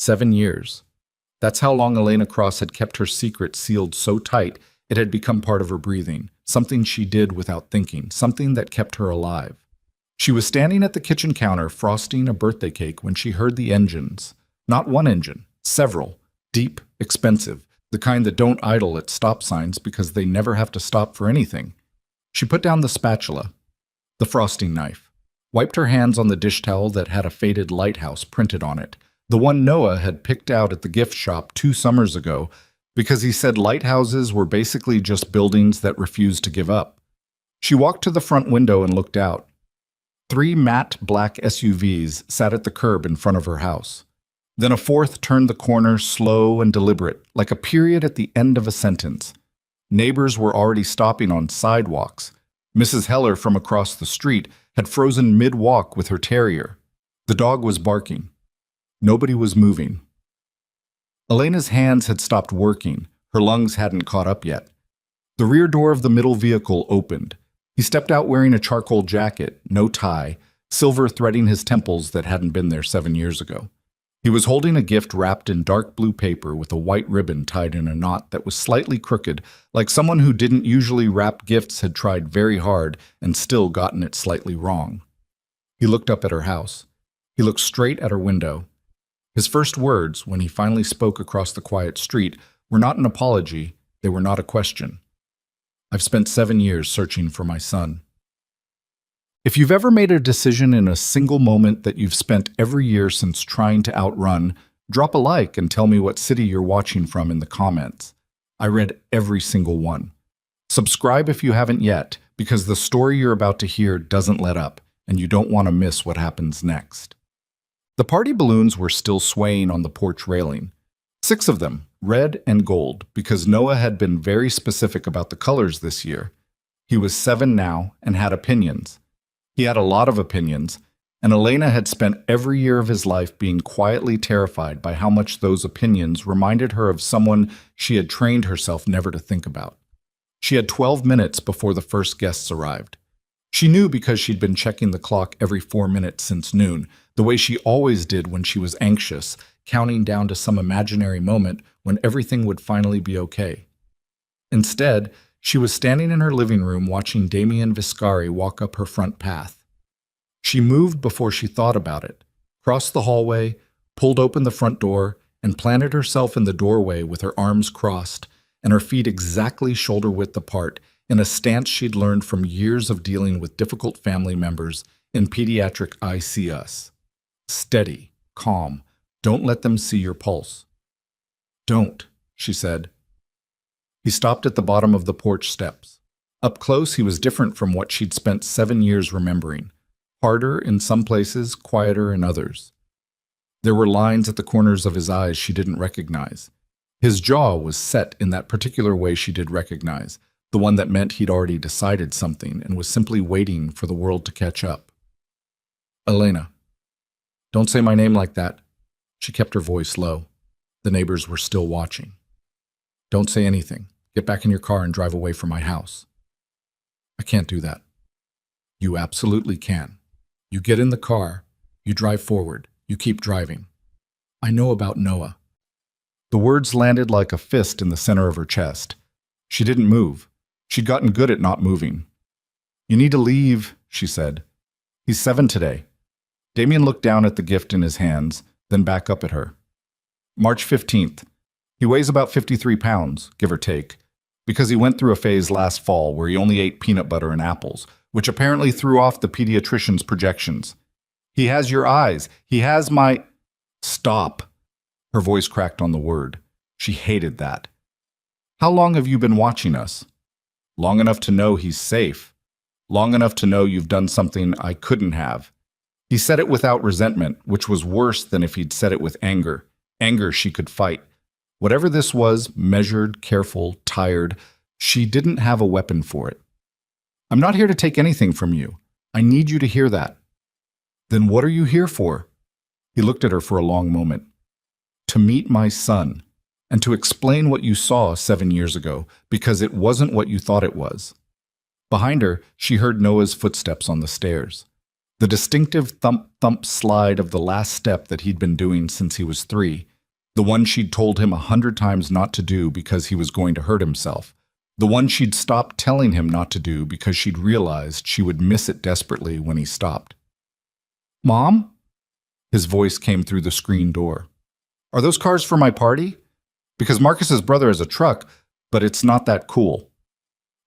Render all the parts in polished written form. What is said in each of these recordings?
7 years. That's how long Elena Cross had kept her secret sealed so tight it had become part of her breathing, something she did without thinking, something that kept her alive. She was standing at the kitchen counter frosting a birthday cake when she heard the engines. Not one engine, several. Deep, expensive, the kind that don't idle at stop signs because they never have to stop for anything. She put down the spatula, the frosting knife, wiped her hands on the dish towel that had a faded lighthouse printed on it, the one Noah had picked out at the gift shop 2 summers ago because he said lighthouses were basically just buildings that refused to give up. She walked to the front window and looked out. 3 matte black SUVs sat at the curb in front of her house. Then a fourth turned the corner, slow and deliberate, like a period at the end of a sentence. Neighbors were already stopping on sidewalks. Mrs. Heller from across the street had frozen mid-walk with her terrier. The dog was barking. Nobody was moving. Elena's hands had stopped working. Her lungs hadn't caught up yet. The rear door of the middle vehicle opened. He stepped out wearing a charcoal jacket, no tie, silver threading his temples that hadn't been there 7 years ago. He was holding a gift wrapped in dark blue paper with a white ribbon tied in a knot that was slightly crooked, like someone who didn't usually wrap gifts had tried very hard and still gotten it slightly wrong. He looked up at her house. He looked straight at her window. His first words, when he finally spoke across the quiet street, were not an apology, they were not a question. I've spent 7 years searching for my son. If you've ever made a decision in a single moment that you've spent every year since trying to outrun, drop a like and tell me what city you're watching from in the comments. I read every single one. Subscribe if you haven't yet, because the story you're about to hear doesn't let up, and you don't want to miss what happens next. The party balloons were still swaying on the porch railing. 6 of them, red and gold, because Noah had been very specific about the colors this year. He was 7 now and had opinions. He had a lot of opinions, and Elena had spent every year of his life being quietly terrified by how much those opinions reminded her of someone she had trained herself never to think about. She had 12 minutes before the first guests arrived. She knew because she'd been checking the clock every 4 minutes since noon, the way she always did when she was anxious, counting down to some imaginary moment when everything would finally be okay. Instead, she was standing in her living room watching Damien Viscari walk up her front path. She moved before she thought about it, crossed the hallway, pulled open the front door, and planted herself in the doorway with her arms crossed and her feet exactly shoulder-width apart in a stance she'd learned from years of dealing with difficult family members in pediatric ICS. Steady, calm, don't let them see your pulse. Don't, she said. He stopped at the bottom of the porch steps. Up close, he was different from what she'd spent 7 years remembering. Harder in some places, quieter in others. There were lines at the corners of his eyes she didn't recognize. His jaw was set in that particular way she did recognize, the one that meant he'd already decided something and was simply waiting for the world to catch up. Elena. Don't say my name like that. She kept her voice low. The neighbors were still watching. Don't say anything. Get back in your car and drive away from my house. I can't do that. You absolutely can. You get in the car, you drive forward, you keep driving. I know about Noah. The words landed like a fist in the center of her chest. She didn't move. She'd gotten good at not moving. You need to leave, she said. He's 7 today. Damien looked down at the gift in his hands, then back up at her. March 15th. He weighs about 53 pounds, give or take, because he went through a phase last fall where he only ate peanut butter and apples, which apparently threw off the pediatrician's projections. He has your eyes. He has my... Stop. Her voice cracked on the word. She hated that. How long have you been watching us? Long enough to know he's safe. Long enough to know you've done something I couldn't have. He said it without resentment, which was worse than if he'd said it with anger. Anger she could fight. Whatever this was, measured, careful, tired, she didn't have a weapon for it. I'm not here to take anything from you. I need you to hear that. Then what are you here for? He looked at her for a long moment. To meet my son, and to explain what you saw 7 years ago, because it wasn't what you thought it was. Behind her, she heard Noah's footsteps on the stairs. The distinctive thump-thump slide of the last step that he'd been doing since he was 3, The one she'd told him 100 times not to do because he was going to hurt himself. The one she'd stopped telling him not to do because she'd realized she would miss it desperately when he stopped. "Mom?" His voice came through the screen door. "Are those cars for my party? Because Marcus's brother has a truck, but it's not that cool."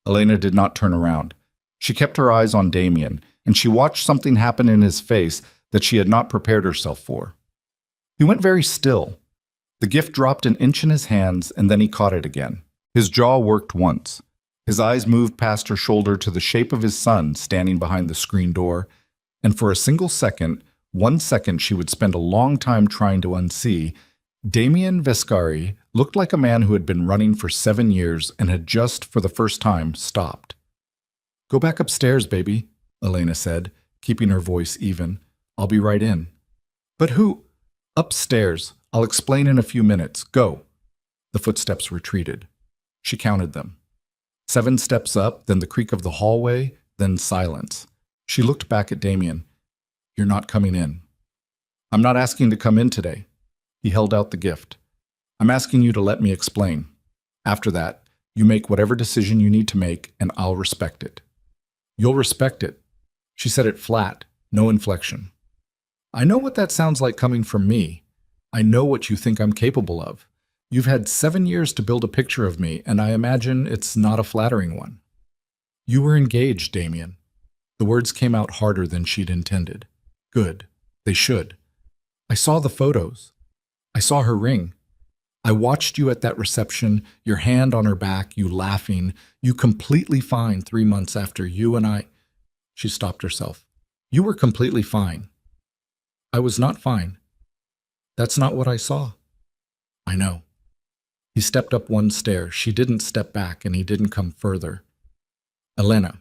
Elena did not turn around. She kept her eyes on Damien, and she watched something happen in his face that she had not prepared herself for. He went very still. The gift dropped an inch in his hands, and then he caught it again. His jaw worked once. His eyes moved past her shoulder to the shape of his son standing behind the screen door, and for a single second, 1 second she would spend a long time trying to unsee, Damien Vescari looked like a man who had been running for 7 years and had just, for the first time, stopped. "Go back upstairs, baby," Elena said, keeping her voice even. "I'll be right in." "But who?" "Upstairs. I'll explain in a few minutes. Go." The footsteps retreated. She counted them. 7 steps up, then the creak of the hallway, then silence. She looked back at Damien. "You're not coming in." "I'm not asking to come in today." He held out the gift. "I'm asking you to let me explain. After that, you make whatever decision you need to make, and I'll respect it." "You'll respect it." She said it flat, no inflection. "I know what that sounds like coming from me. I know what you think I'm capable of. You've had 7 years to build a picture of me, and I imagine it's not a flattering one." "You were engaged, Damien." The words came out harder than she'd intended. "Good. They should. I saw the photos. I saw her ring. I watched you at that reception, your hand on her back, you laughing, you completely fine 3 months after you and I—" She stopped herself. "You were completely fine." "I was not fine. That's not what I saw." "I know." He stepped up 1 stair. She didn't step back, and he didn't come further. "Elena."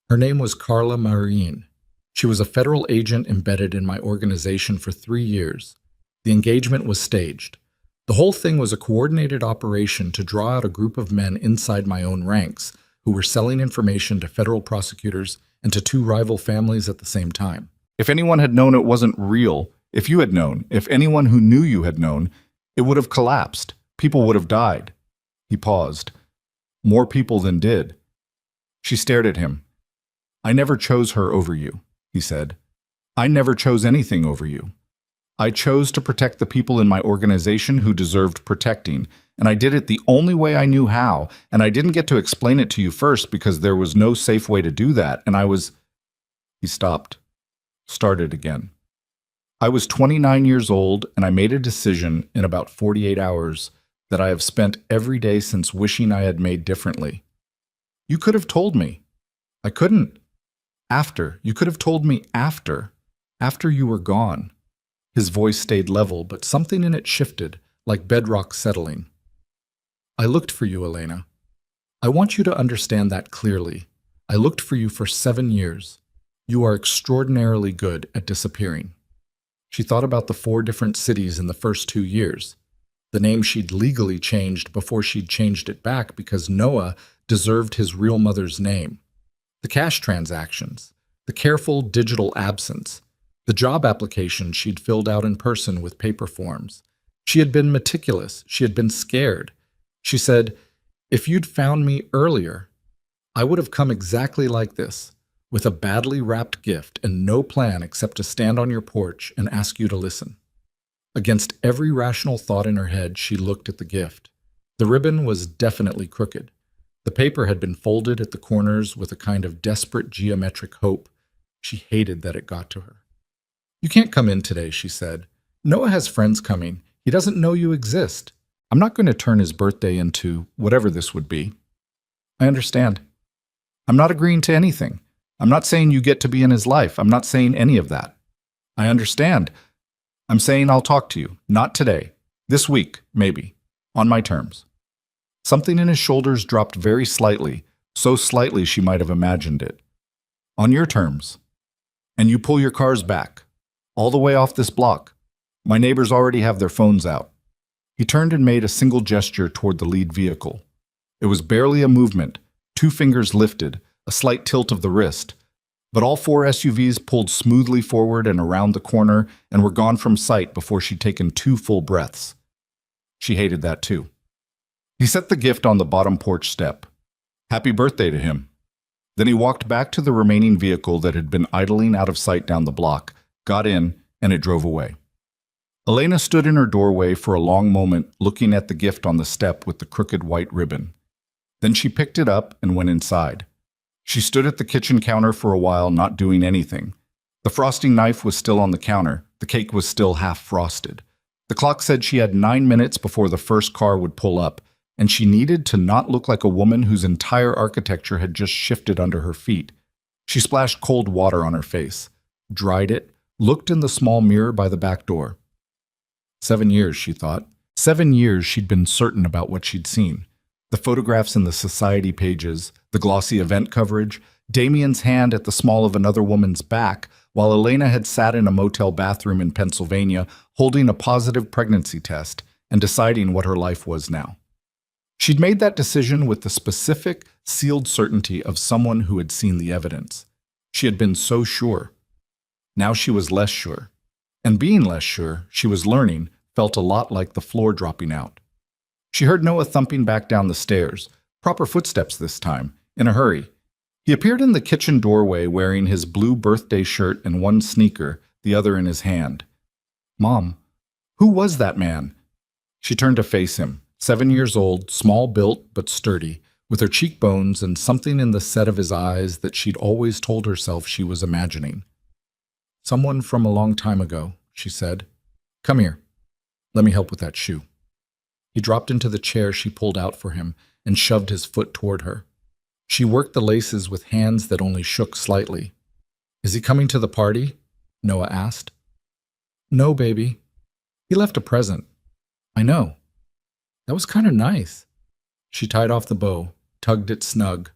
Her name was Carla Marin. She was a federal agent embedded in my organization for 3 years. The engagement was staged. The whole thing was a coordinated operation to draw out a group of men inside my own ranks who were selling information to federal prosecutors and to 2 rival families at the same time. If anyone had known it wasn't real, if you had known, if anyone who knew you had known, it would have collapsed. People would have died. He paused. More people than did. She stared at him. "I never chose her over you," he said. "I never chose anything over you. I chose to protect the people in my organization who deserved protecting, and I did it the only way I knew how, and I didn't get to explain it to you first because there was no safe way to do that, and I was—" He stopped. Started again. "I was 29 years old, and I made a decision in about 48 hours that I have spent every day since wishing I had made differently. You could have told me. I couldn't. After. You could have told me after. After you were gone." His voice stayed level, but something in it shifted, like bedrock settling. "I looked for you, Elena. I want you to understand that clearly. I looked for you for 7 years. You are extraordinarily good at disappearing." She thought about the 4 different cities in the first 2 years. The name she'd legally changed before she'd changed it back because Noah deserved his real mother's name. The cash transactions, the careful digital absence, the job application she'd filled out in person with paper forms. She had been meticulous. She had been scared. She said, "If you'd found me earlier, I would have come exactly like this, with a badly wrapped gift and no plan except to stand on your porch and ask you to listen." Against every rational thought in her head, she looked at the gift. The ribbon was definitely crooked. The paper had been folded at the corners with a kind of desperate geometric hope. She hated that it got to her. "You can't come in today," she said. "Noah has friends coming. He doesn't know you exist. I'm not going to turn his birthday into whatever this would be." "I understand. I'm not agreeing to anything. I'm not saying you get to be in his life. I'm not saying any of that. I understand. I'm saying I'll talk to you. Not today. This week, maybe. On my terms." Something in his shoulders dropped very slightly, so slightly she might have imagined it. "On your terms. And you pull your cars back. All the way off this block. My neighbors already have their phones out." He turned and made a single gesture toward the lead vehicle. It was barely a movement, 2 fingers lifted, a slight tilt of the wrist. But all 4 SUVs pulled smoothly forward and around the corner and were gone from sight before she'd taken 2 full breaths. She hated that too. He set the gift on the bottom porch step. Happy birthday to him. Then he walked back to the remaining vehicle that had been idling out of sight down the block, got in, and it drove away. Elena stood in her doorway for a long moment, looking at the gift on the step with the crooked white ribbon. Then she picked it up and went inside. She stood at the kitchen counter for a while, not doing anything. The frosting knife was still on the counter. The cake was still half frosted. The clock said she had 9 minutes before the first car would pull up, and she needed to not look like a woman whose entire architecture had just shifted under her feet. She splashed cold water on her face, dried it, looked in the small mirror by the back door. 7 years, she thought. 7 years she'd been certain about what she'd seen. The photographs in the society pages, the glossy event coverage, Damien's hand at the small of another woman's back, while Elena had sat in a motel bathroom in Pennsylvania holding a positive pregnancy test and deciding what her life was now. She'd made that decision with the specific, sealed certainty of someone who had seen the evidence. She had been so sure. Now she was less sure. And being less sure, she was learning, felt a lot like the floor dropping out. She heard Noah thumping back down the stairs, proper footsteps this time, in a hurry. He appeared in the kitchen doorway wearing his blue birthday shirt and one sneaker, the other in his hand. Mom, who was that man? She turned to face him, 7 years old, small built but sturdy, with her cheekbones and something in the set of his eyes that she'd always told herself she was imagining. Someone from a long time ago, she said. Come here. Let me help with that shoe. He dropped into the chair she pulled out for him and shoved his foot toward her. She worked the laces with hands that only shook slightly. Is he coming to the party? Noah asked. No, baby. He left a present. I know. That was kind of nice. She tied off the bow, tugged it snug,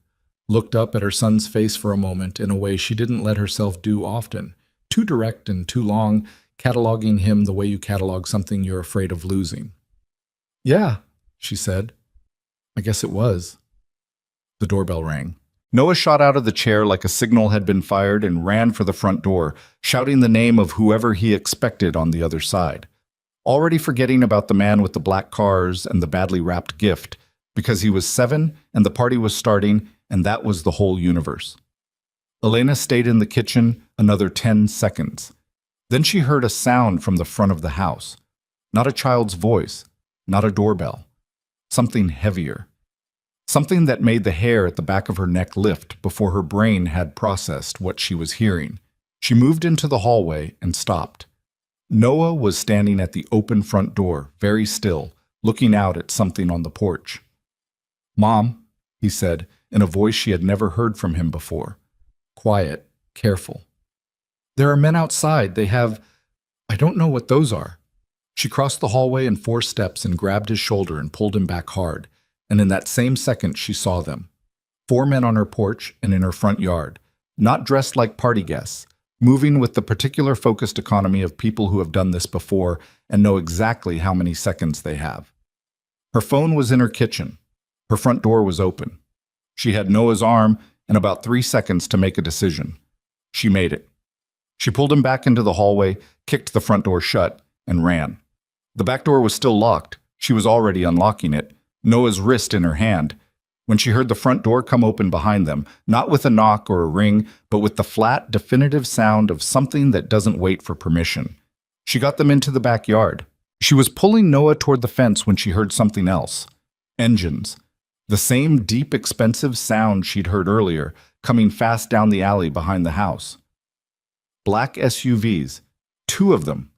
looked up at her son's face for a moment in a way she didn't let herself do often, too direct and too long, cataloging him the way you catalog something you're afraid of losing. Yeah, she said. I guess it was. The doorbell rang. Noah shot out of the chair like a signal had been fired and ran for the front door, shouting the name of whoever he expected on the other side. Already forgetting about the man with the black cars and the badly wrapped gift, because he was 7 and the party was starting, and that was the whole universe. Elena stayed in the kitchen another 10 seconds. Then she heard a sound from the front of the house. Not a child's voice, not a doorbell. Something heavier. Something that made the hair at the back of her neck lift before her brain had processed what she was hearing. She moved into the hallway and stopped. Noah was standing at the open front door, very still, looking out at something on the porch. Mom, he said, in a voice she had never heard from him before. Quiet, careful. There are men outside. They have... I don't know what those are. She crossed the hallway in 4 steps and grabbed his shoulder and pulled him back hard. And in that same second she saw them. 4 men on her porch and in her front yard, not dressed like party guests, moving with the particular focused economy of people who have done this before and know exactly how many seconds they have. Her phone was in her kitchen. Her front door was open. She had Noah's arm and about 3 seconds to make a decision. She made it. She pulled him back into the hallway, kicked the front door shut, and ran. The back door was still locked. She was already unlocking it, Noah's wrist in her hand, when she heard the front door come open behind them, not with a knock or a ring, but with the flat, definitive sound of something that doesn't wait for permission. She got them into the backyard. She was pulling Noah toward the fence when she heard something else. Engines. The same deep, expensive sound she'd heard earlier, coming fast down the alley behind the house. Black SUVs. 2 of them.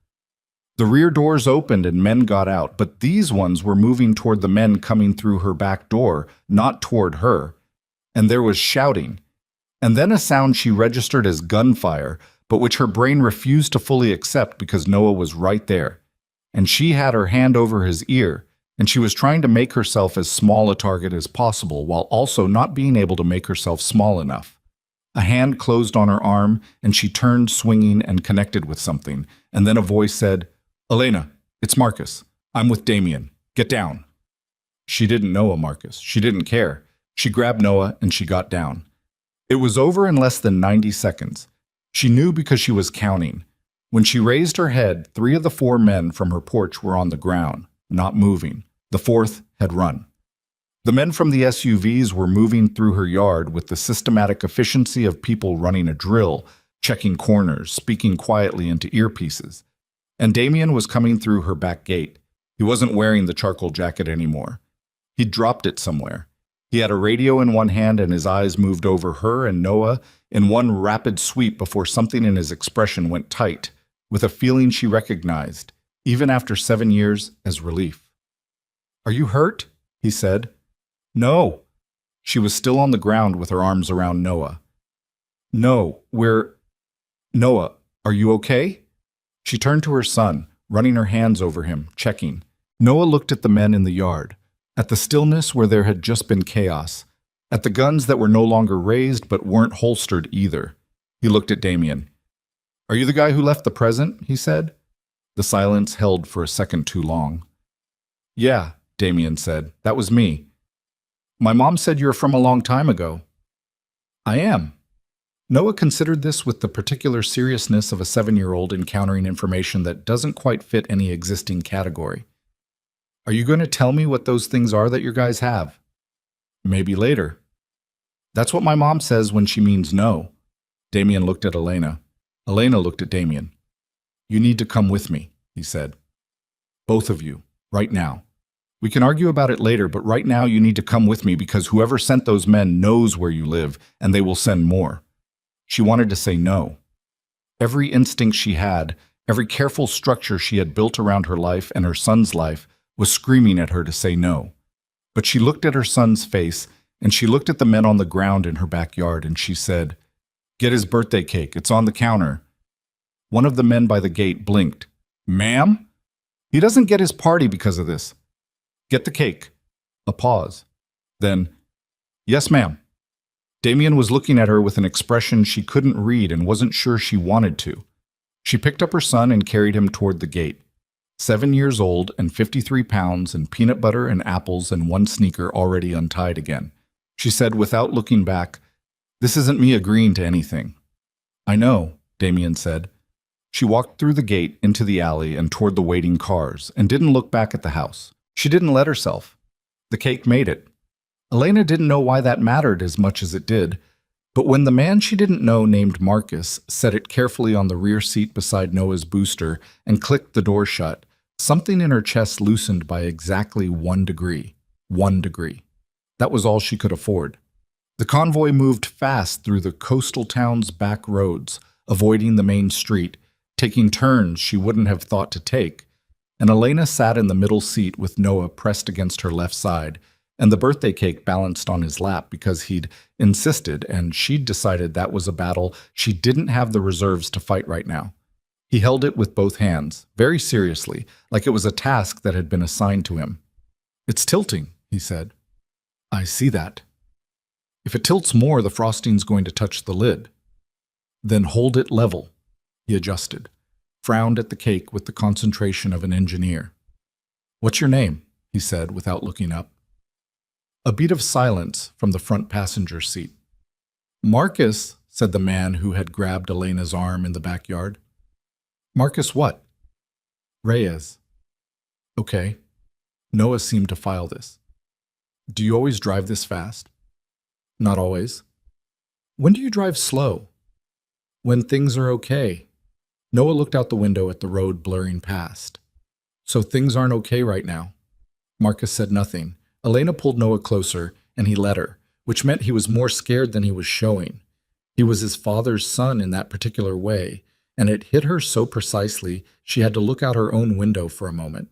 The rear doors opened and men got out, but these ones were moving toward the men coming through her back door, not toward her. And there was shouting. And then a sound she registered as gunfire, but which her brain refused to fully accept because Noah was right there. And she had her hand over his ear, and she was trying to make herself as small a target as possible while also not being able to make herself small enough. A hand closed on her arm, and she turned swinging and connected with something, and then a voice said, Elena, it's Marcus. I'm with Damien. Get down. She didn't know a Marcus. She didn't care. She grabbed Noah and she got down. It was over in less than 90 seconds. She knew because she was counting. When she raised her head, 3 of the 4 men from her porch were on the ground, not moving. The fourth had run. The men from the SUVs were moving through her yard with the systematic efficiency of people running a drill, checking corners, speaking quietly into earpieces. And Damien was coming through her back gate. He wasn't wearing the charcoal jacket anymore. He'd dropped it somewhere. He had a radio in one hand and his eyes moved over her and Noah in one rapid sweep before something in his expression went tight, with a feeling she recognized, even after 7 years, as relief. "Are you hurt?" he said. "No." She was still on the ground with her arms around Noah. "No, Noah, are you okay?" She turned to her son, running her hands over him, checking. Noah looked at the men in the yard, at the stillness where there had just been chaos, at the guns that were no longer raised but weren't holstered either. He looked at Damien. "Are you the guy who left the present?" he said. The silence held for a second too long. "Yeah," Damien said. "That was me." "My mom said you're from a long time ago." "I am." Noah considered this with the particular seriousness of a 7-year-old encountering information that doesn't quite fit any existing category. "Are you going to tell me what those things are that your guys have?" "Maybe later." "That's what my mom says when she means no." Damien looked at Elena. Elena looked at Damien. "You need to come with me," he said. "Both of you, right now. We can argue about it later, but right now you need to come with me because whoever sent those men knows where you live, and they will send more." She wanted to say no. Every instinct she had, every careful structure she had built around her life and her son's life was screaming at her to say no. But she looked at her son's face, and she looked at the men on the ground in her backyard, and she said, "Get his birthday cake. It's on the counter." One of the men by the gate blinked. "Ma'am? He doesn't get his party because of this." "Get the cake." A pause. Then, "Yes, ma'am." Damien was looking at her with an expression she couldn't read and wasn't sure she wanted to. She picked up her son and carried him toward the gate. 7 years old and 53 pounds and peanut butter and apples and one sneaker already untied again. She said without looking back, "This isn't me agreeing to anything." "I know," Damien said. She walked through the gate into the alley and toward the waiting cars and didn't look back at the house. She didn't let herself. The cake made it. Elena didn't know why that mattered as much as it did, but when the man she didn't know named Marcus set it carefully on the rear seat beside Noah's booster and clicked the door shut, something in her chest loosened by exactly 1 degree. 1 degree. That was all she could afford. The convoy moved fast through the coastal town's back roads, avoiding the main street, taking turns she wouldn't have thought to take, and Elena sat in the middle seat with Noah pressed against her left side, and the birthday cake balanced on his lap because he'd insisted, and she'd decided that was a battle she didn't have the reserves to fight right now. He held it with both hands, very seriously, like it was a task that had been assigned to him. "It's tilting," he said. "I see that." "If it tilts more, the frosting's going to touch the lid." "Then hold it level." He adjusted, frowned at the cake with the concentration of an engineer. "What's your name?" he said without looking up. A beat of silence from the front passenger seat. "Marcus," said the man who had grabbed Elena's arm in the backyard. "Marcus what?" "Reyes." "Okay." Noah seemed to file this. "Do you always drive this fast?" "Not always." "When do you drive slow?" "When things are okay." Noah looked out the window at the road blurring past. "So things aren't okay right now." Marcus said nothing. Elena pulled Noah closer, and he let her, which meant he was more scared than he was showing. He was his father's son in that particular way, and it hit her so precisely she had to look out her own window for a moment.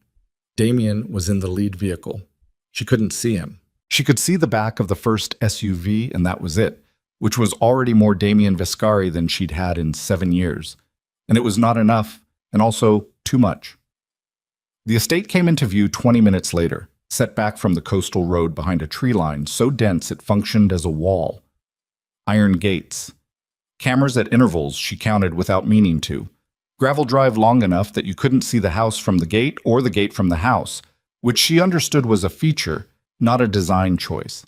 Damien was in the lead vehicle. She couldn't see him. She could see the back of the first SUV, and that was it, which was already more Damien Viscari than she'd had in 7 years. And it was not enough, and also too much. The estate came into view 20 minutes later, set back from the coastal road behind a tree line so dense it functioned as a wall. Iron gates. Cameras at intervals she counted without meaning to. Gravel drive long enough that you couldn't see the house from the gate or the gate from the house, which she understood was a feature, not a design choice.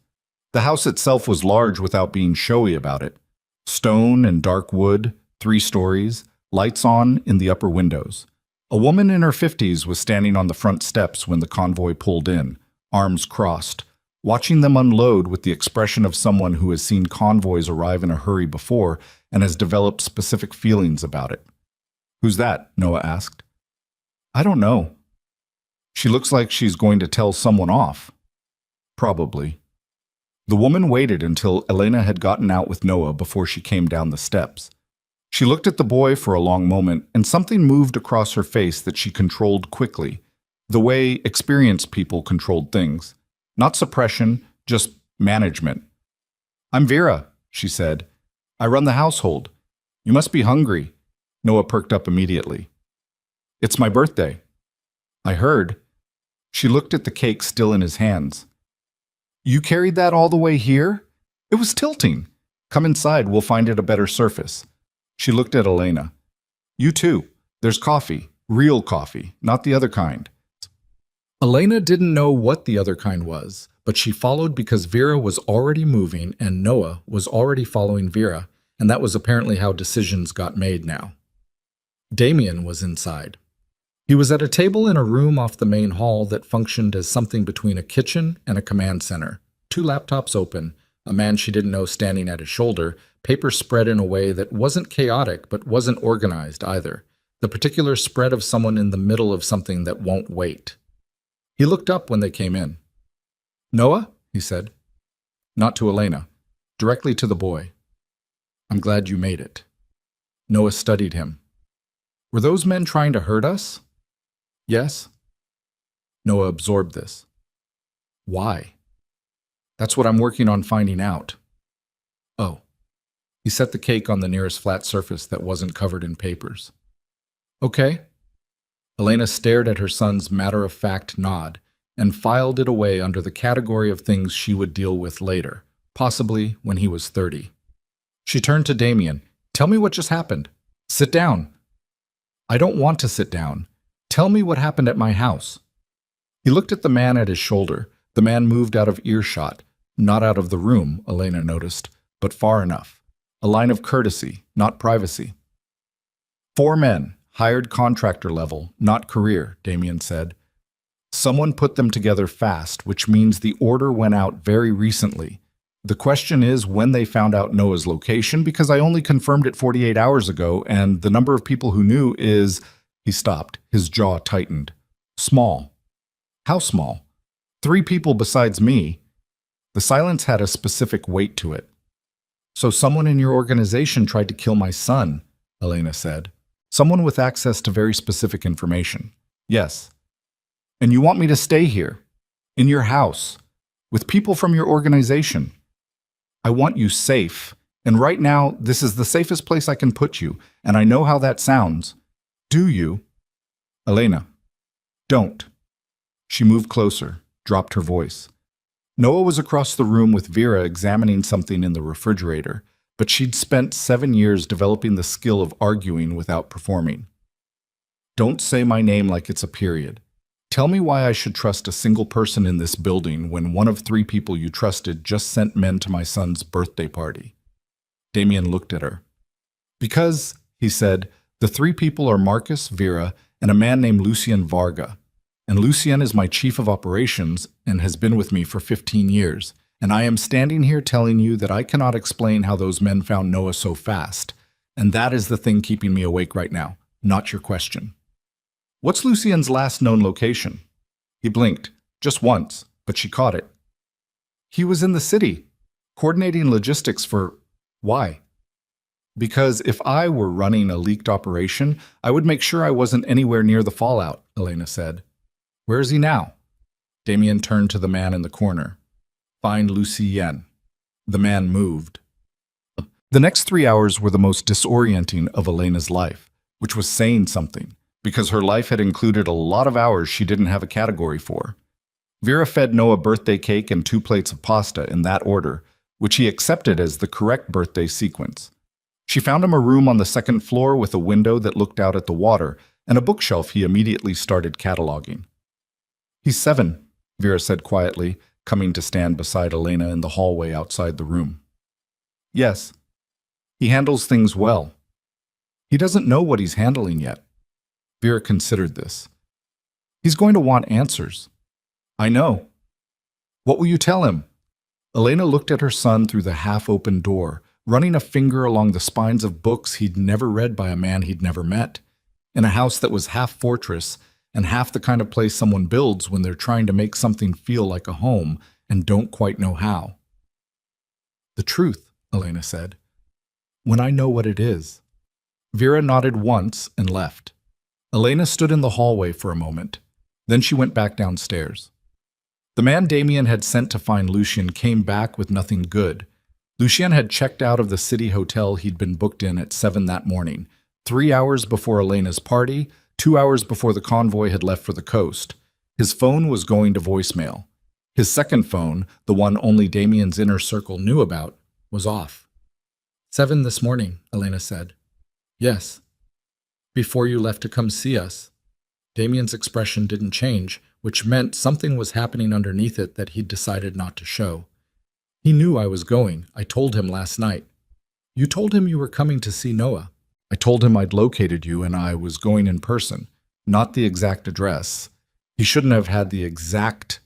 The house itself was large without being showy about it. Stone and dark wood, 3 stories, lights on in the upper windows. A woman in her 50s was standing on the front steps when the convoy pulled in, arms crossed, watching them unload with the expression of someone who has seen convoys arrive in a hurry before and has developed specific feelings about it. "Who's that?" Noah asked. "I don't know. She looks like she's going to tell someone off." "Probably." The woman waited until Elena had gotten out with Noah before she came down the steps. She looked at the boy for a long moment, and something moved across her face that she controlled quickly, the way experienced people controlled things. Not suppression, just management. "I'm Vera," she said. "I run the household. You must be hungry." Noah perked up immediately. "It's my birthday." "I heard." She looked at the cake still in his hands. "You carried that all the way here? It was tilting. Come inside, we'll find it a better surface." She looked at Elena. "You too. There's coffee. Real coffee, not the other kind." Elena didn't know what the other kind was, but she followed because Vera was already moving and Noah was already following Vera, and that was apparently how decisions got made now. Damien was inside. He was at a table in a room off the main hall that functioned as something between a kitchen and a command center. 2 laptops open, a man she didn't know standing at his shoulder, papers spread in a way that wasn't chaotic but wasn't organized either, the particular spread of someone in the middle of something that won't wait. He looked up when they came in. "Noah?" he said. Not to Elena, directly to the boy. "I'm glad you made it." Noah studied him. "Were those men trying to hurt us?" "Yes." Noah absorbed this. "Why?" "That's what I'm working on finding out." "Oh." He set the cake on the nearest flat surface that wasn't covered in papers. "Okay." Elena stared at her son's matter-of-fact nod and filed it away under the category of things she would deal with later, possibly when he was 30. She turned to Damien. "Tell me what just happened. Sit down." "I don't want to sit down. Tell me what happened at my house." He looked at the man at his shoulder. The man moved out of earshot, not out of the room, Elena noticed, but far enough. A line of courtesy, not privacy. 4 men, hired contractor level, not career, Damien said. Someone put them together fast, which means the order went out very recently. The question is when they found out Noah's location, because I only confirmed it 48 hours ago, and the number of people who knew is... He stopped. His jaw tightened. Small. How small? 3 people besides me. The silence had a specific weight to it. "So someone in your organization tried to kill my son," Elena said. "Someone with access to very specific information." "Yes." "And you want me to stay here? In your house? With people from your organization?" "I want you safe. And right now, this is the safest place I can put you, and I know how that sounds. Do you?" "Elena, don't." She moved closer, dropped her voice. Noah was across the room with Vera examining something in the refrigerator, but she'd spent 7 years developing the skill of arguing without performing. "Don't say my name like it's a period. Tell me why I should trust a single person in this building when one of 3 people you trusted just sent men to my son's birthday party." Damien looked at her. "Because," he said, "the 3 people are Marcus, Vera, and a man named Lucien Varga. And Lucien is my chief of operations and has been with me for 15 years. And I am standing here telling you that I cannot explain how those men found Noah so fast. And that is the thing keeping me awake right now, not your question." "What's Lucien's last known location?" He blinked, just once, but she caught it. "He was in the city, coordinating logistics for... Why?" "Because if I were running a leaked operation, I would make sure I wasn't anywhere near the fallout," Elena said. "Where is he now?" Damien turned to the man in the corner. "Find Lucien." The man moved. The next 3 hours were the most disorienting of Elena's life, which was saying something, because her life had included a lot of hours she didn't have a category for. Vera fed Noah birthday cake and 2 plates of pasta in that order, which he accepted as the correct birthday sequence. She found him a room on the 2nd floor with a window that looked out at the water and a bookshelf he immediately started cataloging. "He's 7, Vera said quietly, coming to stand beside Elena in the hallway outside the room. "Yes. He handles things well. He doesn't know what he's handling yet. Vera considered this. He's going to want answers. I know. What will you tell him? Elena looked at her son through the half-open door, running a finger along the spines of books he'd never read by a man he'd never met. In a house that was half fortress and half the kind of place someone builds when they're trying to make something feel like a home and don't quite know how. The truth, Elena said. When I know what it is. Vera nodded once and left. Elena stood in the hallway for a moment. Then she went back downstairs. The man Damien had sent to find Lucien came back with nothing good. Lucien had checked out of the city hotel he'd been booked in at 7 that morning, 3 hours before Elena's party, 2 hours before the convoy had left for the coast. His phone was going to voicemail. His second phone, the one only Damien's inner circle knew about, was off. 7 this morning, Elena said. Yes. Before you left to come see us. Damien's expression didn't change, which meant something was happening underneath it that he'd decided not to show. He knew I was going. I told him last night. You told him you were coming to see Noah. I told him I'd located you and I was going in person, not the exact address. He shouldn't have had the exact...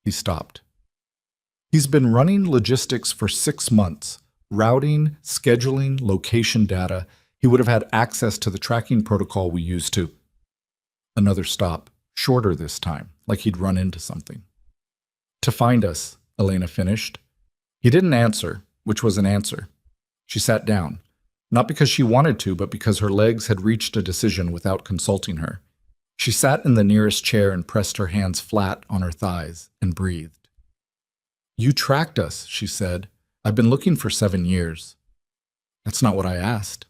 He stopped. He's been running logistics for 6 months, routing, scheduling, location data. He would have had access to the tracking protocol we used to... Another stop, shorter this time, like he'd run into something. To find us, Elena finished. He didn't answer, which was an answer. She sat down, not because she wanted to, but because her legs had reached a decision without consulting her. She sat in the nearest chair and pressed her hands flat on her thighs and breathed. You tracked us, she said. I've been looking for 7 years. That's not what I asked.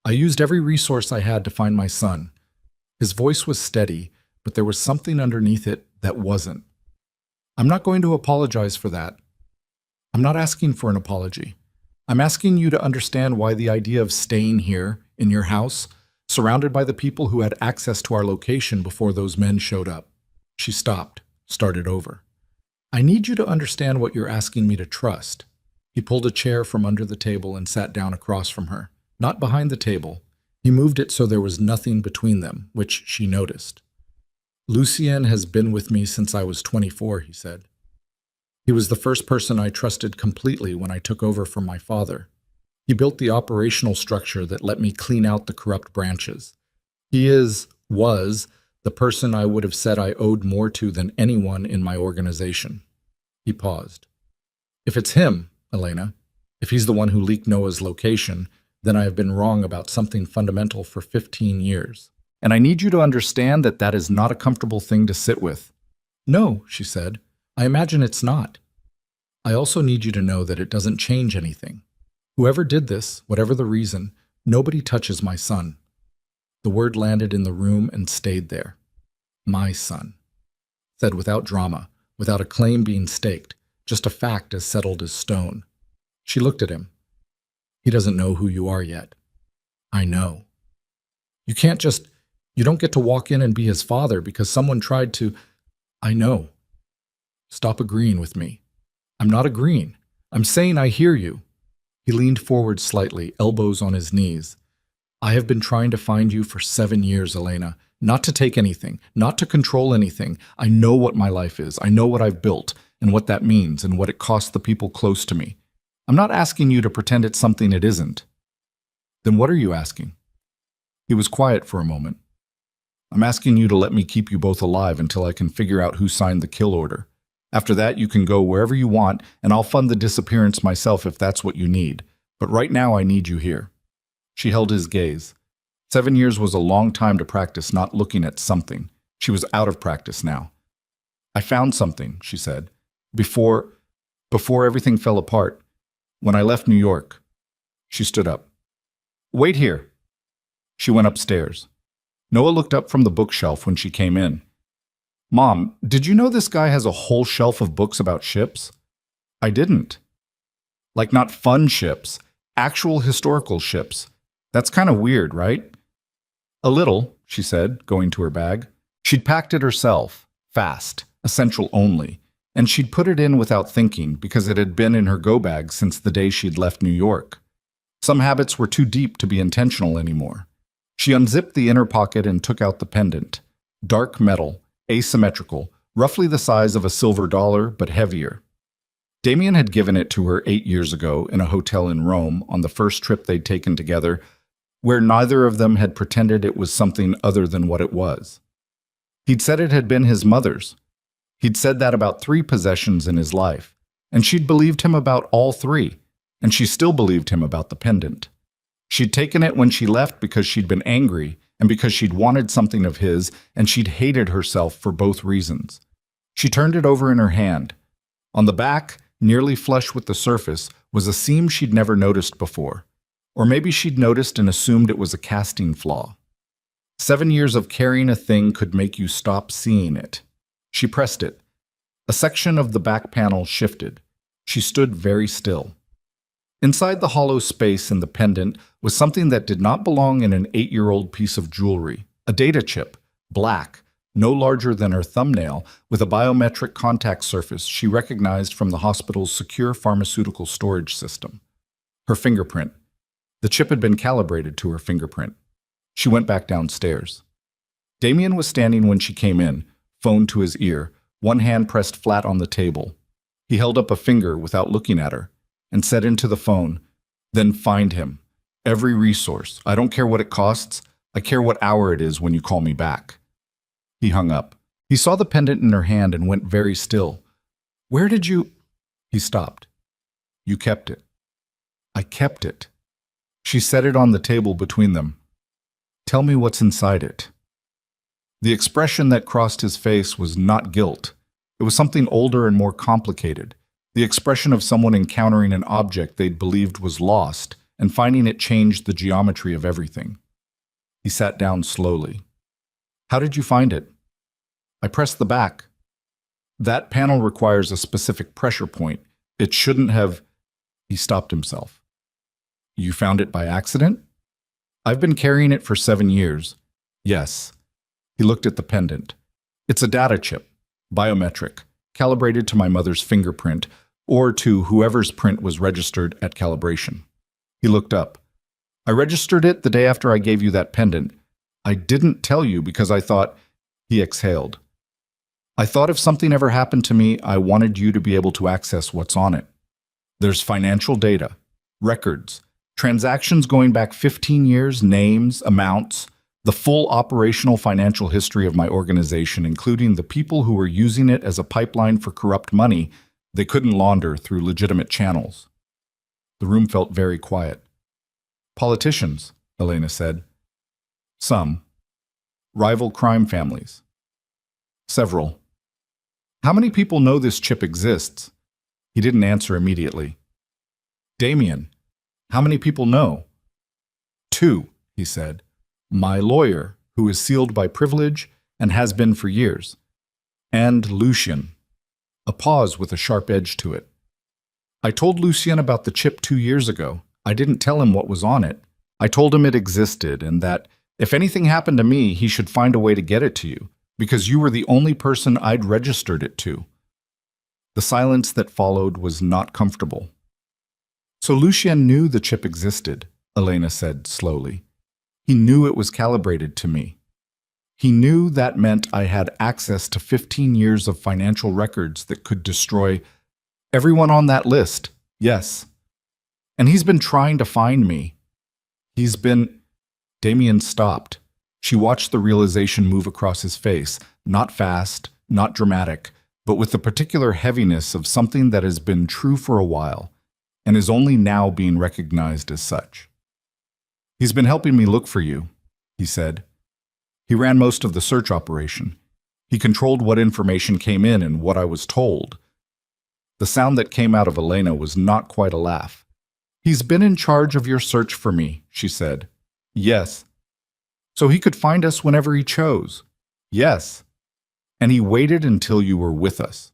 I used every resource I had to find my son. His voice was steady, but there was something underneath it that wasn't. I'm not going to apologize for that. I'm not asking for an apology. I'm asking you to understand why the idea of staying here, in your house, surrounded by the people who had access to our location before those men showed up. She stopped, started over. I need you to understand what you're asking me to trust. He pulled a chair from under the table and sat down across from her, not behind the table. He moved it so there was nothing between them, which she noticed. Lucien has been with me since I was 24, he said. He was the first person I trusted completely when I took over from my father. He built the operational structure that let me clean out the corrupt branches. He was, the person I would have said I owed more to than anyone in my organization. He paused. If it's him, Elena, if he's the one who leaked Noah's location, then I have been wrong about something fundamental for 15 years. And I need you to understand that that is not a comfortable thing to sit with. No, she said. I imagine it's not. I also need you to know that it doesn't change anything. Whoever did this, whatever the reason, nobody touches my son. The word landed in the room and stayed there. My son. Said without drama, without a claim being staked, just a fact as settled as stone. She looked at him. He doesn't know who you are yet. I know. You don't get to walk in and be his father because someone tried to... I know. Stop agreeing with me. I'm not agreeing. I'm saying I hear you. He leaned forward slightly, elbows on his knees. I have been trying to find you for 7 years, Elena. Not to take anything, not to control anything. I know what my life is. I know what I've built and what that means and what it costs the people close to me. I'm not asking you to pretend it's something it isn't. Then what are you asking? He was quiet for a moment. I'm asking you to let me keep you both alive until I can figure out who signed the kill order. After that, you can go wherever you want, and I'll fund the disappearance myself if that's what you need. But right now, I need you here. She held his gaze. 7 years was a long time to practice not looking at something. She was out of practice now. I found something, she said. Before everything fell apart. When I left New York. She stood up. Wait here. She went upstairs. Noah looked up from the bookshelf when she came in. Mom, did you know this guy has a whole shelf of books about ships? I didn't. Like not fun ships, actual historical ships. That's kind of weird, right? A little, she said, going to her bag. She'd packed it herself, fast, essential only, and she'd put it in without thinking because it had been in her go bag since the day she'd left New York. Some habits were too deep to be intentional anymore. She unzipped the inner pocket and took out the pendant. Dark metal, asymmetrical, roughly the size of a silver dollar, but heavier. Damien had given it to her 8 years ago in a hotel in Rome on the first trip they'd taken together, where neither of them had pretended it was something other than what it was. He'd said it had been his mother's. He'd said that about 3 possessions in his life, and she'd believed him about all 3, and she still believed him about the pendant. She'd taken it when she left because she'd been angry and because she'd wanted something of his, and she'd hated herself for both reasons. She turned it over in her hand. On the back, nearly flush with the surface, was a seam she'd never noticed before. Or maybe she'd noticed and assumed it was a casting flaw. 7 years of carrying a thing could make you stop seeing it. She pressed it. A section of the back panel shifted. She stood very still. Inside the hollow space in the pendant was something that did not belong in an 8-year-old piece of jewelry. A data chip, black, no larger than her thumbnail, with a biometric contact surface she recognized from the hospital's secure pharmaceutical storage system. Her fingerprint. The chip had been calibrated to her fingerprint. She went back downstairs. Damien was standing when she came in, phone to his ear, one hand pressed flat on the table. He held up a finger without looking at her, and said into the phone, "Then find him. Every resource. I don't care what it costs. I care what hour it is when you call me back." He hung up. He saw the pendant in her hand and went very still. "Where did you—" He stopped. "You kept it." "I kept it." She set it on the table between them. "Tell me what's inside it." The expression that crossed his face was not guilt. It was something older and more complicated. The expression of someone encountering an object they'd believed was lost and finding it changed the geometry of everything. He sat down slowly. "How did you find it?" "I pressed the back." "That panel requires a specific pressure point. It shouldn't have—" He stopped himself. "You found it by accident?" "I've been carrying it for 7 years. Yes." He looked at the pendant. "It's a data chip, biometric, calibrated to my mother's fingerprint, or to whoever's print was registered at calibration." He looked up. "I registered it the day after I gave you that pendant. I didn't tell you because I thought—" He exhaled. "I thought if something ever happened to me, I wanted you to be able to access what's on it. There's financial data, records, transactions going back 15 years, names, amounts, the full operational financial history of my organization, including the people who were using it as a pipeline for corrupt money they couldn't launder through legitimate channels." The room felt very quiet. "Politicians," Elena said. "Some. Rival crime families." "Several." "How many people know this chip exists?" He didn't answer immediately. "Damien, how many people know?" "2," he said. "My lawyer, who is sealed by privilege and has been for years. And Lucien." A pause with a sharp edge to it. "I told Lucien about the chip 2 years ago. I didn't tell him what was on it. I told him it existed and that if anything happened to me, he should find a way to get it to you, because you were the only person I'd registered it to." The silence that followed was not comfortable. "So Lucien knew the chip existed," Elena said slowly. "He knew it was calibrated to me. He knew that meant I had access to 15 years of financial records that could destroy everyone on that list, yes. And he's been trying to find me. He's been—" Damien stopped. She watched the realization move across his face, not fast, not dramatic, but with the particular heaviness of something that has been true for a while and is only now being recognized as such. "He's been helping me look for you," he said. "He ran most of the search operation. He controlled what information came in and what I was told." The sound that came out of Elena was not quite a laugh. "He's been in charge of your search for me," she said. "Yes." "So he could find us whenever he chose?" "Yes." "And he waited until you were with us?"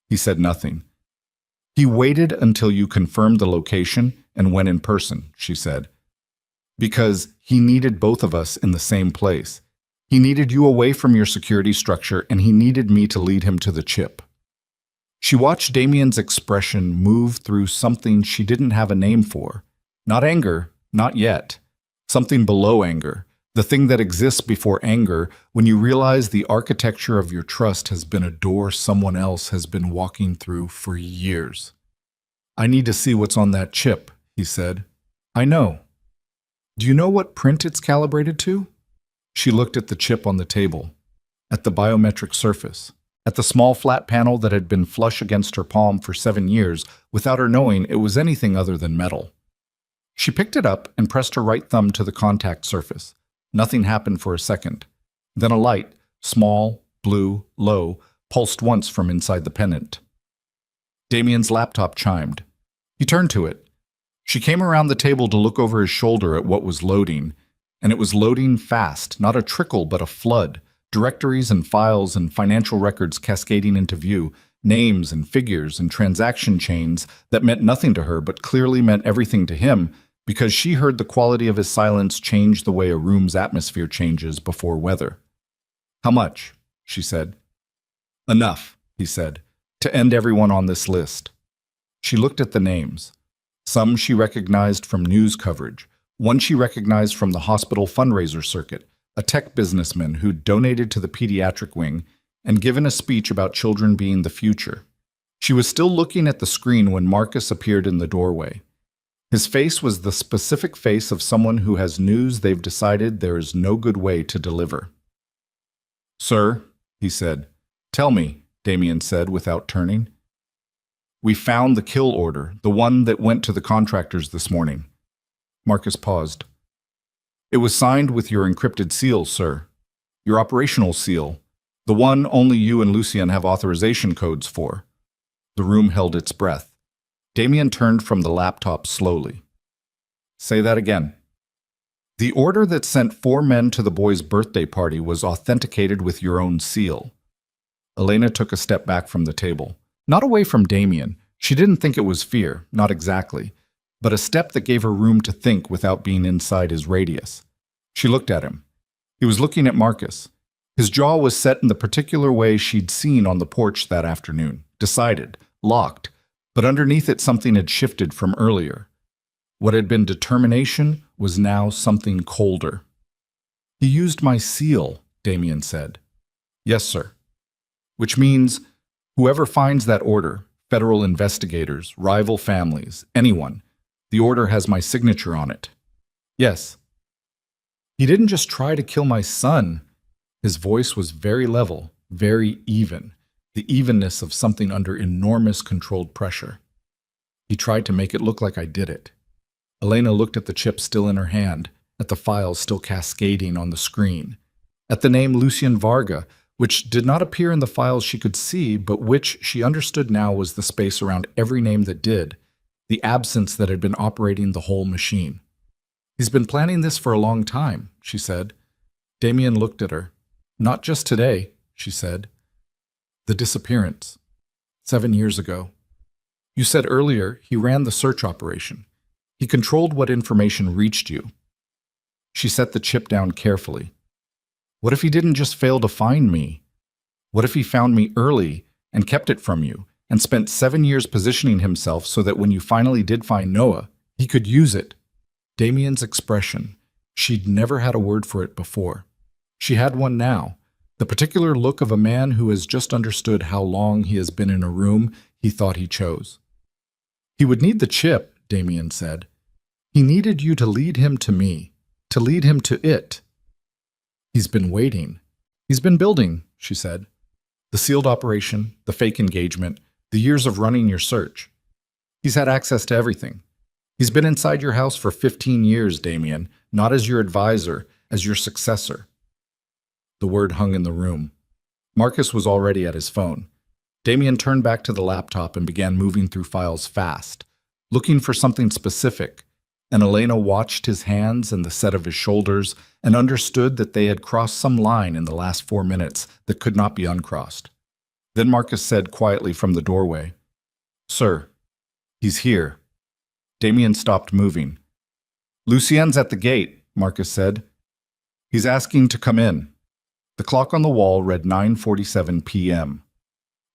He said nothing. "He waited until you confirmed the location and went in person," she said. "Because he needed both of us in the same place. He needed you away from your security structure, and he needed me to lead him to the chip." She watched Damien's expression move through something she didn't have a name for. Not anger, not yet. Something below anger, The thing that exists before anger, when you realize the architecture of your trust has been a door someone else has been walking through for years. I need to see what's on that chip, he said. I know. Do you know what print it's calibrated to? She looked at the chip on the table, at the biometric surface, at the small flat panel that had been flush against her palm for 7 years without her knowing it was anything other than metal. She picked it up and pressed her right thumb to the contact surface. Nothing happened for a second. Then a light, small, blue, low, pulsed once from inside the pendant. Damien's laptop chimed. He turned to it. She came around the table to look over his shoulder at what was loading, and it was loading fast, not a trickle but a flood, directories and files and financial records cascading into view, names and figures and transaction chains that meant nothing to her but clearly meant everything to him, because she heard the quality of his silence change the way a room's atmosphere changes before weather. How much? She said. Enough, he said, to end everyone on this list. She looked at the names. Some she recognized from news coverage, one she recognized from the hospital fundraiser circuit, a tech businessman who'd donated to the pediatric wing and given a speech about children being the future. She was still looking at the screen when Marcus appeared in the doorway. His face was the specific face of someone who has news they've decided there is no good way to deliver. Sir, he said. Tell me, Damien said without turning. We found the kill order, the one that went to the contractors this morning. Marcus paused. It was signed with your encrypted seal, sir. Your operational seal. The one only you and Lucien have authorization codes for. The room held its breath. Damien turned from the laptop slowly. Say that again. The order that sent 4 men to the boy's birthday party was authenticated with your own seal. Elena took a step back from the table. Not away from Damien. She didn't think it was fear, not exactly, but a step that gave her room to think without being inside his radius. She looked at him. He was looking at Marcus. His jaw was set in the particular way she'd seen on the porch that afternoon, decided, locked, but underneath it something had shifted from earlier. What had been determination was now something colder. He used my seal, Damien said. Yes, sir. Which means whoever finds that order, federal investigators, rival families, anyone, the order has my signature on it. Yes. He didn't just try to kill my son. His voice was very level, very even, the evenness of something under enormous controlled pressure. He tried to make it look like I did it. Elena looked at the chip still in her hand, at the files still cascading on the screen, at the name Lucien Varga, which did not appear in the files she could see, but which she understood now was the space around every name that did, the absence that had been operating the whole machine. He's been planning this for a long time, she said. Damien looked at her. Not just today, she said. The disappearance. 7 years ago. You said earlier he ran the search operation. He controlled what information reached you. She set the chip down carefully. What if he didn't just fail to find me? What if he found me early and kept it from you and spent 7 years positioning himself so that when you finally did find Noah, he could use it? Damien's expression. She'd never had a word for it before. She had one now, the particular look of a man who has just understood how long he has been in a room he thought he chose. He would need the chip, Damien said. He needed you to lead him to me, to lead him to it. He's been waiting. He's been building, she said. The sealed operation, the fake engagement, the years of running your search. He's had access to everything. He's been inside your house for 15 years, Damien, not as your advisor, as your successor. The word hung in the room. Marcus was already at his phone. Damien turned back to the laptop and began moving through files fast, looking for something specific, and Elena watched his hands and the set of his shoulders and understood that they had crossed some line in the last 4 minutes that could not be uncrossed. Then Marcus said quietly from the doorway, Sir, he's here. Damien stopped moving. Lucien's at the gate, Marcus said. He's asking to come in. The clock on the wall read 9:47 p.m.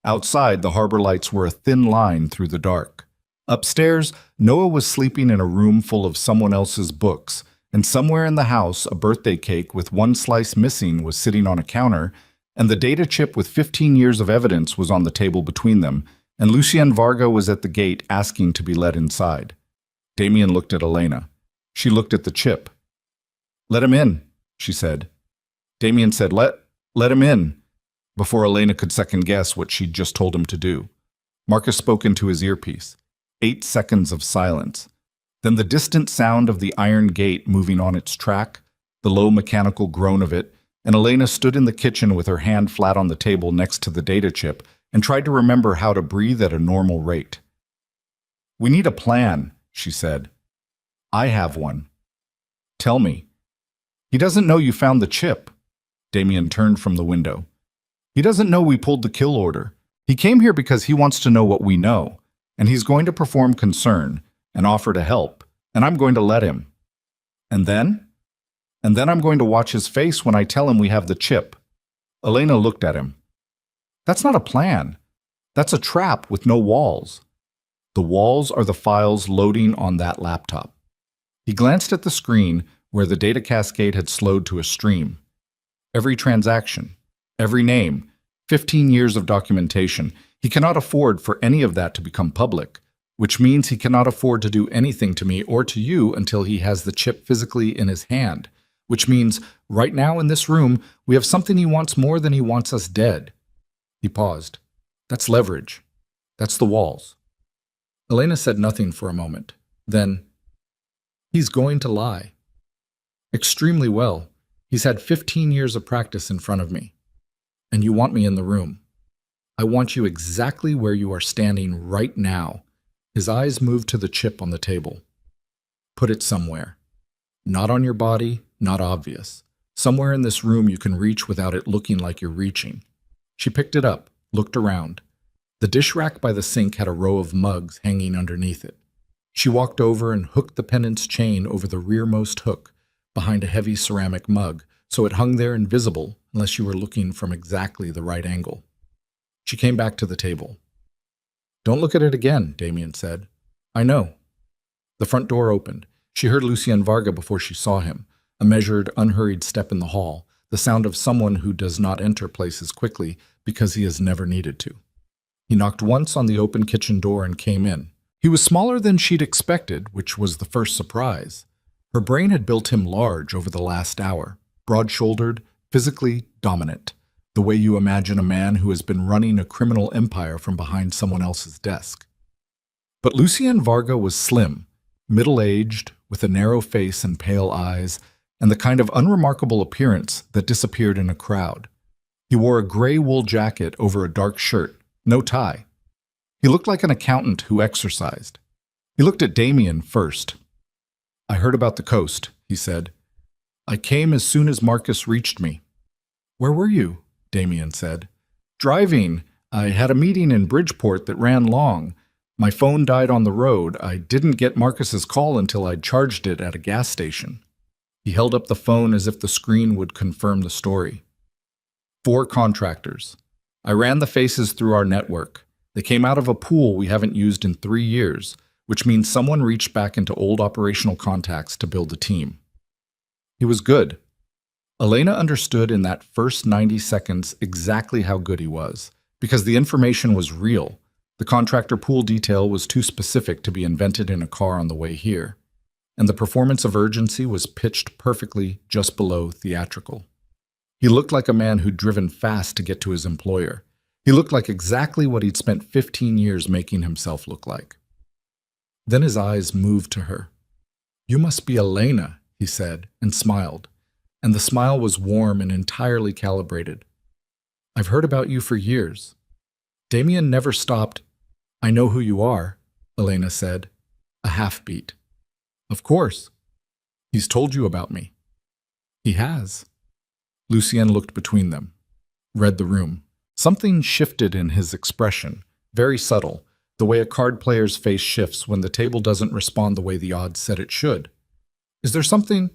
Outside, the harbor lights were a thin line through the dark. Upstairs, Noah was sleeping in a room full of someone else's books, And somewhere in the house, a birthday cake with one slice missing was sitting on a counter, and the data chip with 15 years of evidence was on the table between them, and Lucien Varga was at the gate asking to be let inside. Damien looked at Elena. She looked at the chip. "Let him in," she said. Damien said, Let him in," before Elena could second-guess what she'd just told him to do. Marcus spoke into his earpiece. 8 seconds of silence. Then the distant sound of the iron gate moving on its track, the low mechanical groan of it, and Elena stood in the kitchen with her hand flat on the table next to the data chip and tried to remember how to breathe at a normal rate. "We need a plan," she said. "I have one." "Tell me." "He doesn't know you found the chip." Damien turned from the window. "He doesn't know we pulled the kill order. He came here because he wants to know what we know, and he's going to perform concern and offer to help, and I'm going to let him. And then? And then I'm going to watch his face when I tell him we have the chip." Elena looked at him. "That's not a plan. That's a trap with no walls. The walls are the files loading on that laptop." He glanced at the screen where the data cascade had slowed to a stream. Every transaction, every name, 15 years of documentation. He cannot afford for any of that to become public, which means he cannot afford to do anything to me or to you until he has the chip physically in his hand, which means right now in this room we have something he wants more than he wants us dead. He paused. "That's leverage. That's the walls." Elena said nothing for a moment. Then, "He's going to lie. Extremely well. He's had 15 years of practice in front of me. And you want me in the room. I want you exactly where you are standing right now." His eyes moved to the chip on the table. "Put it somewhere. Not on your body, not obvious. Somewhere in this room you can reach without it looking like you're reaching." She picked it up, looked around. The dish rack by the sink had a row of mugs hanging underneath it. She walked over and hooked the pendant's chain over the rearmost hook, behind a heavy ceramic mug, so it hung there invisible unless you were looking from exactly the right angle. She came back to the table. "Don't look at it again," Damien said. "I know." The front door opened. She heard Lucien Varga before she saw him, a measured, unhurried step in the hall, the sound of someone who does not enter places quickly because he has never needed to. He knocked once on the open kitchen door and came in. He was smaller than she'd expected, which was the first surprise. Her brain had built him large over the last hour, broad-shouldered, physically dominant, the way you imagine a man who has been running a criminal empire from behind someone else's desk. But Lucien Varga was slim, middle-aged, with a narrow face and pale eyes, and the kind of unremarkable appearance that disappeared in a crowd. He wore a gray wool jacket over a dark shirt, no tie. He looked like an accountant who exercised. He looked at Damien first. "I heard about the coast," he said. "I came as soon as Marcus reached me." "Where were you?" Damien said. "Driving. I had a meeting in Bridgeport that ran long. My phone died on the road. I didn't get Marcus's call until I'd charged it at a gas station." He held up the phone as if the screen would confirm the story. "4 contractors. I ran the faces through our network. They came out of a pool we haven't used in 3 years, which means someone reached back into old operational contacts to build a team." He was good. Elena understood in that first 90 seconds exactly how good he was, because the information was real. The contractor pool detail was too specific to be invented in a car on the way here, and the performance of urgency was pitched perfectly just below theatrical. He looked like a man who'd driven fast to get to his employer. He looked like exactly what he'd spent 15 years making himself look like. Then his eyes moved to her. "You must be Elena," he said, and smiled. And the smile was warm and entirely calibrated. "I've heard about you for years." Damien never stopped. "I know who you are," Elena said, a half-beat. "Of course. He's told you about me." "He has." Lucien looked between them, read the room. Something shifted in his expression, very subtle, the way a card player's face shifts when the table doesn't respond the way the odds said it should. "Is there something—"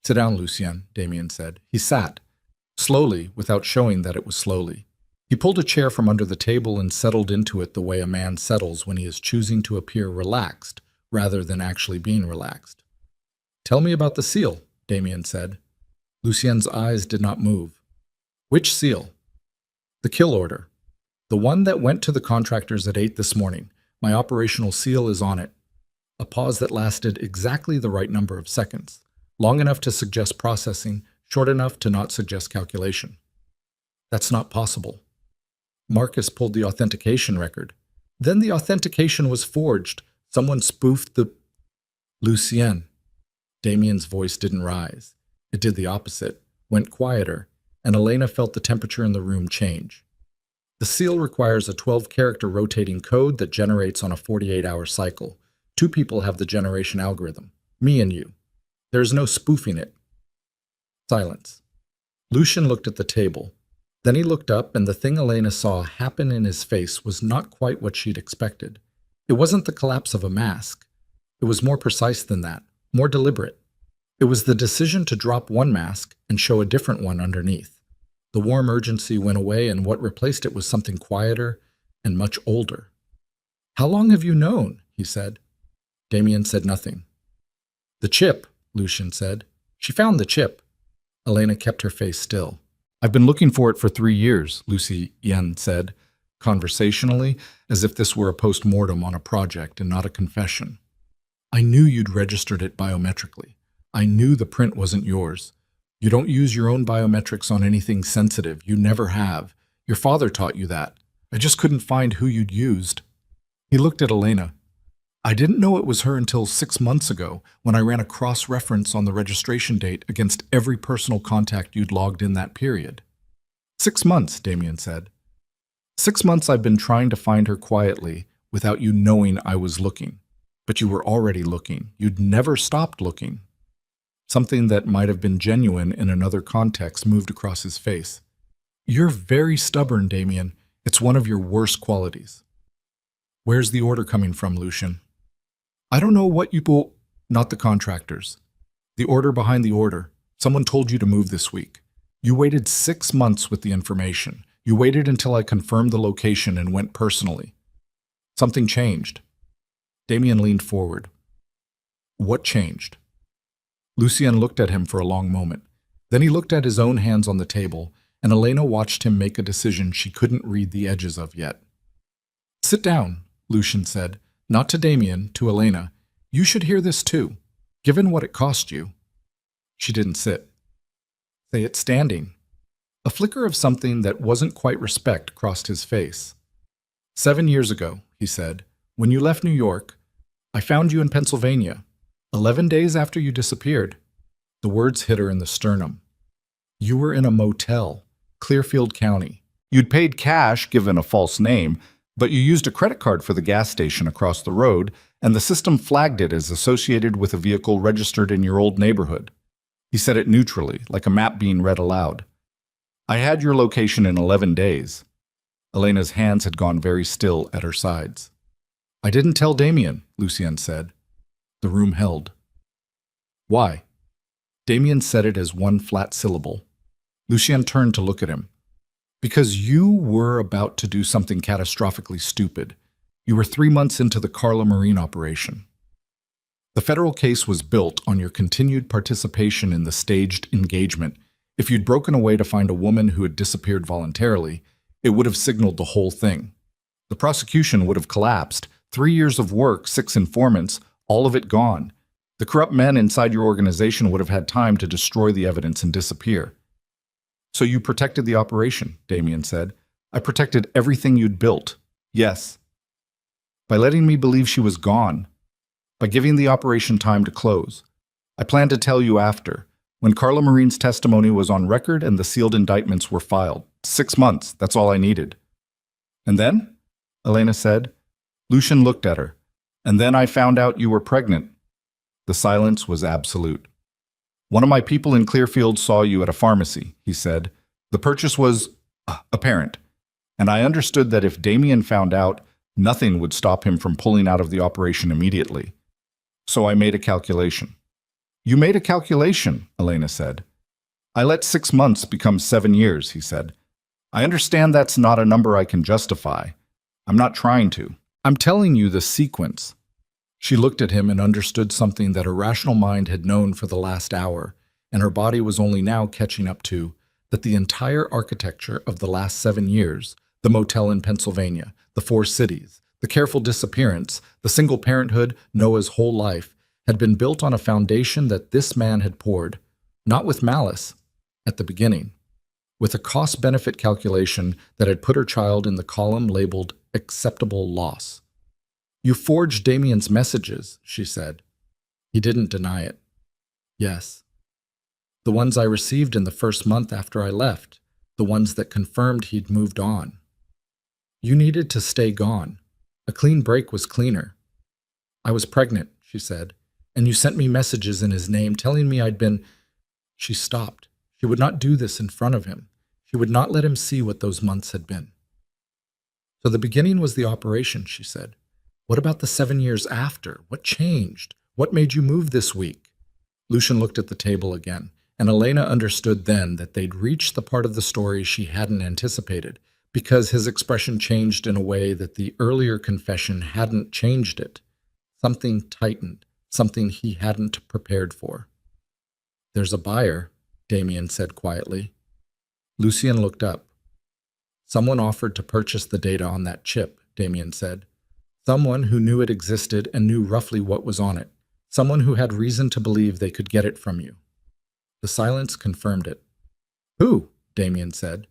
"Sit down, Lucien," Damien said. He sat, slowly, without showing that it was slowly. He pulled a chair from under the table and settled into it the way a man settles when he is choosing to appear relaxed rather than actually being relaxed. Tell me about the seal, Damien said. Lucien's eyes did not move. Which seal? The kill order. The one that went to the contractors at 8 this morning. My operational seal is on it. A pause that lasted exactly the right number of seconds, long enough to suggest processing, short enough to not suggest calculation. That's not possible. Marcus pulled the authentication record. Then the authentication was forged. Someone spoofed the... Lucien. Damien's voice didn't rise. It did the opposite, went quieter, and Elena felt the temperature in the room change. The seal requires a 12-character rotating code that generates on a 48-hour cycle. 2 people have the generation algorithm, me and you. There's no spoofing it. Silence. Lucien looked at the table. Then he looked up, and the thing Elena saw happen in his face was not quite what she'd expected. It wasn't the collapse of a mask. It was more precise than that, more deliberate. It was the decision to drop one mask and show a different one underneath. The warm urgency went away, and what replaced it was something quieter and much older. "How long have you known?" he said. Damien said nothing. "The chip," Lucien said. "She found the chip." Elena kept her face still. "I've been looking for it for 3 years," Lucien said, conversationally, as if this were a post-mortem on a project and not a confession. "I knew you'd registered it biometrically. I knew the print wasn't yours. You don't use your own biometrics on anything sensitive. You never have. Your father taught you that. I just couldn't find who you'd used." He looked at Elena. "I didn't know it was her until 6 months ago, when I ran a cross-reference on the registration date against every personal contact you'd logged in that period." 6 months, Damien said. 6 months I've been trying to find her quietly, without you knowing I was looking. But you were already looking. You'd never stopped looking. Something that might have been genuine in another context moved across his face. "You're very stubborn, Damien. It's one of your worst qualities." "Where's the order coming from, Lucien?" "I don't know what you pull." "Not the contractors. The order behind the order. Someone told you to move this week. You waited 6 months with the information. You waited until I confirmed the location and went personally. Something changed." Damien leaned forward. "What changed?" Lucien looked at him for a long moment. Then he looked at his own hands on the table, and Elena watched him make a decision she couldn't read the edges of yet. "Sit down," Lucien said, not to Damien, to Elena. "You should hear this too, given what it cost you." She didn't sit. "Say it standing." A flicker of something that wasn't quite respect crossed his face. 7 years ago, he said, when you left New York, I found you in Pennsylvania. 11 days after you disappeared." The words hit her in the sternum. "You were in a motel, Clearfield County. You'd paid cash, given a false name, but you used a credit card for the gas station across the road, and the system flagged it as associated with a vehicle registered in your old neighborhood." He said it neutrally, like a map being read aloud. "I had your location in 11 days. Elena's hands had gone very still at her sides. "I didn't tell Damien," Lucien said. The room held. "Why?" Damien said it as one flat syllable. Lucien turned to look at him. "Because you were about to do something catastrophically stupid. You were 3 months into the Carla Marine operation. The federal case was built on your continued participation in the staged engagement. If you'd broken away to find a woman who had disappeared voluntarily, it would have signaled the whole thing. The prosecution would have collapsed. 3 years of work, 6 informants, all of it gone. The corrupt men inside your organization would have had time to destroy the evidence and disappear." "So you protected the operation," Damien said. "I protected everything you'd built." "Yes." "By letting me believe she was gone. By giving the operation time to close. I planned to tell you after, when Carla Marine's testimony was on record and the sealed indictments were filed. 6 months, that's all I needed." "And then?" Elena said. Lucien looked at her. "And then I found out you were pregnant." The silence was absolute. "One of my people in Clearfield saw you at a pharmacy," he said. "The purchase was apparent. And I understood that if Damien found out, nothing would stop him from pulling out of the operation immediately. So I made a calculation." "You made a calculation," Elena said. "I let 6 months become 7 years," he said. "I understand that's not a number I can justify. I'm not trying to. I'm telling you the sequence." She looked at him and understood something that her rational mind had known for the last hour, and her body was only now catching up to, that the entire architecture of the last 7 years, the motel in Pennsylvania, the 4 cities, the careful disappearance, the single parenthood, Noah's whole life, had been built on a foundation that this man had poured, not with malice, at the beginning, with a cost-benefit calculation that had put her child in the column labeled acceptable loss. "You forged Damien's messages," she said. He didn't deny it. "Yes. The ones I received in the first month after I left, the ones that confirmed he'd moved on. You needed to stay gone. A clean break was cleaner. I was pregnant," she said, "and you sent me messages in his name telling me I'd been—" She stopped. She would not do this in front of him. She would not let him see what those months had been. "So the beginning was the operation," she said. "What about the 7 years after? What changed? What made you move this week?" Lucian looked at the table again, and Elena understood then that they'd reached the part of the story she hadn't anticipated, because his expression changed in a way that the earlier confession hadn't changed it. Something tightened, something he hadn't prepared for. "There's a buyer," Damien said quietly. Lucien looked up. "Someone offered to purchase the data on that chip," Damien said. "Someone who knew it existed and knew roughly what was on it. Someone who had reason to believe they could get it from you." The silence confirmed it. "Who?" Damien said.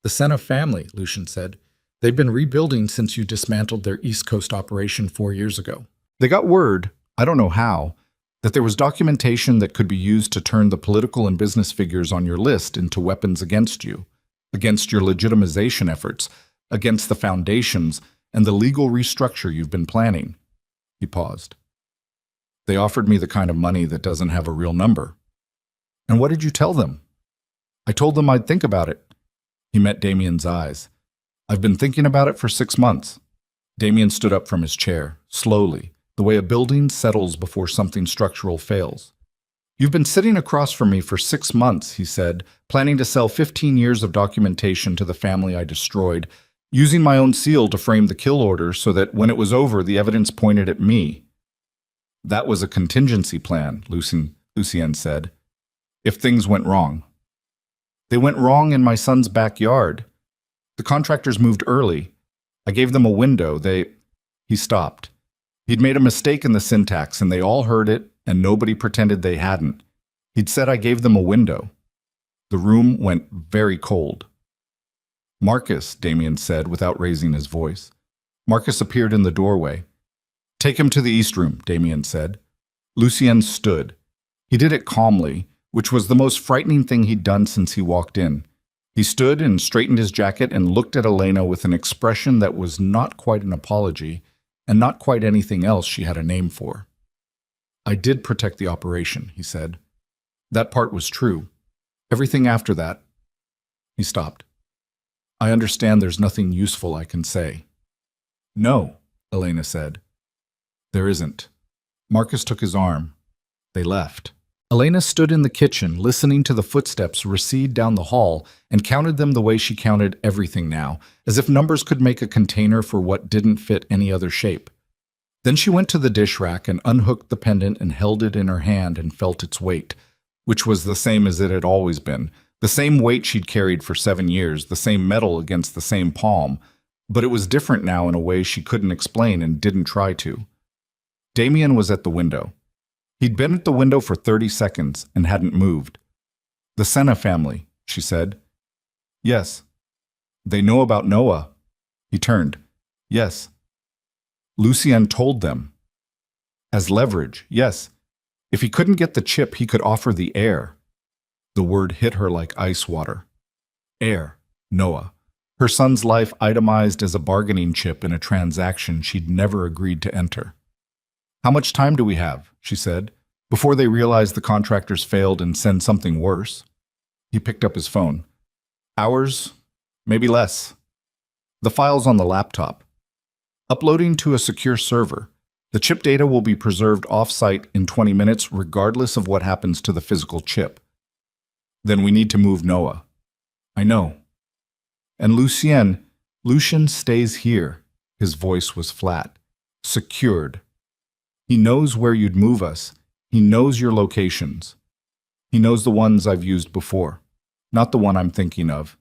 "The Senna family," Lucian said. "They've been rebuilding since you dismantled their East Coast operation 4 years ago. They got word, I don't know how, that there was documentation that could be used to turn the political and business figures on your list into weapons against you, against your legitimization efforts, against the foundations and the legal restructure you've been planning." He paused. "They offered me the kind of money that doesn't have a real number." "And what did you tell them?" "I told them I'd think about it." He met Damien's eyes. "I've been thinking about it for 6 months. Damien stood up from his chair, slowly, the way a building settles before something structural fails. "You've been sitting across from me for 6 months, he said, "planning to sell 15 years of documentation to the family I destroyed, using my own seal to frame the kill order so that when it was over, the evidence pointed at me." "That was a contingency plan," Lucien said. "If things went wrong." "They went wrong in my son's backyard. The contractors moved early. I gave them a window. He stopped. He'd made a mistake in the syntax, and they all heard it, and nobody pretended they hadn't. He'd said I gave them a window. The room went very cold. "Marcus," Damien said without raising his voice. Marcus appeared in the doorway. "Take him to the East Room," Damien said. Lucien stood. He did it calmly, which was the most frightening thing he'd done since he walked in. He stood and straightened his jacket and looked at Elena with an expression that was not quite an apology, and not quite anything else she had a name for. "I did protect the operation," he said. "That part was true. Everything after that—" He stopped. "I understand there's nothing useful I can say." "No," Elena said. "There isn't." Marcus took his arm. They left. Elena stood in the kitchen, listening to the footsteps recede down the hall, and counted them the way she counted everything now, as if numbers could make a container for what didn't fit any other shape. Then she went to the dish rack and unhooked the pendant and held it in her hand and felt its weight, which was the same as it had always been, the same weight she'd carried for 7 years, the same metal against the same palm, but it was different now in a way she couldn't explain and didn't try to. Damien was at the window. He'd been at the window for 30 seconds and hadn't moved. "The Senna family," she said. "Yes." "They know about Noah." He turned. "Yes." Lucien told them. "As leverage, yes. If he couldn't get the chip, he could offer the heir." The word hit her like ice water. Heir, Noah. Her son's life itemized as a bargaining chip in a transaction she'd never agreed to enter. "How much time do we have?" she said, "before they realize the contractors failed and send something worse?" He picked up his phone. "Hours, maybe less. The file's on the laptop. Uploading to a secure server. The chip data will be preserved off-site in 20 minutes regardless of what happens to the physical chip. Then we need to move Noah." "I know." "And Lucien stays here." His voice was flat. "Secured. He knows where you'd move us. He knows your locations. He knows the ones I've used before, not the one I'm thinking of.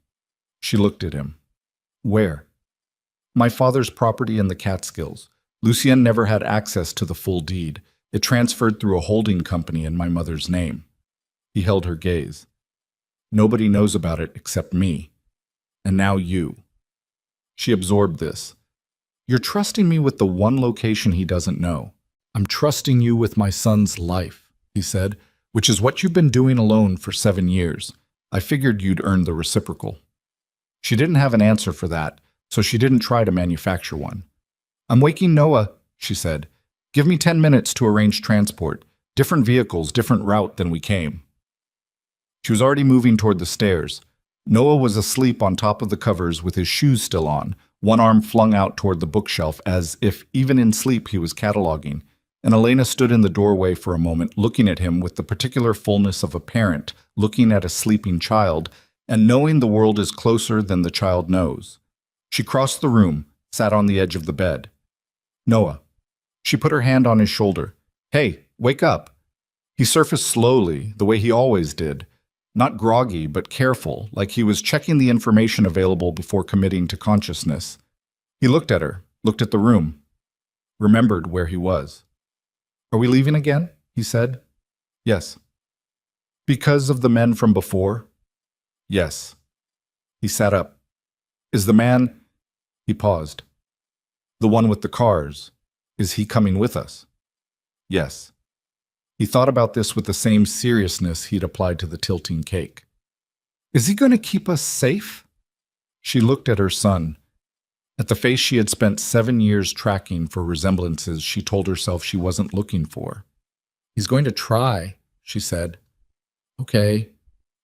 She looked at him. Where? My father's property in the Catskills. Lucien never had access to the full deed. It transferred through a holding company in my mother's name. He held her gaze. Nobody knows about it except me. And now you. She absorbed this. You're trusting me with the one location he doesn't know. I'm trusting you with my son's life, he said, which is what you've been doing alone for 7 years. I figured you'd earn the reciprocal. She didn't have an answer for that, so she didn't try to manufacture one. I'm waking Noah, she said. Give me 10 minutes to arrange transport. Different vehicles, different route than we came. She was already moving toward the stairs. Noah was asleep on top of the covers with his shoes still on, one arm flung out toward the bookshelf as if even in sleep he was cataloging, and Elena stood in the doorway for a moment looking at him with the particular fullness of a parent looking at a sleeping child and knowing the world is closer than the child knows. She crossed the room, sat on the edge of the bed. Noah. She put her hand on his shoulder. Hey, wake up. He surfaced slowly, the way he always did. Not groggy, but careful, like he was checking the information available before committing to consciousness. He looked at her, looked at the room, remembered where he was. Are we leaving again? He said. Yes. Because of the men from before? Yes. He sat up. Is the man... He paused. The one with the cars. Is he coming with us? Yes. He thought about this with the same seriousness he'd applied to the tilting cake. Is he going to keep us safe? She looked at her son. At the face she had spent 7 years tracking for resemblances she told herself she wasn't looking for. He's going to try, she said. Okay.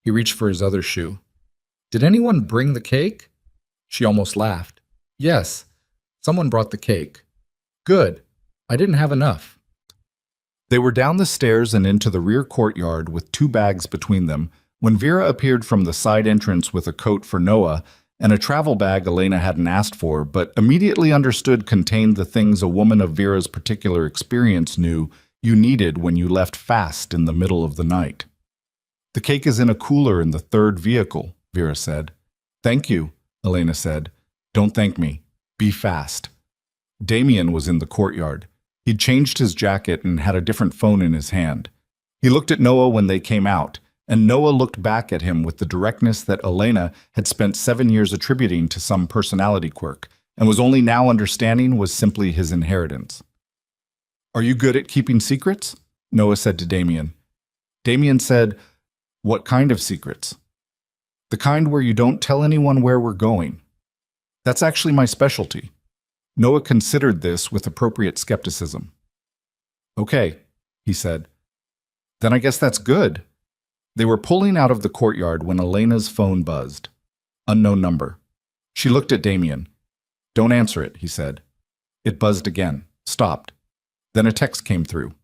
He reached for his other shoe. Did anyone bring the cake? She almost laughed. Yes, someone brought the cake. Good. I didn't have enough. They were down the stairs and into the rear courtyard with 2 bags between them when Vera appeared from the side entrance with a coat for Noah and a travel bag Elena hadn't asked for, but immediately understood contained the things a woman of Vera's particular experience knew you needed when you left fast in the middle of the night. The cake is in a cooler in the 3rd vehicle, Vera said. Thank you, Elena said. Don't thank me. Be fast. Damien was in the courtyard. He'd changed his jacket and had a different phone in his hand. He looked at Noah when they came out, and Noah looked back at him with the directness that Elena had spent 7 years attributing to some personality quirk, and was only now understanding was simply his inheritance. Are you good at keeping secrets? Noah said to Damien. Damien said, What kind of secrets? The kind where you don't tell anyone where we're going. That's actually my specialty. Noah considered this with appropriate skepticism. Okay, he said. Then I guess that's good. They were pulling out of the courtyard when Elena's phone buzzed. Unknown number. She looked at Damien. Don't answer it, he said. It buzzed again, stopped. Then a text came through.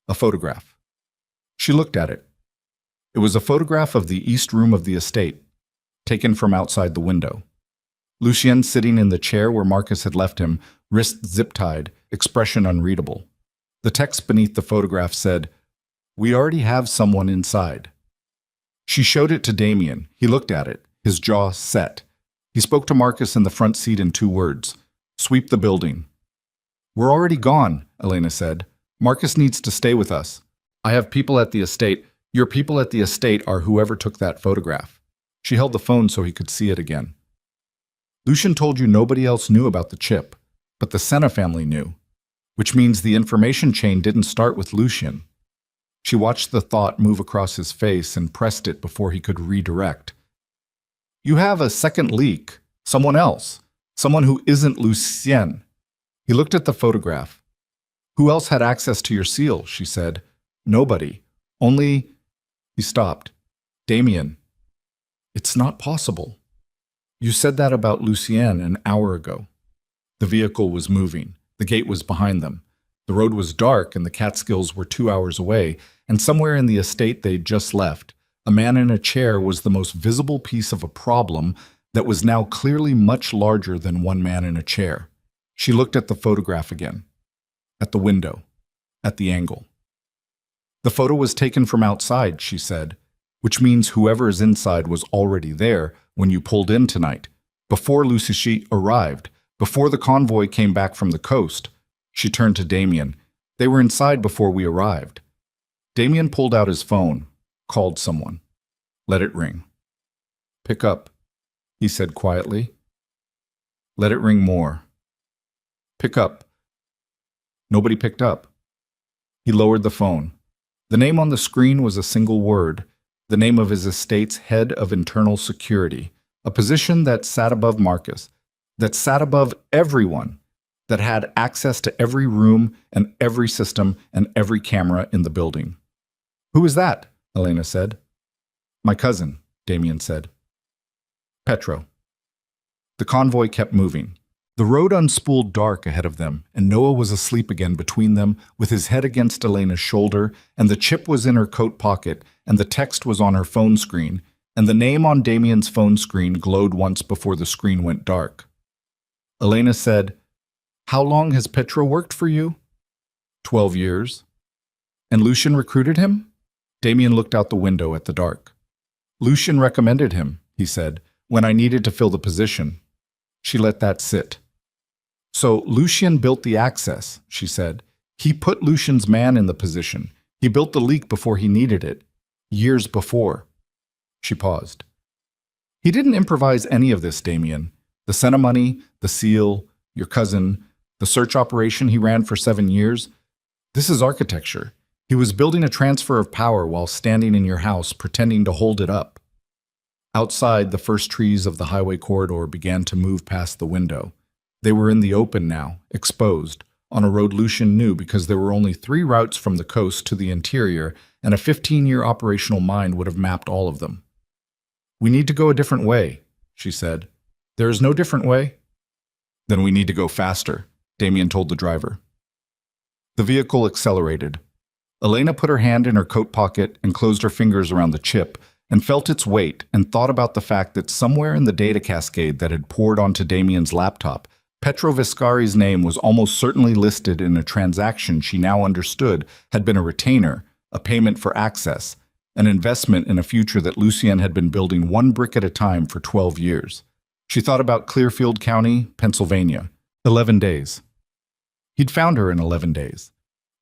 A photograph. She looked at it. It was a photograph of the east room of the estate, taken from outside the window. Lucien sitting in the chair where Marcus had left him, wrists zip-tied, expression unreadable. The text beneath the photograph said, We already have someone inside. She showed it to Damien. He looked at it, his jaw set. He spoke to Marcus in the front seat in 2 words. Sweep the building. We're already gone, Elena said. Marcus needs to stay with us. I have people at the estate. Your people at the estate are whoever took that photograph. She held the phone so he could see it again. Lucien told you nobody else knew about the chip, but the Senna family knew, which means the information chain didn't start with Lucien. She watched the thought move across his face and pressed it before he could redirect. You have a second leak, someone else, someone who isn't Lucien. He looked at the photograph. Who else had access to your seal, she said. Nobody. Only... He stopped. Damien. It's not possible. You said that about Lucien an hour ago. The vehicle was moving. The gate was behind them. The road was dark and the Catskills were 2 hours away, and somewhere in the estate they'd just left, a man in a chair was the most visible piece of a problem that was now clearly much larger than one man in a chair. She looked at the photograph again. At the window. at the angle. The photo was taken from outside, she said, which means whoever is inside was already there when you pulled in tonight, before Lucy arrived, before the convoy came back from the coast. She turned to Damien. They were inside before we arrived. Damien pulled out his phone, called someone. Let it ring. Pick up, he said quietly. Let it ring more. Pick up. Nobody picked up. He lowered the phone. The name on the screen was a single word, the name of his estate's head of internal security, a position that sat above Marcus, that sat above everyone, that had access to every room and every system and every camera in the building. Who is that? Elena said. My cousin, Damien said. Petro. The convoy kept moving. The road unspooled dark ahead of them, and Noah was asleep again between them, with his head against Elena's shoulder, and the chip was in her coat pocket, and the text was on her phone screen, and the name on Damien's phone screen glowed once before the screen went dark. Elena said, How long has Petro worked for you? 12 years. And Lucian recruited him? Damien looked out the window at the dark. Lucian recommended him, he said, when I needed to fill the position. She let that sit. So Lucian built the access, she said. He put Lucian's man in the position. He built the leak before he needed it. Years before. She paused. He didn't improvise any of this, Damien. The Senna money, the seal, your cousin, the search operation he ran for 7 years. This is architecture. He was building a transfer of power while standing in your house, pretending to hold it up. Outside, the first trees of the highway corridor began to move past the window. They were in the open now, exposed, on a road Lucian knew because there were only 3 routes from the coast to the interior, and a 15-year operational mind would have mapped all of them. We need to go a different way, she said. There is no different way? Then we need to go faster, Damien told the driver. The vehicle accelerated. Elena put her hand in her coat pocket and closed her fingers around the chip, and felt its weight and thought about the fact that somewhere in the data cascade that had poured onto Damien's laptop, Petro Viscari's name was almost certainly listed in a transaction she now understood had been a retainer, a payment for access, an investment in a future that Lucian had been building 1 brick at a time for 12 years. She thought about Clearfield County, Pennsylvania. 11 days. He'd found her in 11 days.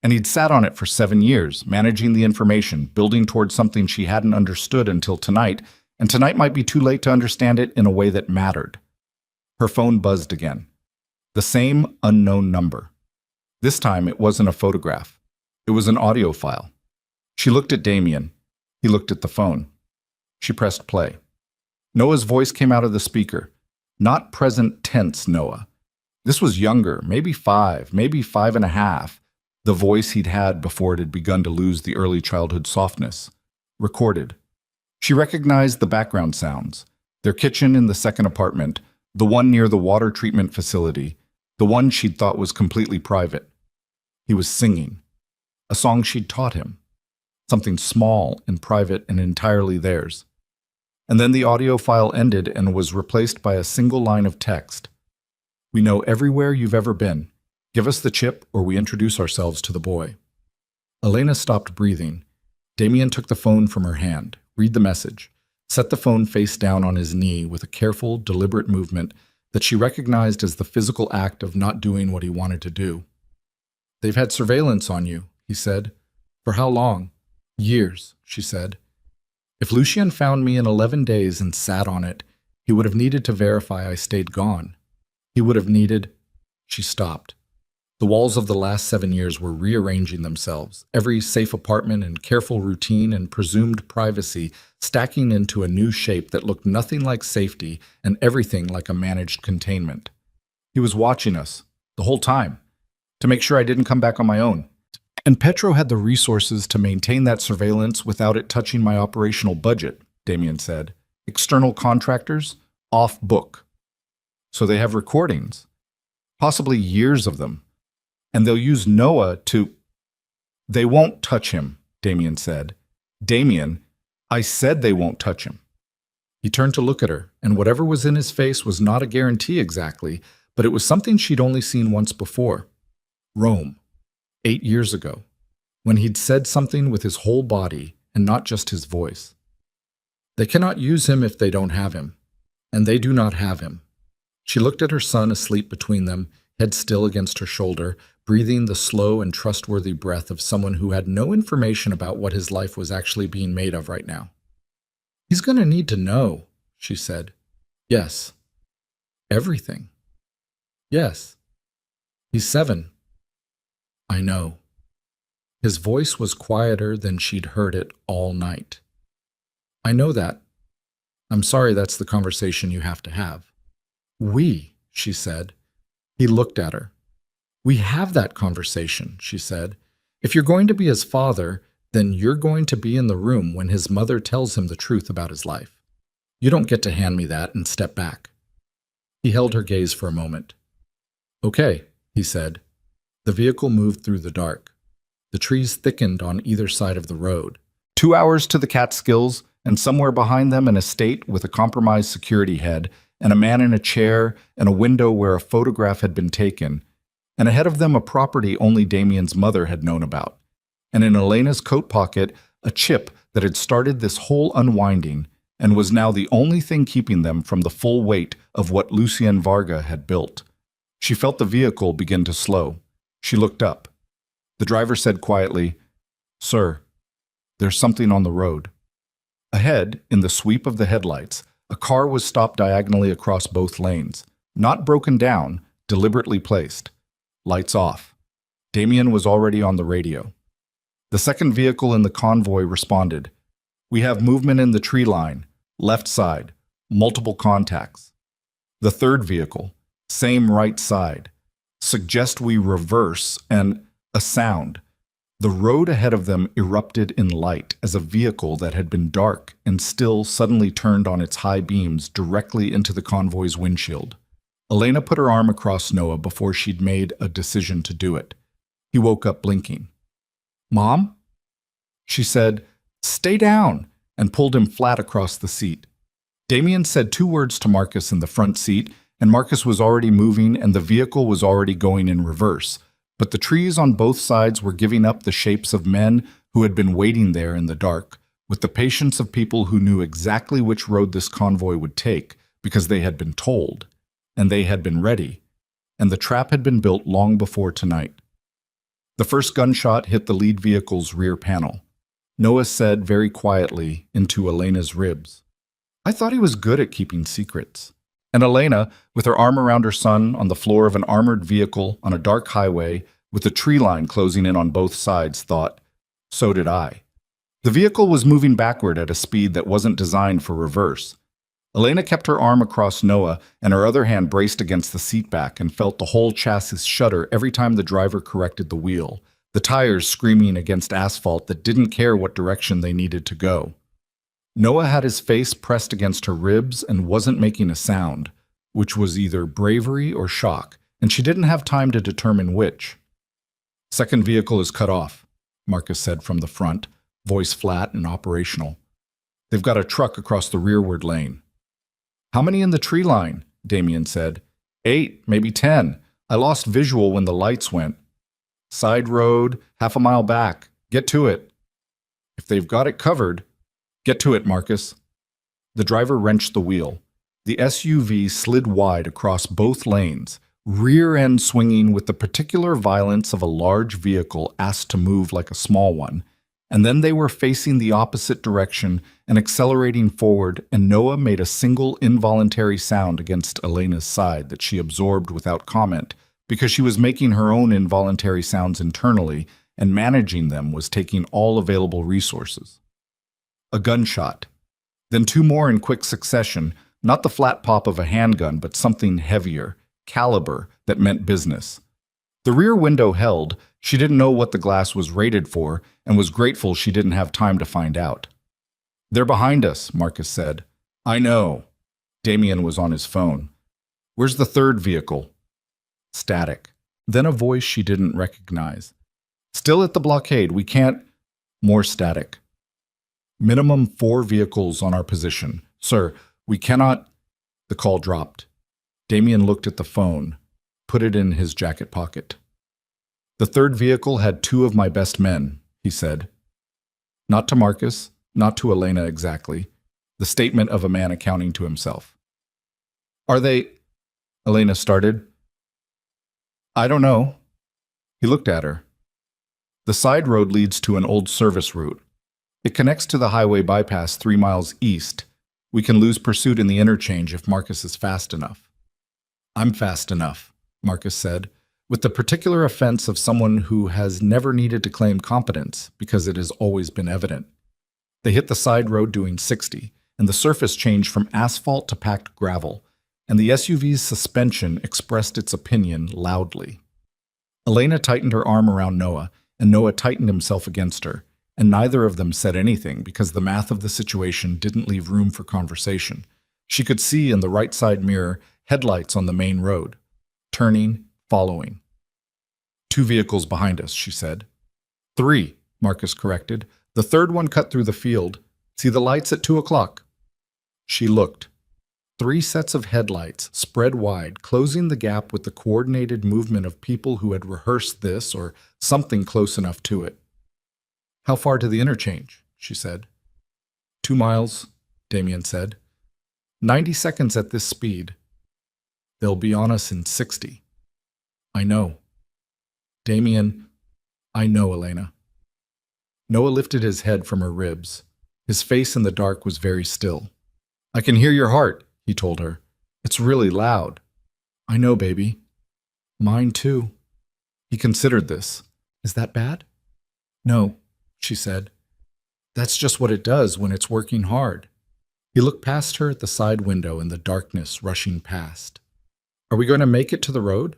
And he'd sat on it for 7 years, managing the information, building towards something she hadn't understood until tonight, and tonight might be too late to understand it in a way that mattered. Her phone buzzed again. The same unknown number. This time it wasn't a photograph. It was an audio file. She looked at Damien. He looked at the phone. She pressed play. Noah's voice came out of the speaker. Not present tense Noah. This was younger, maybe 5, maybe 5.5. The voice he'd had before it had begun to lose the early childhood softness. Recorded. She recognized the background sounds. Their kitchen in the second apartment, the one near the water treatment facility, the one she'd thought was completely private. He was singing. A song she'd taught him. Something small and private and entirely theirs. And then the audio file ended and was replaced by a single line of text. We know everywhere you've ever been. Give us the chip or we introduce ourselves to the boy. Elena stopped breathing. Damien took the phone from her hand, read the message, set the phone face down on his knee with a careful, deliberate movement that she recognized as the physical act of not doing what he wanted to do. They've had surveillance on you, he said. For how long? Years, she said. If Lucian found me in 11 days and sat on it, he would have needed to verify I stayed gone. He would have needed... She stopped. The walls of the last 7 years were rearranging themselves, every safe apartment and careful routine and presumed privacy stacking into a new shape that looked nothing like safety and everything like a managed containment. He was watching us, the whole time, to make sure I didn't come back on my own. And Petro had the resources to maintain that surveillance without it touching my operational budget, Damien said. External contractors, off book. So they have recordings, possibly years of them. And they'll use Noah to... They won't touch him, Damien said. Damien, I said they won't touch him. He turned to look at her, and whatever was in his face was not a guarantee exactly, but it was something she'd only seen once before. Rome. 8 years ago. when he'd said something with his whole body and not just his voice. They cannot use him if they don't have him, and they do not have him. She looked at her son asleep between them, head still against her shoulder, breathing the slow and trustworthy breath of someone who had no information about what his life was actually being made of right now. He's going to need to know, she said. Yes. Everything. Yes. He's 7. I know. His voice was quieter than she'd heard it all night. I know that. I'm sorry that's the conversation you have to have. We, she said. He looked at her. We have that conversation, she said. If you're going to be his father, then you're going to be in the room when his mother tells him the truth about his life. You don't get to hand me that and step back. He held her gaze for a moment. Okay, he said. The vehicle moved through the dark. The trees thickened on either side of the road. 2 hours to the Catskills, and somewhere behind them an estate with a compromised security head, and a man in a chair, and a window where a photograph had been taken, and ahead of them a property only Damien's mother had known about, and in Elena's coat pocket a chip that had started this whole unwinding and was now the only thing keeping them from the full weight of what Lucien Varga had built. She felt the vehicle begin to slow. She looked up. The driver said quietly, "Sir, there's something on the road." Ahead, in the sweep of the headlights, a car was stopped diagonally across both lanes, not broken down, deliberately placed. Lights off. Damien was already on the radio. The second vehicle in the convoy responded. We have movement in the tree line, left side, multiple contacts. The third vehicle, same right side. Suggest we reverse and a sound. The road ahead of them erupted in light as a vehicle that had been dark and still suddenly turned on its high beams directly into the convoy's windshield. Elena put her arm across Noah before she'd made a decision to do it. He woke up blinking. "Mom?" She said, "Stay down," and pulled him flat across the seat. Damien said 2 words to Marcus in the front seat, and Marcus was already moving and the vehicle was already going in reverse. But the trees on both sides were giving up the shapes of men who had been waiting there in the dark, with the patience of people who knew exactly which road this convoy would take because they had been told, and they had been ready, and the trap had been built long before tonight. The first gunshot hit the lead vehicle's rear panel. Noah said very quietly into Elena's ribs, "I thought he was good at keeping secrets." And Elena, with her arm around her son on the floor of an armored vehicle on a dark highway with the tree line closing in on both sides, thought, so did I. The vehicle was moving backward at a speed that wasn't designed for reverse. Elena kept her arm across Noah and her other hand braced against the seat back and felt the whole chassis shudder every time the driver corrected the wheel, the tires screaming against asphalt that didn't care what direction they needed to go. Noah had his face pressed against her ribs and wasn't making a sound, which was either bravery or shock, and she didn't have time to determine which. "Second vehicle is cut off," Marcus said from the front, voice flat and operational. "They've got a truck across the rearward lane." "How many in the tree line?" Damien said. 8, maybe 10. I lost visual when the lights went." "Side road, half a mile back. Get to it." "If they've got it covered." "Get to it, Marcus." The driver wrenched the wheel. The SUV slid wide across both lanes, rear end swinging with the particular violence of a large vehicle asked to move like a small one, and then they were facing the opposite direction and accelerating forward, and Noah made a single involuntary sound against Elena's side that she absorbed without comment, because she was making her own involuntary sounds internally, and managing them was taking all available resources. A gunshot. Then 2 more in quick succession, not the flat pop of a handgun, but something heavier, caliber, that meant business. The rear window held. She didn't know what the glass was rated for, and was grateful she didn't have time to find out. "They're behind us," Marcus said. "I know." Damien was on his phone. "Where's the third vehicle?" Static. Then a voice she didn't recognize. "Still at the blockade. We can't—" More static. "Minimum 4 vehicles on our position. Sir, we cannot—" The call dropped. Damien looked at the phone, put it in his jacket pocket. "The third vehicle had 2 of my best men," he said. Not to Marcus, not to Elena exactly. The statement of a man accounting to himself. Are they? Elena started. I don't know. He looked at her. The side road leads to an old service route. It connects to the highway bypass 3 miles east. We can lose pursuit in the interchange if Marcus is fast enough. I'm fast enough, Marcus said, with the particular offense of someone who has never needed to claim competence because it has always been evident. They hit the side road doing 60, and the surface changed from asphalt to packed gravel, and the SUV's suspension expressed its opinion loudly. Elena tightened her arm around Noah, and Noah tightened himself against her, and neither of them said anything because the math of the situation didn't leave room for conversation. She could see in the right side mirror headlights on the main road. Turning, following. 2 vehicles behind us, she said. 3, Marcus corrected. The third one cut through the field. See the lights at 2 o'clock. She looked. 3 sets of headlights spread wide, closing the gap with the coordinated movement of people who had rehearsed this or something close enough to it. How far to the interchange? She said. 2 miles, Damien said. 90 seconds at this speed. They'll be on us in 60. I know. Damien, I know, Elena. Noah lifted his head from her ribs. His face in the dark was very still. I can hear your heart, he told her. It's really loud. I know, baby. Mine too. He considered this. Is that bad? No, she said. That's just what it does when it's working hard. He looked past her at the side window in the darkness rushing past. Are we going to make it to the road?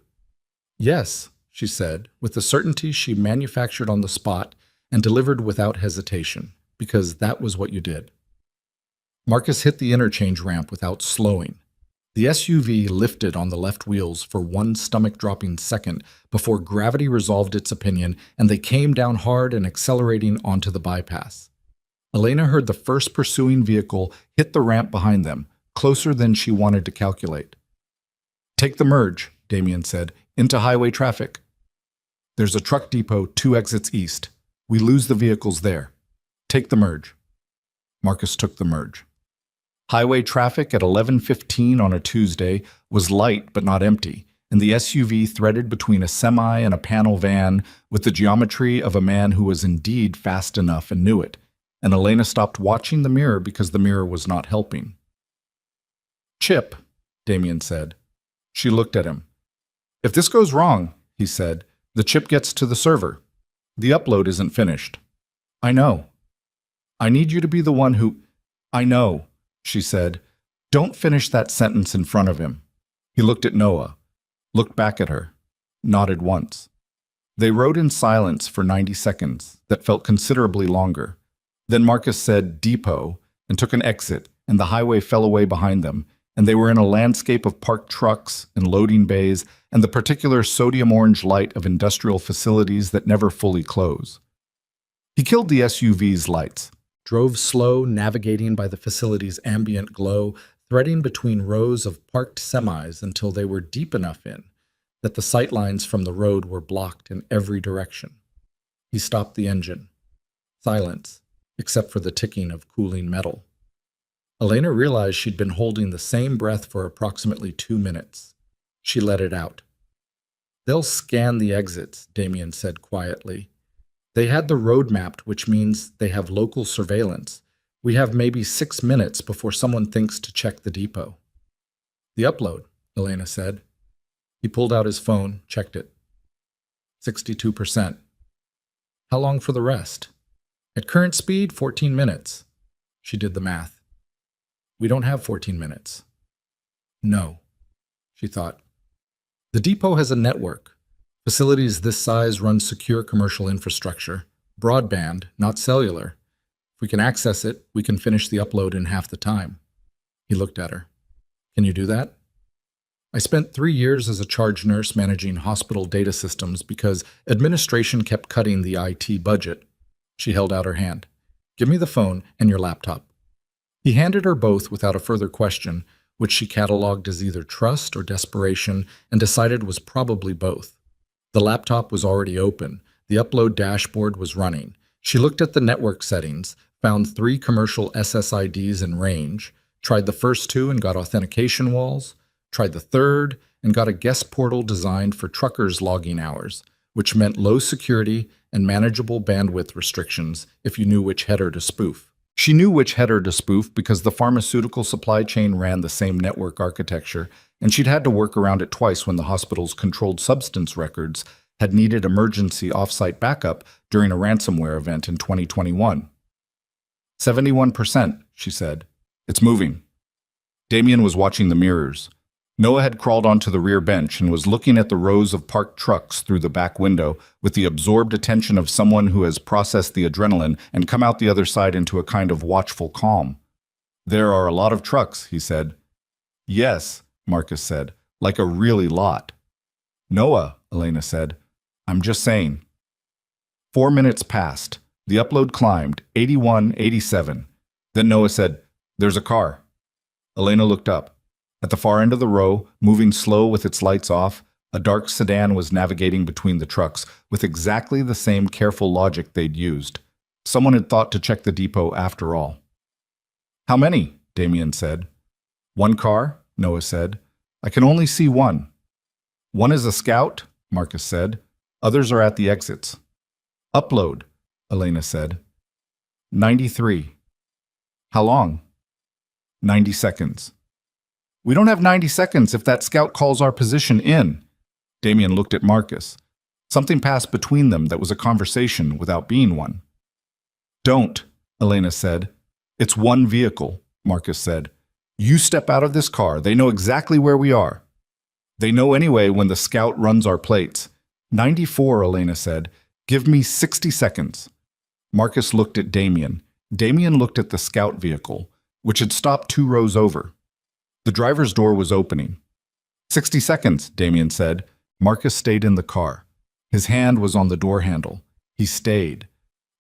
Yes, she said, with the certainty she manufactured on the spot and delivered without hesitation, because that was what you did. Marcus hit the interchange ramp without slowing. The SUV lifted on the left wheels for 1 stomach-dropping second before gravity resolved its opinion and they came down hard and accelerating onto the bypass. Elena heard the first pursuing vehicle hit the ramp behind them, closer than she wanted to calculate. Take the merge, Damien said, into highway traffic. There's a truck depot 2 exits east. We lose the vehicles there. Take the merge. Marcus took the merge. Highway traffic at 11:15 on a Tuesday was light but not empty, and the SUV threaded between a semi and a panel van with the geometry of a man who was indeed fast enough and knew it, and Elena stopped watching the mirror because the mirror was not helping. Chip, Damien said. She looked at him. If this goes wrong, he said, the chip gets to the server. The upload isn't finished. I know. I need you to be the one who... I know, she said. Don't finish that sentence in front of him. He looked at Noah, looked back at her, nodded once. They rode in silence for 90 seconds that felt considerably longer. Then Marcus said depot and took an exit, and the highway fell away behind them, and they were in a landscape of parked trucks and loading bays and the particular sodium orange light of industrial facilities that never fully close. He killed the SUV's lights, drove slow, navigating by the facility's ambient glow, threading between rows of parked semis until they were deep enough in that the sightlines from the road were blocked in every direction. He stopped the engine. Silence, except for the ticking of cooling metal. Elena realized she'd been holding the same breath for approximately 2 minutes. She let it out. They'll scan the exits, Damien said quietly. They had the road mapped, which means they have local surveillance. We have maybe 6 minutes before someone thinks to check the depot. The upload, Elena said. He pulled out his phone, checked it. 62%. How long for the rest? At current speed, 14 minutes. She did the math. We don't have 14 minutes. No, she thought. The depot has a network. Facilities this size run secure commercial infrastructure. Broadband, not cellular. If we can access it, we can finish the upload in half the time. He looked at her. Can you do that? I spent 3 years as a charge nurse managing hospital data systems because administration kept cutting the IT budget. She held out her hand. Give me the phone and your laptop. He handed her both without a further question, which she catalogued as either trust or desperation and decided was probably both. The laptop was already open. The upload dashboard was running. She looked at the network settings, found 3 commercial SSIDs in range, tried the first 2 and got authentication walls, tried the third and got a guest portal designed for truckers' logging hours, which meant low security and manageable bandwidth restrictions if you knew which header to spoof. She knew which header to spoof because the pharmaceutical supply chain ran the same network architecture, and she'd had to work around it twice when the hospital's controlled substance records had needed emergency offsite backup during a ransomware event in 2021. 71%, she said. It's moving. Damien was watching the mirrors. Noah had crawled onto the rear bench and was looking at the rows of parked trucks through the back window with the absorbed attention of someone who has processed the adrenaline and come out the other side into a kind of watchful calm. There are a lot of trucks, he said. Yes, Marcus said, like a really lot. Noah, Elena said, I'm just saying. 4 minutes passed. The upload climbed, 81, 87. Then Noah said, There's a car. Elena looked up. At the far end of the row, moving slow with its lights off, a dark sedan was navigating between the trucks with exactly the same careful logic they'd used. Someone had thought to check the depot after all. How many? Damien said. 1 car, Noah said. I can only see 1. 1 is a scout, Marcus said. Others are at the exits. Upload, Elena said. 93. How long? 90 seconds. We don't have 90 seconds if that scout calls our position in. Damien looked at Marcus. Something passed between them that was a conversation without being one. Don't, Elena said. It's 1 vehicle, Marcus said. You step out of this car. They know exactly where we are. They know anyway when the scout runs our plates. 94, Elena said. Give me 60 seconds. Marcus looked at Damien. Damien looked at the scout vehicle, which had stopped 2 rows over. The driver's door was opening. 60 seconds, Damien said. Marcus stayed in the car. His hand was on the door handle. He stayed.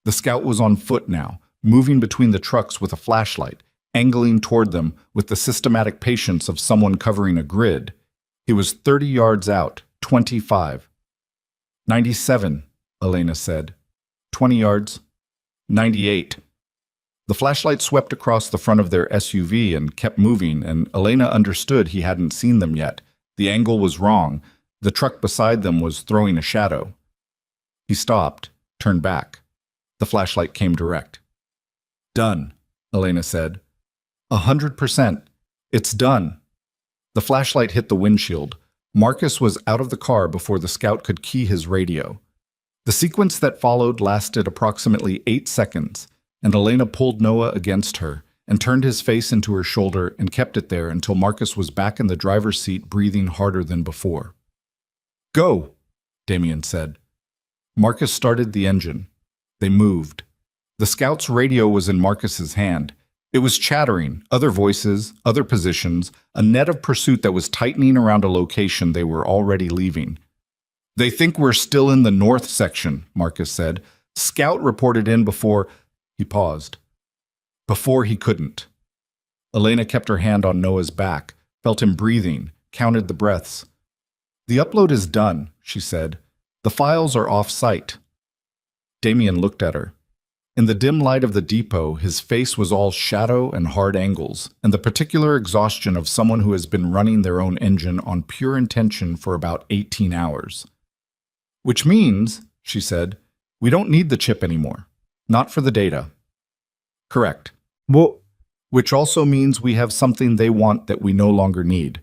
The scout was on foot now, moving between the trucks with a flashlight, angling toward them with the systematic patience of someone covering a grid. He was 30 yards out, 25. 97, Elena said. 20 yards. 98. The flashlight swept across the front of their SUV and kept moving, and Elena understood he hadn't seen them yet. The angle was wrong. The truck beside them was throwing a shadow. He stopped, turned back. The flashlight came direct. Done, Elena said. 100%. It's done. The flashlight hit the windshield. Marcus was out of the car before the scout could key his radio. The sequence that followed lasted approximately 8 seconds, and Elena pulled Noah against her and turned his face into her shoulder and kept it there until Marcus was back in the driver's seat breathing harder than before. Go, Damien said. Marcus started the engine. They moved. The scout's radio was in Marcus's hand. It was chattering, other voices, other positions, a net of pursuit that was tightening around a location they were already leaving. They think we're still in the north section, Marcus said. Scout reported in before... He paused. Before he couldn't. Elena kept her hand on Noah's back, felt him breathing, counted the breaths. The upload is done, she said. The files are off-site. Damien looked at her. In the dim light of the depot, his face was all shadow and hard angles, and the particular exhaustion of someone who has been running their own engine on pure intention for about 18 hours. Which means, she said, we don't need the chip anymore. Not for the data. Correct. Well, which also means we have something they want that we no longer need.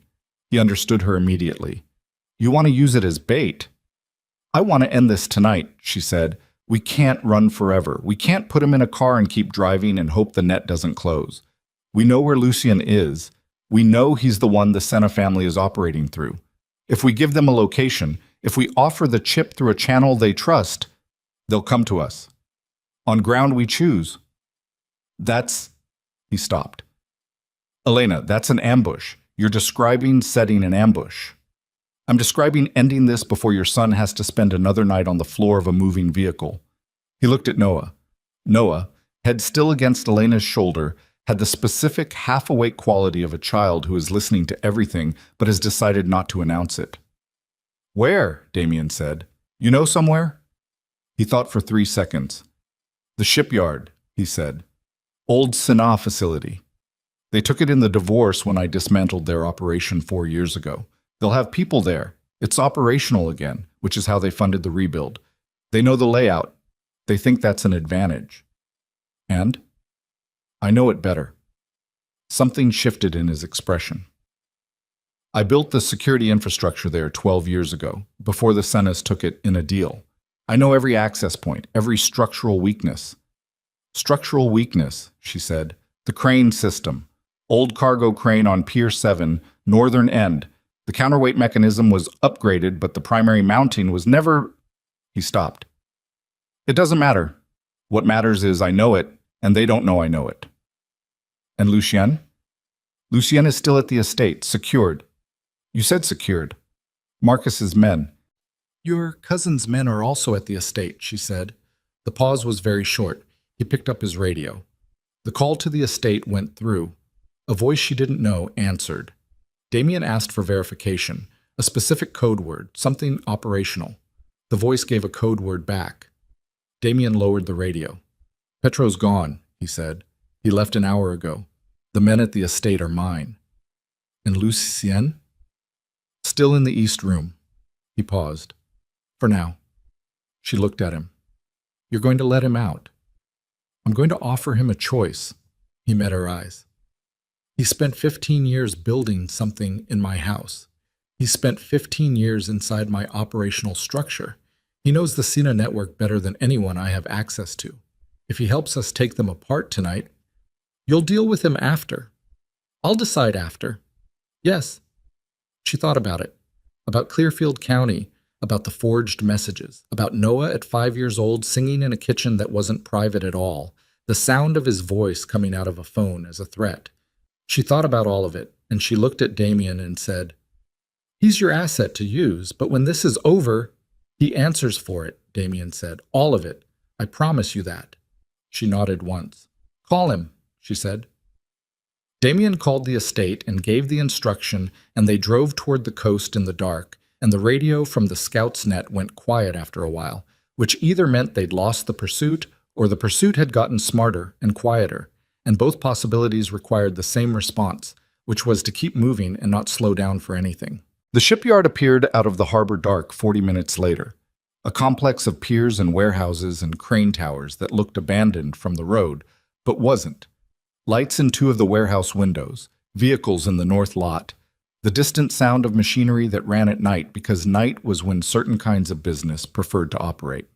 He understood her immediately. You want to use it as bait. I want to end this tonight, she said. We can't run forever. We can't put him in a car and keep driving and hope the net doesn't close. We know where Lucien is. We know he's the one the Senna family is operating through. If we give them a location, if we offer the chip through a channel they trust, they'll come to us. On ground we choose. That's... He stopped. Elena, that's an ambush. You're describing setting an ambush. I'm describing ending this before your son has to spend another night on the floor of a moving vehicle. He looked at Noah. Noah, head still against Elena's shoulder, had the specific half-awake quality of a child who is listening to everything but has decided not to announce it. Where? Damien said. You know somewhere? He thought for 3 seconds. The shipyard, he said. Old Sanaa facility. They took it in the divorce when I dismantled their operation 4 years ago. They'll have people there. It's operational again, which is how they funded the rebuild. They know the layout. They think that's an advantage. And? I know it better. Something shifted in his expression. I built the security infrastructure there 12 years ago, before the Senas took it in a deal. I know every access point, every structural weakness. Structural weakness, she said. The crane system. Old cargo crane on Pier 7, northern end. The counterweight mechanism was upgraded, but the primary mounting was never... He stopped. It doesn't matter. What matters is I know it, and they don't know I know it. And Lucien? Lucien is still at the estate, secured. You said secured. Marcus's men. Your cousin's men are also at the estate, she said. The pause was very short. He picked up his radio. The call to the estate went through. A voice she didn't know answered. Damien asked for verification, a specific code word, something operational. The voice gave a code word back. Damien lowered the radio. Petro's gone, he said. He left an hour ago. The men at the estate are mine. And Lucien? Still in the east room. He paused. For now. She looked at him. You're going to let him out. I'm going to offer him a choice. He met her eyes. He spent 15 years building something in my house. He spent 15 years inside my operational structure. He knows the Sina network better than anyone I have access to. If he helps us take them apart tonight, you'll deal with him after. I'll decide after. Yes. She thought about it. About Clearfield County, about the forged messages, about Noah at 5 years old singing in a kitchen that wasn't private at all, the sound of his voice coming out of a phone as a threat. She thought about all of it, and she looked at Damien and said, He's your asset to use, but when this is over, he answers for it, Damien said. All of it. I promise you that. She nodded once. Call him, she said. Damien called the estate and gave the instruction, and they drove toward the coast in the dark, and the radio from the scout's net went quiet after a while, which either meant they'd lost the pursuit or the pursuit had gotten smarter and quieter, and both possibilities required the same response, which was to keep moving and not slow down for anything. The shipyard appeared out of the harbor dark 40 minutes later, a complex of piers and warehouses and crane towers that looked abandoned from the road, but wasn't. Lights in 2 of the warehouse windows, vehicles in the north lot, the distant sound of machinery that ran at night because night was when certain kinds of business preferred to operate.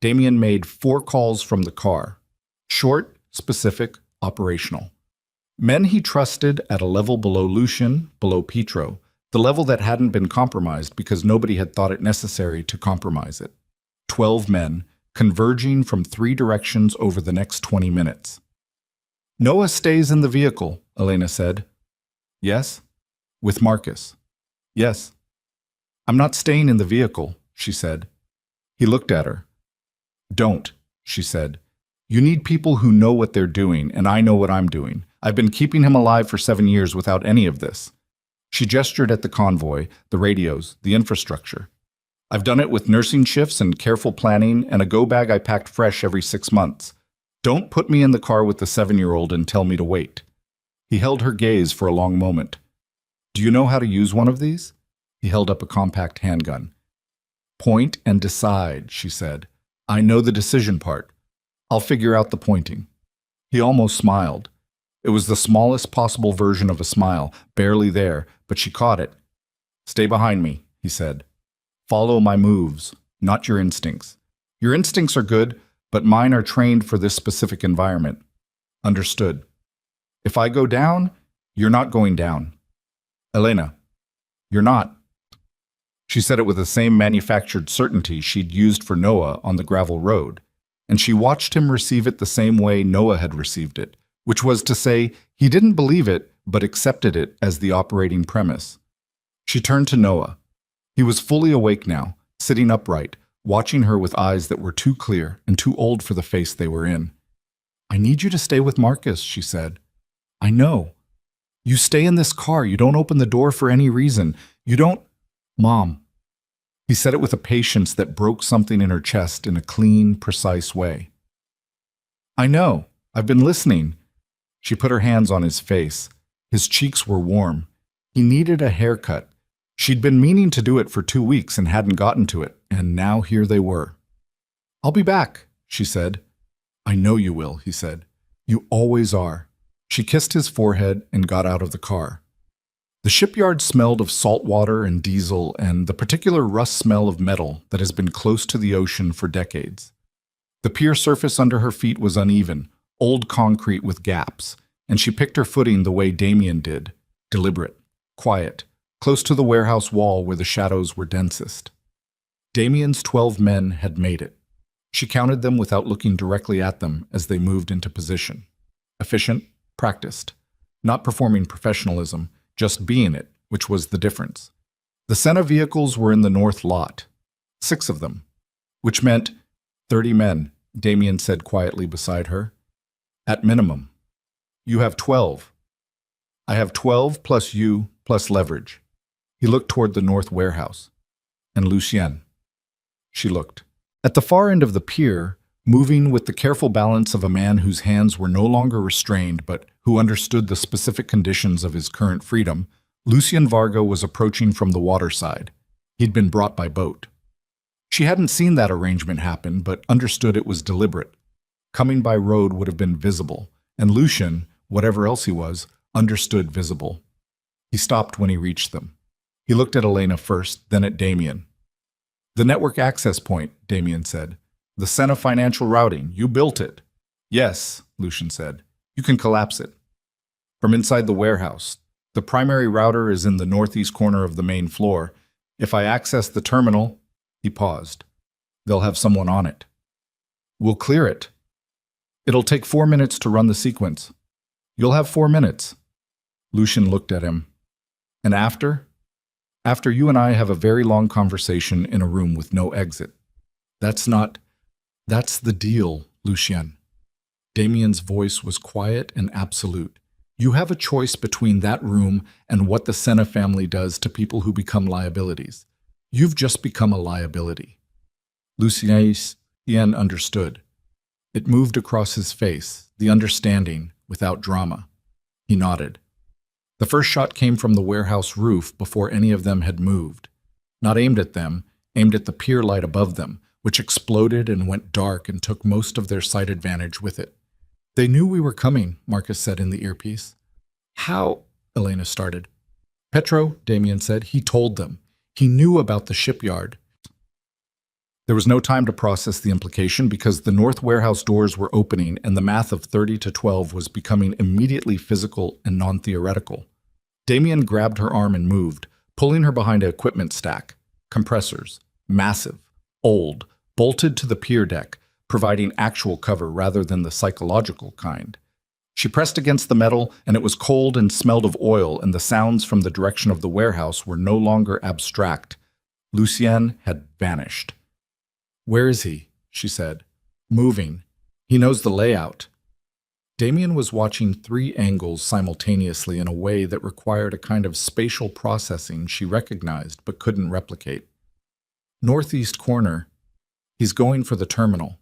Damien made 4 calls from the car. Short, specific, operational. Men he trusted at a level below Lucien, below Petro, the level that hadn't been compromised because nobody had thought it necessary to compromise it. 12 men, converging from 3 directions over the next 20 minutes. Noah stays in the vehicle, Elena said. Yes? With Marcus. Yes. I'm not staying in the vehicle, she said. He looked at her. Don't, she said. You need people who know what they're doing, and I know what I'm doing. I've been keeping him alive for 7 years without any of this. She gestured at the convoy, the radios, the infrastructure. I've done it with nursing shifts and careful planning and a go bag I packed fresh every 6 months. Don't put me in the car with the 7-year-old and tell me to wait. He held her gaze for a long moment. Do you know how to use one of these? He held up a compact handgun. Point and decide, she said. I know the decision part. I'll figure out the pointing. He almost smiled. It was the smallest possible version of a smile, barely there, but she caught it. Stay behind me, he said. Follow my moves, not your instincts. Your instincts are good, but mine are trained for this specific environment. Understood. If I go down, you're not going down. Elena, you're not. She said it with the same manufactured certainty she'd used for Noah on the gravel road, and she watched him receive it the same way Noah had received it, which was to say he didn't believe it but accepted it as the operating premise. She turned to Noah. He was fully awake now, sitting upright, watching her with eyes that were too clear and too old for the face they were in. I need you to stay with Marcus, she said. I know. You stay in this car. You don't open the door for any reason. You don't... Mom. He said it with a patience that broke something in her chest in a clean, precise way. I know. I've been listening. She put her hands on his face. His cheeks were warm. He needed a haircut. She'd been meaning to do it for 2 weeks and hadn't gotten to it, and now here they were. I'll be back, she said. I know you will, he said. You always are. She kissed his forehead and got out of the car. The shipyard smelled of salt water and diesel and the particular rust smell of metal that has been close to the ocean for decades. The pier surface under her feet was uneven, old concrete with gaps, and she picked her footing the way Damien did, deliberate, quiet, close to the warehouse wall where the shadows were densest. Damien's 12 men had made it. She counted them without looking directly at them as they moved into position. Efficient, practiced, not performing professionalism, just being it, which was the difference. The Senna vehicles were in the north lot, 6 of them, which meant 30 men, Damien said quietly beside her. At minimum. You have 12. I have 12 plus you plus leverage. He looked toward the north warehouse. And Lucien. She looked. At the far end of the pier, moving with the careful balance of a man whose hands were no longer restrained but who understood the specific conditions of his current freedom, Lucien Varga was approaching from the waterside. He'd been brought by boat. She hadn't seen that arrangement happen, but understood it was deliberate. Coming by road would have been visible, and Lucien, whatever else he was, understood visible. He stopped when he reached them. He looked at Elena first, then at Damien. The network access point, Damien said. The Senna financial routing. You built it. Yes, Lucien said. You can collapse it. From inside the warehouse. The primary router is in the northeast corner of the main floor. If I access the terminal, he paused. They'll have someone on it. We'll clear it. It'll take 4 minutes to run the sequence. You'll have 4 minutes. Lucien looked at him. And after? After you and I have a very long conversation in a room with no exit. That's the deal, Lucien. Damien's voice was quiet and absolute. You have a choice between that room and what the Senna family does to people who become liabilities. You've just become a liability. Lucien understood. It moved across his face, the understanding, without drama. He nodded. The first shot came from the warehouse roof before any of them had moved. Not aimed at them, aimed at the pier light above them, which exploded and went dark and took most of their sight advantage with it. They knew we were coming, Marcus said in the earpiece. How? Elena started. Petro, Damien said, he told them. He knew about the shipyard. There was no time to process the implication because the north warehouse doors were opening and the math of 30 to 12 was becoming immediately physical and non-theoretical. Damien grabbed her arm and moved, pulling her behind an equipment stack. Compressors. Massive. Old. Bolted to the pier deck, providing actual cover rather than the psychological kind. She pressed against the metal, and it was cold and smelled of oil, and the sounds from the direction of the warehouse were no longer abstract. Lucien had vanished. Where is he? She said. Moving. He knows the layout. Damien was watching 3 angles simultaneously in a way that required a kind of spatial processing she recognized but couldn't replicate. Northeast corner. He's going for the terminal.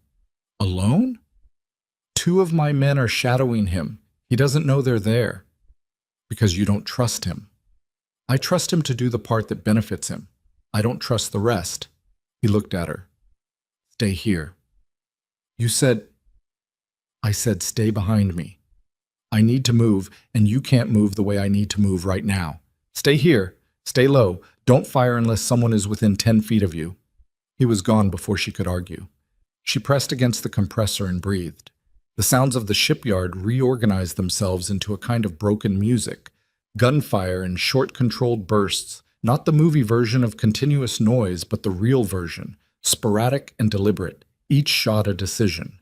Alone? 2 of my men are shadowing him. He doesn't know they're there. Because you don't trust him. I trust him to do the part that benefits him. I don't trust the rest. He looked at her. Stay here. You said... I said stay behind me. I need to move, and you can't move the way I need to move right now. Stay here. Stay low. Don't fire unless someone is within 10 feet of you. He was gone before she could argue. She pressed against the compressor and breathed. The sounds of the shipyard reorganized themselves into a kind of broken music, gunfire and short controlled bursts, not the movie version of continuous noise, but the real version, sporadic and deliberate, each shot a decision.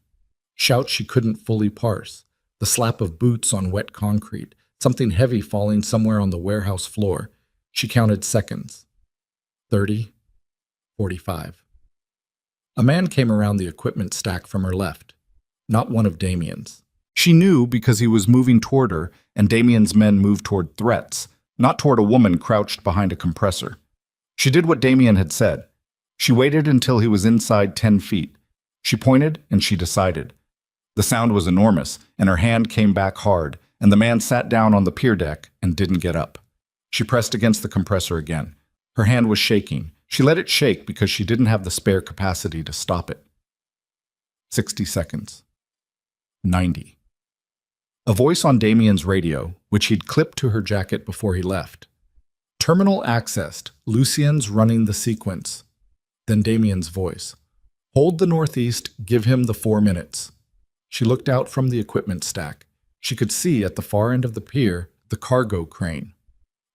Shouts she couldn't fully parse, the slap of boots on wet concrete, something heavy falling somewhere on the warehouse floor. She counted seconds. 30, 45. A man came around the equipment stack from her left, not one of Damien's. She knew because he was moving toward her, and Damien's men moved toward threats, not toward a woman crouched behind a compressor. She did what Damien had said. She waited until he was inside 10 feet. She pointed, and she decided. The sound was enormous, and her hand came back hard, and the man sat down on the pier deck and didn't get up. She pressed against the compressor again. Her hand was shaking. She let it shake because she didn't have the spare capacity to stop it. 60 seconds. 90. A voice on Damien's radio, which he'd clipped to her jacket before he left. Terminal accessed. Lucien's running the sequence. Then Damien's voice. Hold the northeast, give him the 4 minutes. She looked out from the equipment stack. She could see at the far end of the pier the cargo crane.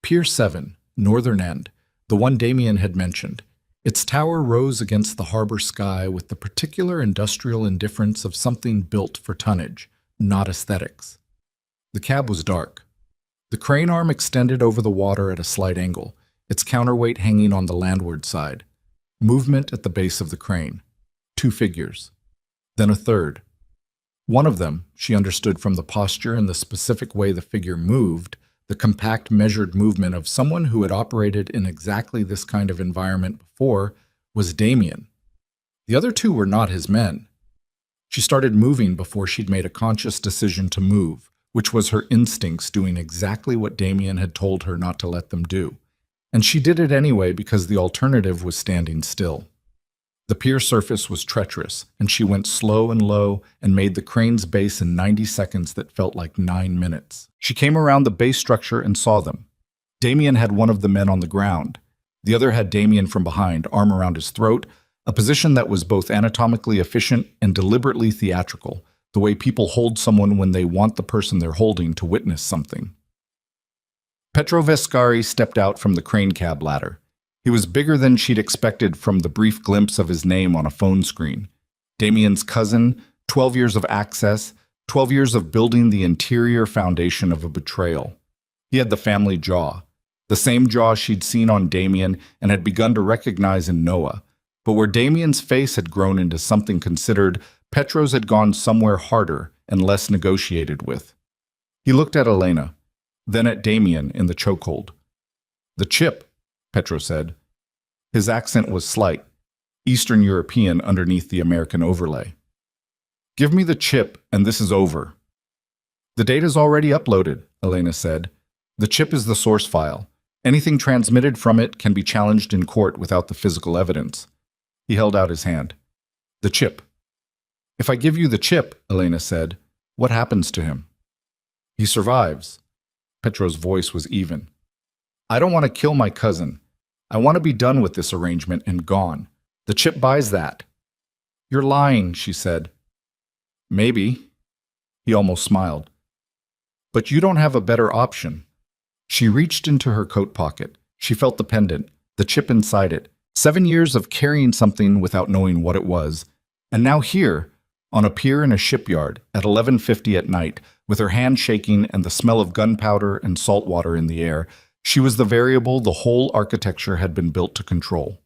Pier 7, northern end, the one Damien had mentioned. Its tower rose against the harbor sky with the particular industrial indifference of something built for tonnage, not aesthetics. The cab was dark. The crane arm extended over the water at a slight angle, its counterweight hanging on the landward side. Movement at the base of the crane. 2 figures. Then a third. One of them, she understood from the posture and the specific way the figure moved, the compact, measured movement of someone who had operated in exactly this kind of environment before, was Damien. The other 2 were not his men. She started moving before she'd made a conscious decision to move, which was her instincts doing exactly what Damien had told her not to let them do. And she did it anyway because the alternative was standing still. The pier surface was treacherous, and she went slow and low and made the crane's base in 90 seconds that felt like 9 minutes. She came around the base structure and saw them. Damien had one of the men on the ground. The other had Damien from behind, arm around his throat, a position that was both anatomically efficient and deliberately theatrical, the way people hold someone when they want the person they're holding to witness something. Petro Vescari stepped out from the crane cab ladder. He was bigger than she'd expected from the brief glimpse of his name on a phone screen. Damien's cousin, 12 years of access, 12 years of building the interior foundation of a betrayal. He had the family jaw, the same jaw she'd seen on Damien and had begun to recognize in Noah. But where Damien's face had grown into something considered, Petro's had gone somewhere harder and less negotiated with. He looked at Elena, then at Damien in the chokehold. The chip, Petro said. His accent was slight, Eastern European underneath the American overlay. Give me the chip, and this is over. The data's already uploaded, Elena said. The chip is the source file. Anything transmitted from it can be challenged in court without the physical evidence. He held out his hand. The chip. If I give you the chip, Elena said, what happens to him? He survives. Petro's voice was even. I don't want to kill my cousin. I want to be done with this arrangement and gone. The chip buys that. You're lying, she said. Maybe. He almost smiled. But you don't have a better option. She reached into her coat pocket. She felt the pendant, the chip inside it. 7 years of carrying something without knowing what it was. And now here, on a pier in a shipyard at 11:50 at night, with her hand shaking and the smell of gunpowder and salt water in the air, she was the variable the whole architecture had been built to control.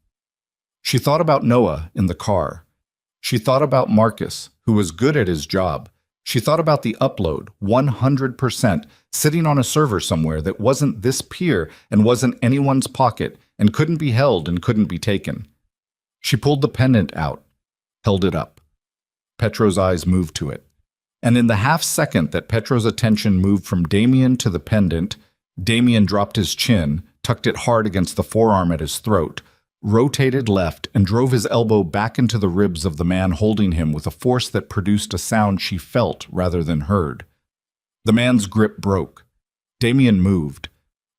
She thought about Noah in the car. She thought about Marcus, who was good at his job. She thought about the upload, 100%, sitting on a server somewhere that wasn't this pier and wasn't anyone's pocket and couldn't be held and couldn't be taken. She pulled the pendant out, held it up. Petro's eyes moved to it. And in the half second that Petro's attention moved from Damien to the pendant, Damien dropped his chin, tucked it hard against the forearm at his throat, rotated left, and drove his elbow back into the ribs of the man holding him with a force that produced a sound she felt rather than heard. The man's grip broke. Damien moved.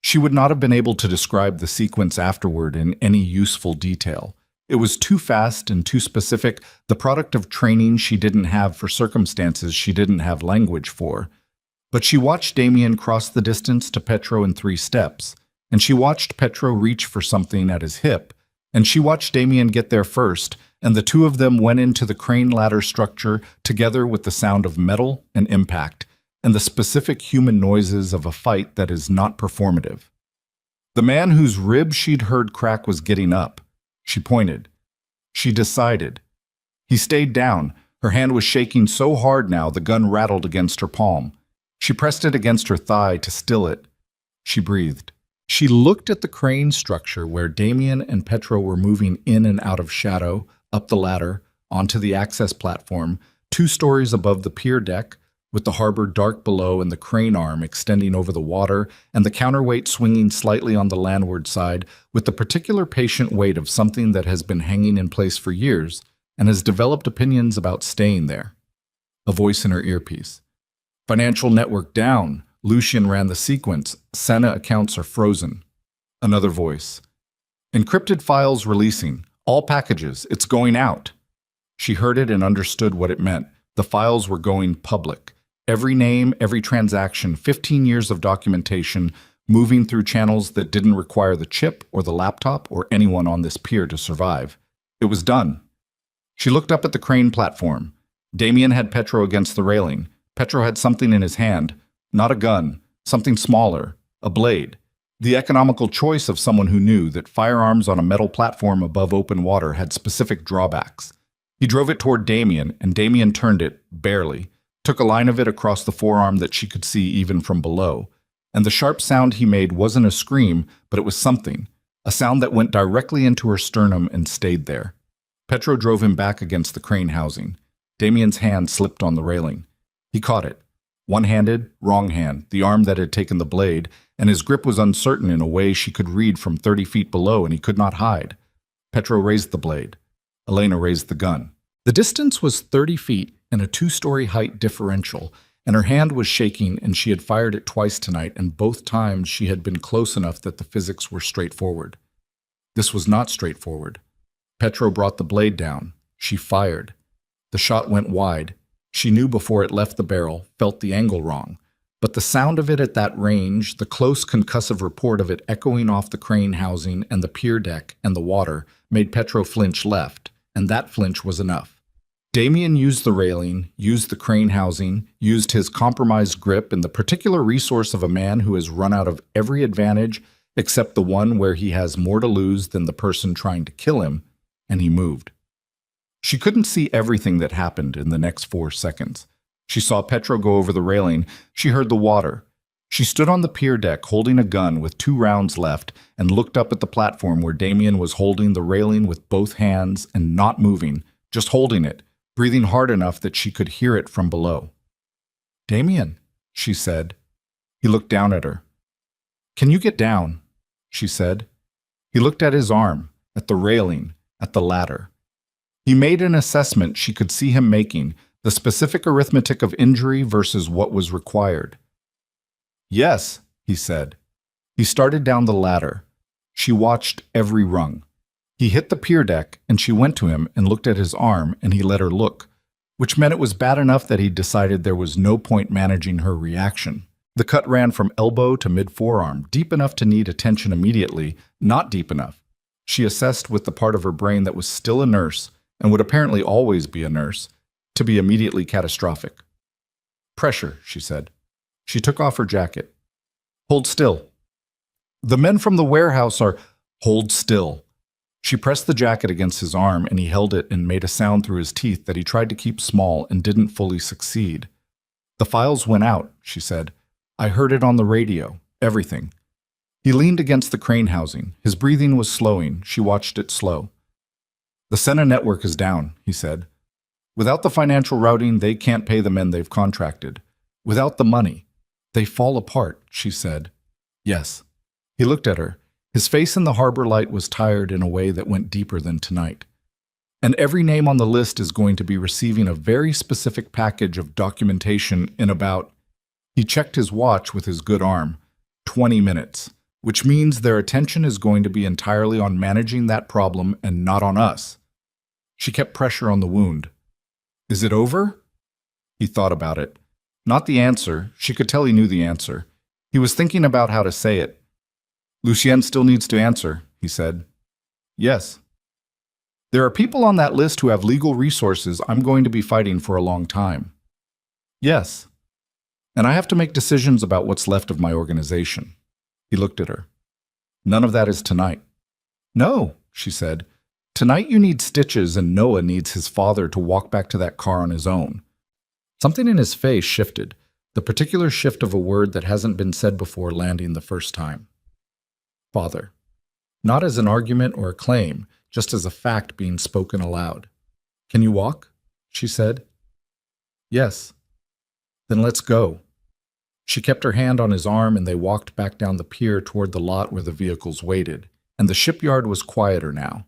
She would not have been able to describe the sequence afterward in any useful detail. It was too fast and too specific, the product of training she didn't have for circumstances she didn't have language for. But she watched Damien cross the distance to Petro in 3 steps, and she watched Petro reach for something at his hip, and she watched Damien get there first, and the 2 of them went into the crane ladder structure together with the sound of metal and impact, and the specific human noises of a fight that is not performative. The man whose rib she'd heard crack was getting up. She pointed. She decided. He stayed down. Her hand was shaking so hard now the gun rattled against her palm. She pressed it against her thigh to still it. She breathed. She looked at the crane structure where Damien and Petro were moving in and out of shadow, up the ladder, onto the access platform, 2 stories above the pier deck, with the harbor dark below and the crane arm extending over the water and the counterweight swinging slightly on the landward side with the particular patient weight of something that has been hanging in place for years and has developed opinions about staying there. A voice in her earpiece. Financial network down. Lucian ran the sequence. Senna accounts are frozen. Another voice. Encrypted files releasing. All packages. It's going out. She heard it and understood what it meant. The files were going public. Every name, every transaction, 15 years of documentation, moving through channels that didn't require the chip or the laptop or anyone on this pier to survive. It was done. She looked up at the crane platform. Damien had Petro against the railing. Petro had something in his hand. Not a gun. Something smaller. A blade. The economical choice of someone who knew that firearms on a metal platform above open water had specific drawbacks. He drove it toward Damien, and Damien turned it, barely, took a line of it across the forearm that she could see even from below. And the sharp sound he made wasn't a scream, but it was something, a sound that went directly into her sternum and stayed there. Petro drove him back against the crane housing. Damien's hand slipped on the railing. He caught it. One-handed, wrong hand, the arm that had taken the blade, and his grip was uncertain in a way she could read from 30 feet below, and he could not hide. Petro raised the blade. Elena raised the gun. The distance was 30 feet and a 2-story height differential, and her hand was shaking, and she had fired it twice tonight, and both times she had been close enough that the physics were straightforward. This was not straightforward. Petro brought the blade down. She fired. The shot went wide. She knew before it left the barrel, felt the angle wrong. But the sound of it at that range, the close concussive report of it echoing off the crane housing and the pier deck and the water, made Petro flinch left, and that flinch was enough. Damien used the railing, used the crane housing, used his compromised grip and the particular resource of a man who has run out of every advantage except the one where he has more to lose than the person trying to kill him, and he moved. She couldn't see everything that happened in the next 4 seconds. She saw Petro go over the railing. She heard the water. She stood on the pier deck holding a gun with 2 rounds left and looked up at the platform where Damien was holding the railing with both hands and not moving, just holding it, breathing hard enough that she could hear it from below. "Damien," she said. He looked down at her. "Can you get down?" she said. He looked at his arm, at the railing, at the ladder. He made an assessment she could see him making, the specific arithmetic of injury versus what was required. "Yes," he said. He started down the ladder. She watched every rung. He hit the pier deck, and she went to him and looked at his arm, and he let her look, which meant it was bad enough that he decided there was no point managing her reaction. The cut ran from elbow to mid-forearm, deep enough to need attention immediately, not deep enough. She assessed with the part of her brain that was still a nurse, and would apparently always be a nurse, to be immediately catastrophic. "Pressure," she said. She took off her jacket. "Hold still." "The men from the warehouse are—" "Hold still." She pressed the jacket against his arm, and he held it and made a sound through his teeth that he tried to keep small and didn't fully succeed. "The files went out," she said. "I heard it on the radio. Everything." He leaned against the crane housing. His breathing was slowing. She watched it slow. "The Senna network is down," he said. "Without the financial routing, they can't pay the men they've contracted. Without the money, they fall apart," she said. "Yes." He looked at her. His face in the harbor light was tired in a way that went deeper than tonight. "And every name on the list is going to be receiving a very specific package of documentation in about—" He checked his watch with his good arm. 20 minutes, which means their attention is going to be entirely on managing that problem and not on us. She kept pressure on the wound. "Is it over?" He thought about it. Not the answer. She could tell he knew the answer. He was thinking about how to say it. "Lucien still needs to answer," he said. "Yes." "There are people on that list who have legal resources I'm going to be fighting for a long time." "Yes." "And I have to make decisions about what's left of my organization." He looked at her. "None of that is tonight." "No," she said. "Tonight you need stitches, and Noah needs his father to walk back to that car on his own." Something in his face shifted, the particular shift of a word that hasn't been said before landing the first time. Father. Not as an argument or a claim, just as a fact being spoken aloud. "Can you walk?" she said. Yes. Then let's go. She kept her hand on his arm and they walked back down the pier toward the lot where the vehicles waited, and the shipyard was quieter now.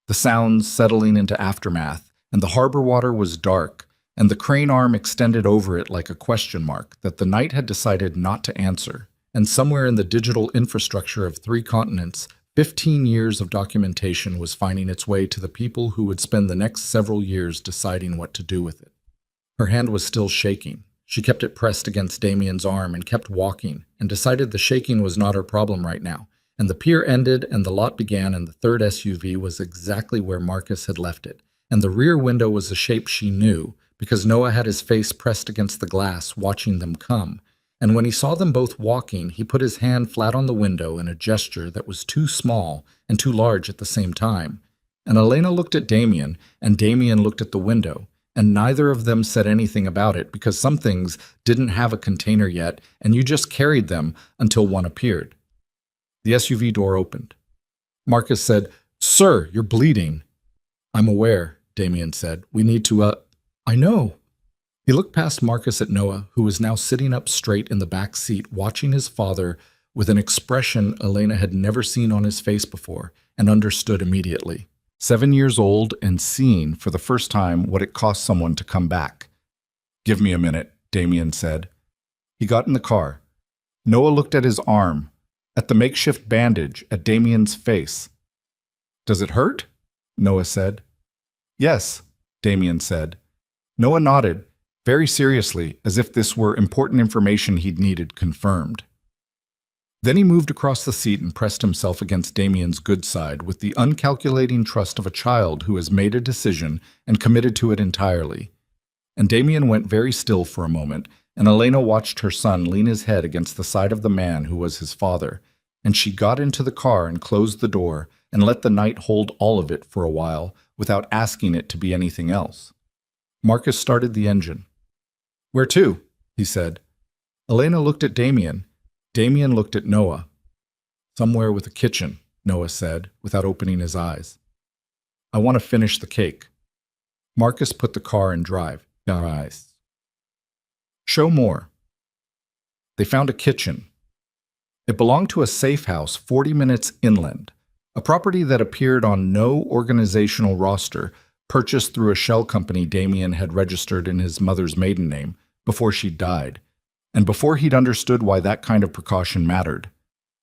The sounds settling into aftermath, and the harbor water was dark, and the crane arm extended over it like a question mark that the night had decided not to answer. And somewhere in the digital infrastructure of 3 continents, 15 years of documentation was finding its way to the people who would spend the next several years deciding what to do with it. Her hand was still shaking. She kept it pressed against Damien's arm and kept walking, and decided the shaking was not her problem right now. And the pier ended and the lot began, and the third SUV was exactly where Marcus had left it. And the rear window was a shape she knew, because Noah had his face pressed against the glass, watching them come. And when he saw them both walking, he put his hand flat on the window in a gesture that was too small and too large at the same time. And Elena looked at Damien, and Damien looked at the window, and neither of them said anything about it because some things didn't have a container yet, and you just carried them until one appeared. The SUV door opened. Marcus said, "Sir, you're bleeding." "I'm aware," Damien said. "We need to, I know." He looked past Marcus at Noah, who was now sitting up straight in the back seat, watching his father with an expression Elena had never seen on his face before, and understood immediately. 7 years old and seeing for the first time what it cost someone to come back. "Give me a minute," Damien said. He got in the car. Noah looked at his arm, at the makeshift bandage, at Damien's face. "Does it hurt?" Noah said. "Yes," Damien said. Noah nodded, very seriously, as if this were important information he'd needed confirmed. Then he moved across the seat and pressed himself against Damien's good side with the uncalculating trust of a child who has made a decision and committed to it entirely. And Damien went very still for a moment, and Elena watched her son lean his head against the side of the man who was his father, and she got into the car and closed the door and let the night hold all of it for a while without asking it to be anything else. Marcus started the engine. "Where to?" he said. Elena looked at Damien. Damien looked at Noah. "Somewhere with a kitchen," Noah said, without opening his eyes. "I want to finish the cake." Marcus put the car in drive. Eyes. "Show more." They found a kitchen. It belonged to a safe house 40 minutes inland, a property that appeared on no organizational roster, purchased through a shell company Damien had registered in his mother's maiden name before she died, and before he'd understood why that kind of precaution mattered.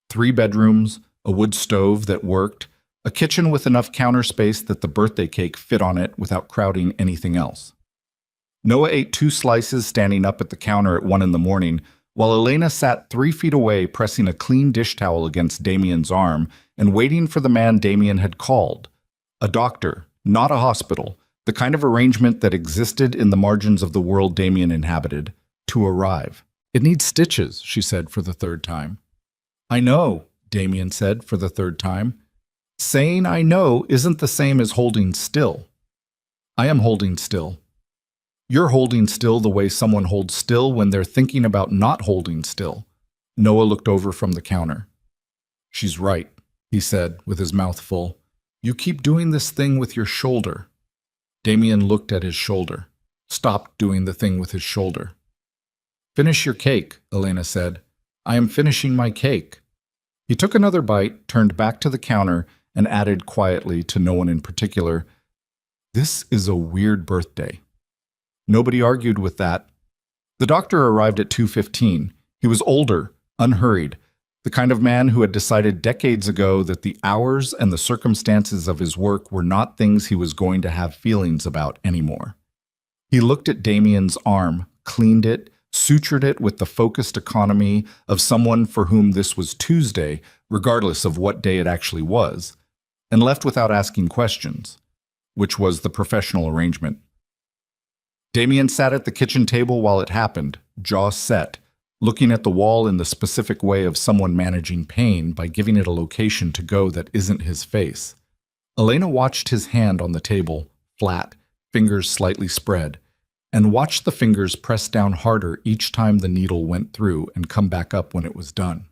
3 bedrooms, a wood stove that worked, a kitchen with enough counter space that the birthday cake fit on it without crowding anything else. Noah ate 2 slices standing up at the counter at 1 in the morning, while Elena sat 3 feet away pressing a clean dish towel against Damien's arm and waiting for the man Damien had called. A doctor, not a hospital, the kind of arrangement that existed in the margins of the world Damien inhabited, to arrive. "It needs stitches," she said for the 3rd time. "I know," Damien said for the 3rd time. "Saying I know isn't the same as holding still." "I am holding still." "You're holding still the way someone holds still when they're thinking about not holding still." Noah looked over from the counter. "She's right," he said with his mouth full. "You keep doing this thing with your shoulder." Damien looked at his shoulder, stopped doing the thing with his shoulder. "Finish your cake," Elena said. "I am finishing my cake." He took another bite, turned back to the counter, and added quietly to no one in particular, "This is a weird birthday." Nobody argued with that. The doctor arrived at 2:15. He was older, unhurried, the kind of man who had decided decades ago that the hours and the circumstances of his work were not things he was going to have feelings about anymore. He looked at Damien's arm, cleaned it, sutured it with the focused economy of someone for whom this was Tuesday, regardless of what day it actually was, and left without asking questions, which was the professional arrangement. Damien sat at the kitchen table while it happened, jaw set, looking at the wall in the specific way of someone managing pain by giving it a location to go that isn't his face. Elena watched his hand on the table, flat, fingers slightly spread, and watched the fingers press down harder each time the needle went through and come back up when it was done.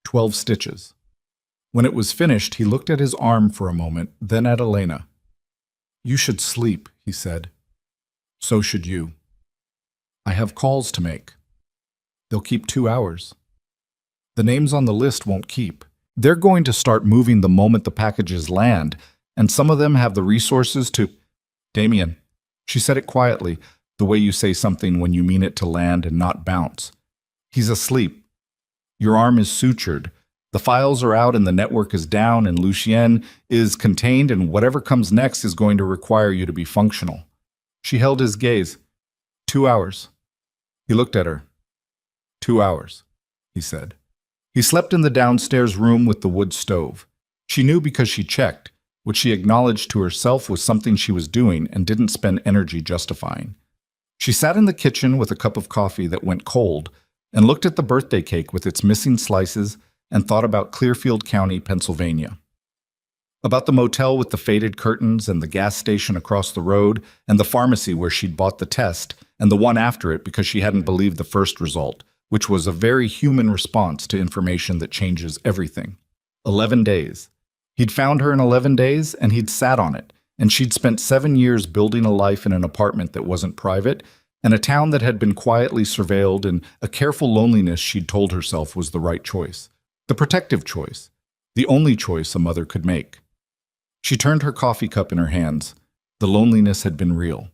12 stitches. When it was finished, he looked at his arm for a moment, then at Elena. "You should sleep," he said. "So should you." I have calls to make. They'll keep 2 hours. The names on the list won't keep. They're going to start moving the moment the packages land, and some of them have the resources to... Damien, she said it quietly, the way you say something when you mean it to land and not bounce. He's asleep. Your arm is sutured. The files are out and the network is down and Lucien is contained and whatever comes next is going to require you to be functional. She held his gaze. 2 hours. He looked at her. 2 hours, he said. He slept in the downstairs room with the wood stove. She knew because she checked. What she acknowledged to herself was something she was doing and didn't spend energy justifying. She sat in the kitchen with a cup of coffee that went cold and looked at the birthday cake with its missing slices and thought about Clearfield County, Pennsylvania. About the motel with the faded curtains and the gas station across the road and the pharmacy where she'd bought the test and the one after it because she hadn't believed the first result, which was a very human response to information that changes everything. 11 days. He'd found her in 11 days and he'd sat on it, and she'd spent 7 years building a life in an apartment that wasn't private and a town that had been quietly surveilled and a careful loneliness she'd told herself was the right choice. The protective choice. The only choice a mother could make. She turned her coffee cup in her hands. The loneliness had been real.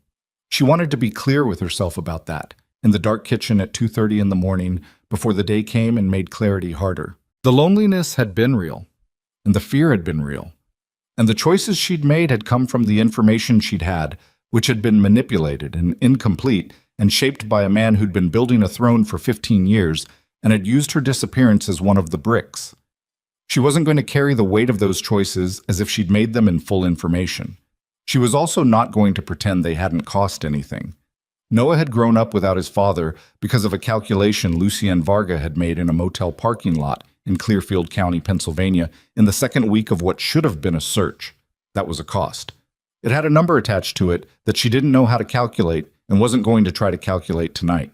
She wanted to be clear with herself about that, in the dark kitchen at 2:30 in the morning, before the day came and made clarity harder. The loneliness had been real, and the fear had been real. And the choices she'd made had come from the information she'd had, which had been manipulated and incomplete and shaped by a man who'd been building a throne for 15 years and had used her disappearance as one of the bricks. She wasn't going to carry the weight of those choices as if she'd made them in full information. She was also not going to pretend they hadn't cost anything. Noah had grown up without his father because of a calculation Lucien Varga had made in a motel parking lot in Clearfield County, Pennsylvania, in the second week of what should have been a search. That was a cost. It had a number attached to it that she didn't know how to calculate and wasn't going to try to calculate tonight.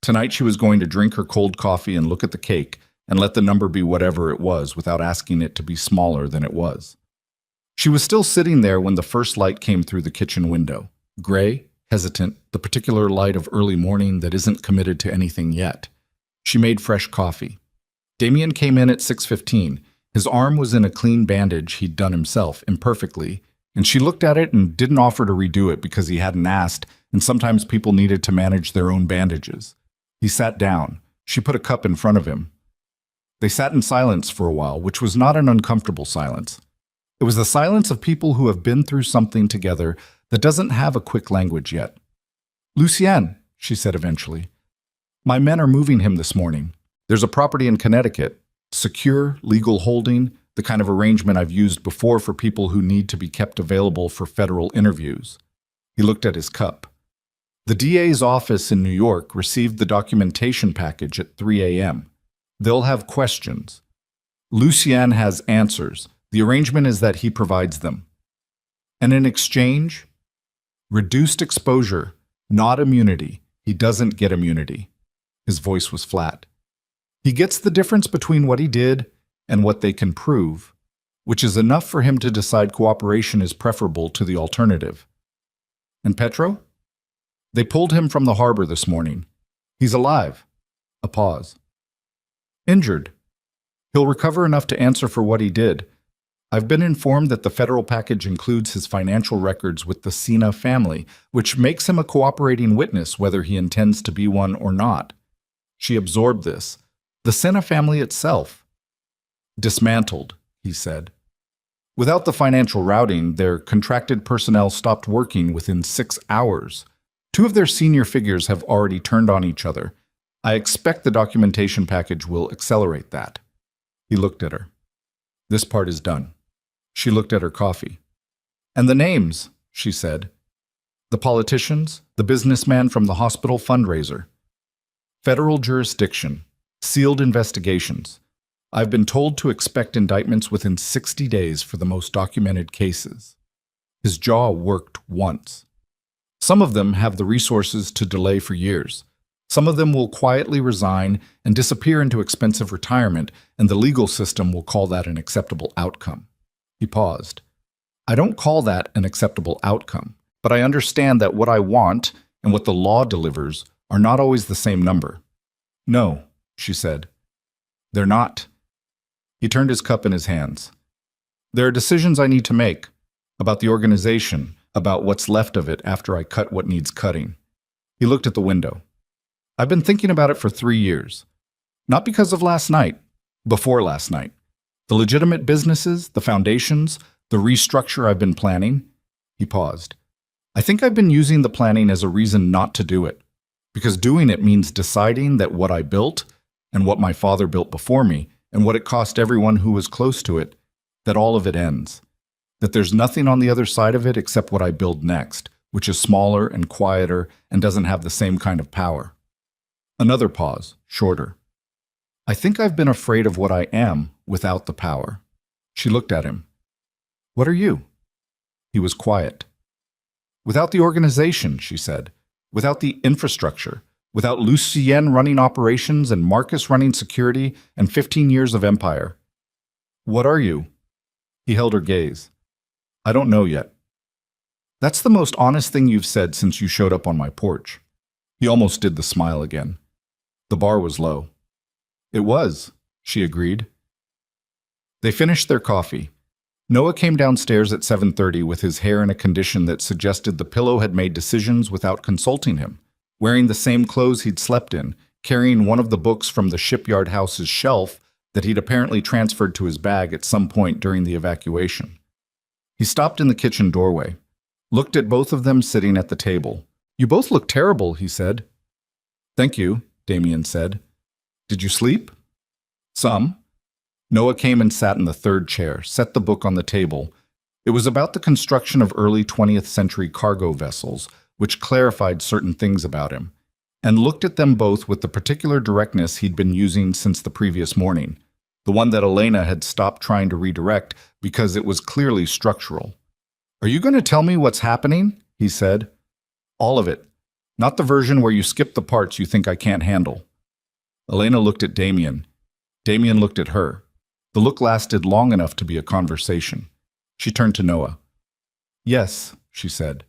Tonight she was going to drink her cold coffee and look at the cake and let the number be whatever it was without asking it to be smaller than it was. She was still sitting there when the first light came through the kitchen window. Gray, hesitant, the particular light of early morning that isn't committed to anything yet. She made fresh coffee. Damien came in at 6:15. His arm was in a clean bandage he'd done himself, imperfectly, and she looked at it and didn't offer to redo it because he hadn't asked, and sometimes people needed to manage their own bandages. He sat down. She put a cup in front of him. They sat in silence for a while, which was not an uncomfortable silence. It was the silence of people who have been through something together that doesn't have a quick language yet. "Lucien," she said eventually, "my men are moving him this morning. There's a property in Connecticut, secure, legal holding, the kind of arrangement I've used before for people who need to be kept available for federal interviews." He looked at his cup. The DA's office in New York received the documentation package at 3 a.m. They'll have questions. Lucien has answers. The arrangement is that he provides them. And in exchange, reduced exposure, not immunity. He doesn't get immunity. His voice was flat. He gets the difference between what he did and what they can prove, which is enough for him to decide cooperation is preferable to the alternative. And Petro? They pulled him from the harbor this morning. He's alive. A pause. Injured. He'll recover enough to answer for what he did. I've been informed that the federal package includes his financial records with the Sena family, which makes him a cooperating witness whether he intends to be one or not. She absorbed this. The Sena family itself. Dismantled, he said. Without the financial routing, their contracted personnel stopped working within 6 hours. 2 of their senior figures have already turned on each other. I expect the documentation package will accelerate that. He looked at her. This part is done. She looked at her coffee. And the names, she said. The politicians, the businessman from the hospital fundraiser. Federal jurisdiction, sealed investigations. I've been told to expect indictments within 60 days for the most documented cases. His jaw worked once. Some of them have the resources to delay for years. Some of them will quietly resign and disappear into expensive retirement, and the legal system will call that an acceptable outcome. He paused. I don't call that an acceptable outcome, but I understand that what I want and what the law delivers are not always the same number. No, she said. They're not. He turned his cup in his hands. There are decisions I need to make about the organization, about what's left of it after I cut what needs cutting. He looked at the window. I've been thinking about it for 3 years. Not because of last night, before last night. The legitimate businesses, the foundations, the restructure I've been planning. He paused. I think I've been using the planning as a reason not to do it, because doing it means deciding that what I built and what my father built before me and what it cost everyone who was close to it, that all of it ends. That there's nothing on the other side of it except what I build next, which is smaller and quieter and doesn't have the same kind of power. Another pause, shorter. I think I've been afraid of what I am without the power. She looked at him. What are you? He was quiet. Without the organization, she said. Without the infrastructure. Without Lucien running operations and Marcus running security and 15 years of empire. What are you? He held her gaze. I don't know yet. That's the most honest thing you've said since you showed up on my porch. He almost did the smile again. The bar was low. It was, she agreed. They finished their coffee. Noah came downstairs at 7:30 with his hair in a condition that suggested the pillow had made decisions without consulting him, wearing the same clothes he'd slept in, carrying one of the books from the shipyard house's shelf that he'd apparently transferred to his bag at some point during the evacuation. He stopped in the kitchen doorway, looked at both of them sitting at the table. You both look terrible, he said. Thank you, Damien said. Did you sleep? Some. Noah came and sat in the third chair, set the book on the table. It was about the construction of early 20th century cargo vessels, which clarified certain things about him, and looked at them both with the particular directness he'd been using since the previous morning, the one that Elena had stopped trying to redirect because it was clearly structural. Are you going to tell me what's happening? He said. All of it. Not the version where you skip the parts you think I can't handle. Elena looked at Damien. Damien looked at her. The look lasted long enough to be a conversation. She turned to Noah. Yes, she said.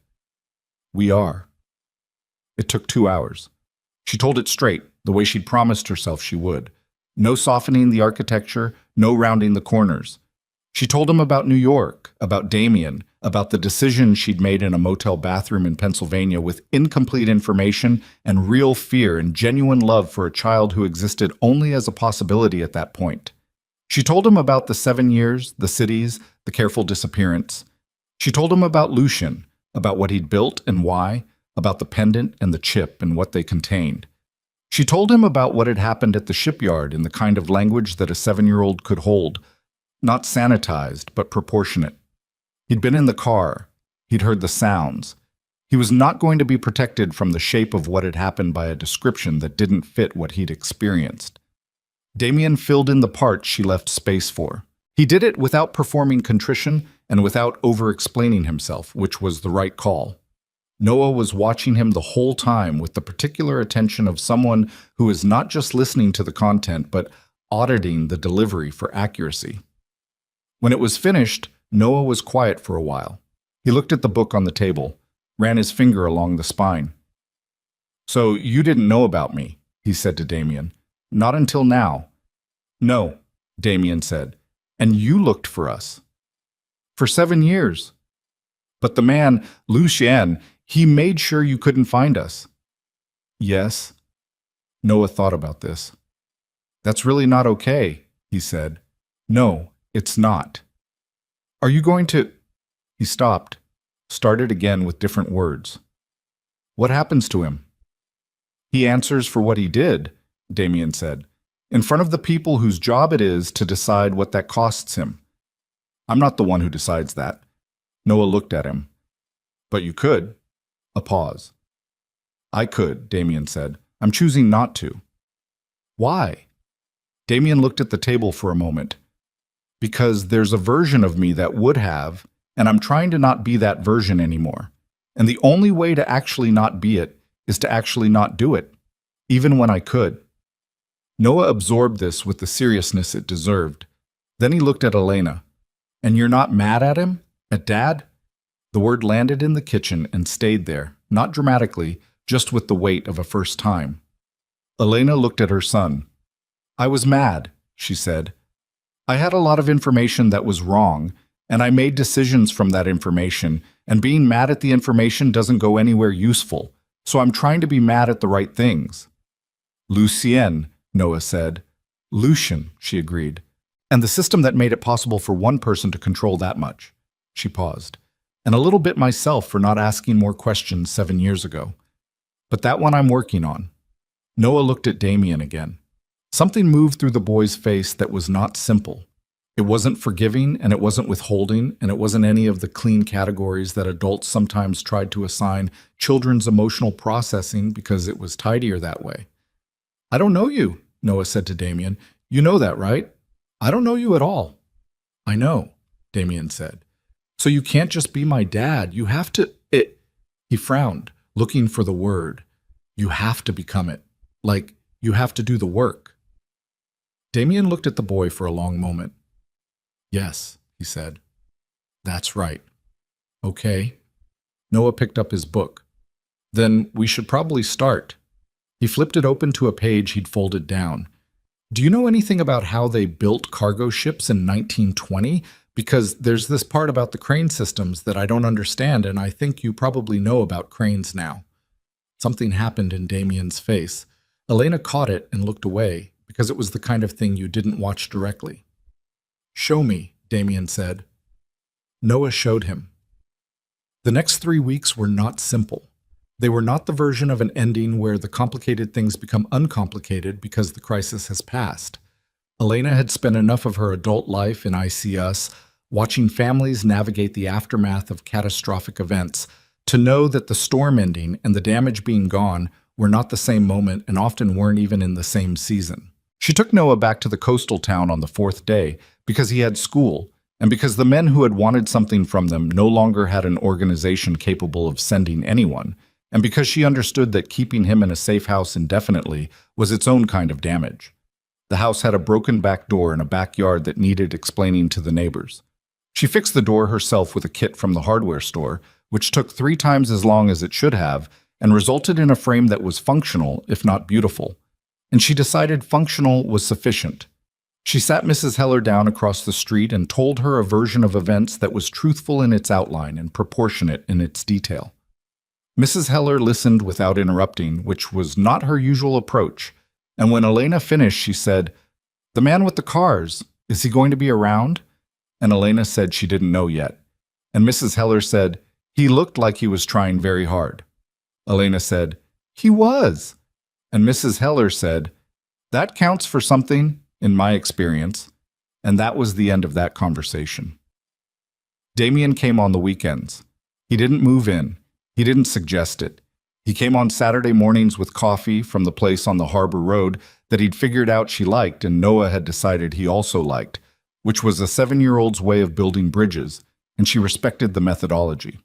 We are. It took 2 hours. She told it straight, the way she'd promised herself she would. No softening the architecture, no rounding the corners. She told him about New York, about Damien, about the decision she'd made in a motel bathroom in Pennsylvania with incomplete information and real fear and genuine love for a child who existed only as a possibility at that point. She told him about the 7 years, the cities, the careful disappearance. She told him about Lucien, about what he'd built and why, about the pendant and the chip and what they contained. She told him about what had happened at the shipyard in the kind of language that a 7-year-old could hold, not sanitized, but proportionate. He'd been in the car. He'd heard the sounds. He was not going to be protected from the shape of what had happened by a description that didn't fit what he'd experienced. Damien filled in the parts she left space for. He did it without performing contrition and without over-explaining himself, which was the right call. Noah was watching him the whole time with the particular attention of someone who is not just listening to the content, but auditing the delivery for accuracy. When it was finished, Noah was quiet for a while. He looked at the book on the table, ran his finger along the spine. So you didn't know about me, he said to Damien. Not until now. No, Damien said. And you looked for us. For 7 years. But the man, Lucien, he made sure you couldn't find us. Yes. Noah thought about this. That's really not okay, he said. No, it's not. Are you going to... He stopped, started again with different words. What happens to him? He answers for what he did, Damien said, in front of the people whose job it is to decide what that costs him. I'm not the one who decides that. Noah looked at him. But you could. A pause. I could, Damien said. I'm choosing not to. Why? Damien looked at the table for a moment. Because there's a version of me that would have, and I'm trying to not be that version anymore. And the only way to actually not be it is to actually not do it, even when I could. Noah absorbed this with the seriousness it deserved. Then he looked at Elena. And you're not mad at him? At Dad? The word landed in the kitchen and stayed there, not dramatically, just with the weight of a first time. Elena looked at her son. "I was mad," she said. "I had a lot of information that was wrong, and I made decisions from that information, and being mad at the information doesn't go anywhere useful, so I'm trying to be mad at the right things." "Lucien," Noah said. "Lucian," she agreed. "And the system that made it possible for one person to control that much." She paused. "And a little bit myself for not asking more questions 7 years ago. But that one I'm working on." Noah looked at Damien again. Something moved through the boy's face that was not simple. It wasn't forgiving, and it wasn't withholding, and it wasn't any of the clean categories that adults sometimes tried to assign children's emotional processing because it was tidier that way. "I don't know you," Noah said to Damien. "You know that, right?" "I don't know you at all." "I know," Damien said. "So you can't just be my dad. You have to—" He frowned, looking for the word. "You have to become it. Like, you have to do the work." Damien looked at the boy for a long moment. "Yes," he said. "That's right." "Okay." Noah picked up his book. "Then we should probably start." He flipped it open to a page he'd folded down. "Do you know anything about how they built cargo ships in 1920? Because there's this part about the crane systems that I don't understand, and I think you probably know about cranes now." Something happened in Damien's face. Elena caught it and looked away, because it was the kind of thing you didn't watch directly. "Show me," Damien said. Noah showed him. The next 3 weeks were not simple. They were not the version of an ending where the complicated things become uncomplicated because the crisis has passed. Elena had spent enough of her adult life in ICS watching families navigate the aftermath of catastrophic events to know that the storm ending and the damage being gone were not the same moment and often weren't even in the same season. She took Noah back to the coastal town on the 4th day because he had school, and because the men who had wanted something from them no longer had an organization capable of sending anyone, and because she understood that keeping him in a safe house indefinitely was its own kind of damage. The house had a broken back door and a backyard that needed explaining to the neighbors. She fixed the door herself with a kit from the hardware store, which took 3 times as long as it should have, and resulted in a frame that was functional, if not beautiful. And she decided functional was sufficient. She sat Mrs. Heller down across the street and told her a version of events that was truthful in its outline and proportionate in its detail. Mrs. Heller listened without interrupting, which was not her usual approach, and when Elena finished, she said, "The man with the cars, is he going to be around?" And Elena said she didn't know yet. And Mrs. Heller said, "He looked like he was trying very hard." Elena said, "He was." And Mrs. Heller said, "That counts for something, in my experience." And that was the end of that conversation. Damien came on the weekends. He didn't move in. He didn't suggest it. He came on Saturday mornings with coffee from the place on the Harbor Road that he'd figured out she liked and Noah had decided he also liked, which was a 7-year-old's way of building bridges, and she respected the methodology.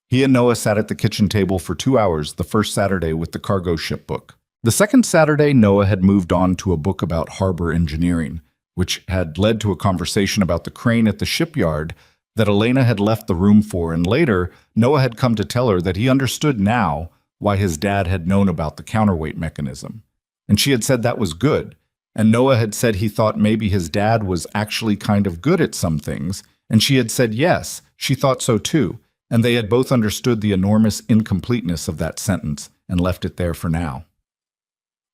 He and Noah sat at the kitchen table for 2 hours the first Saturday with the cargo ship book. The second Saturday, Noah had moved on to a book about harbor engineering, which had led to a conversation about the crane at the shipyard that Elena had left the room for, and later, Noah had come to tell her that he understood now why his dad had known about the counterweight mechanism. And she had said that was good, and Noah had said he thought maybe his dad was actually kind of good at some things, and she had said yes, she thought so too, and they had both understood the enormous incompleteness of that sentence and left it there for now.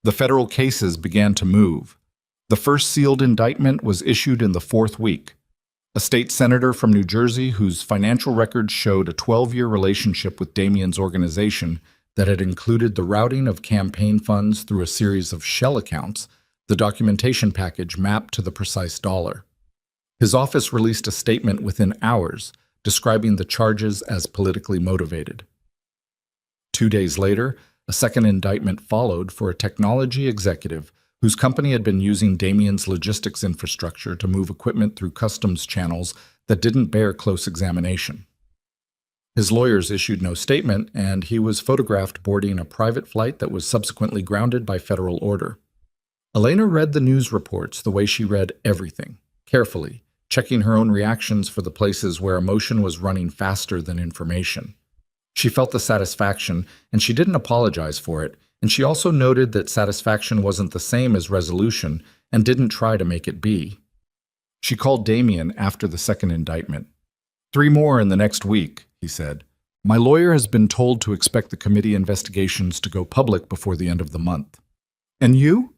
The federal cases began to move. The first sealed indictment was issued in the 4th week. A state senator from New Jersey whose financial records showed a 12-year relationship with Damien's organization that had included the routing of campaign funds through a series of shell accounts, the documentation package mapped to the precise dollar. His office released a statement within hours describing the charges as politically motivated. 2 days later, a second indictment followed for a technology executive whose company had been using Damien's logistics infrastructure to move equipment through customs channels that didn't bear close examination. His lawyers issued no statement, and he was photographed boarding a private flight that was subsequently grounded by federal order. Elena read the news reports the way she read everything, carefully, checking her own reactions for the places where emotion was running faster than information. She felt the satisfaction, and she didn't apologize for it, and she also noted that satisfaction wasn't the same as resolution and didn't try to make it be. She called Damien after the second indictment. 3 more in the next week, he said. My lawyer has been told to expect the committee investigations to go public before the end of the month. And you?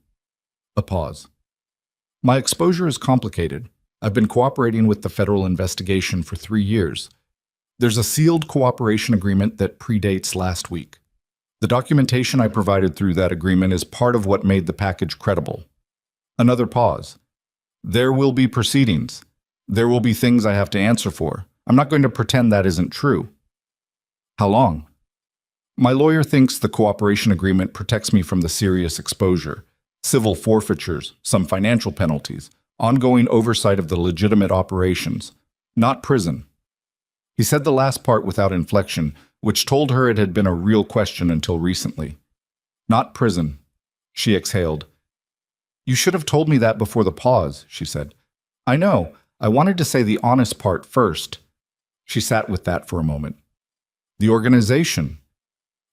A pause. My exposure is complicated. I've been cooperating with the federal investigation for 3 years. There's a sealed cooperation agreement that predates last week. The documentation I provided through that agreement is part of what made the package credible. Another pause. There will be proceedings. There will be things I have to answer for. I'm not going to pretend that isn't true. How long? My lawyer thinks the cooperation agreement protects me from the serious exposure, civil forfeitures, some financial penalties, ongoing oversight of the legitimate operations, not prison. He said the last part without inflection, which told her it had been a real question until recently. Not prison, she exhaled. You should have told me that before the pause, she said. I know. I wanted to say the honest part first. She sat with that for a moment. The organization.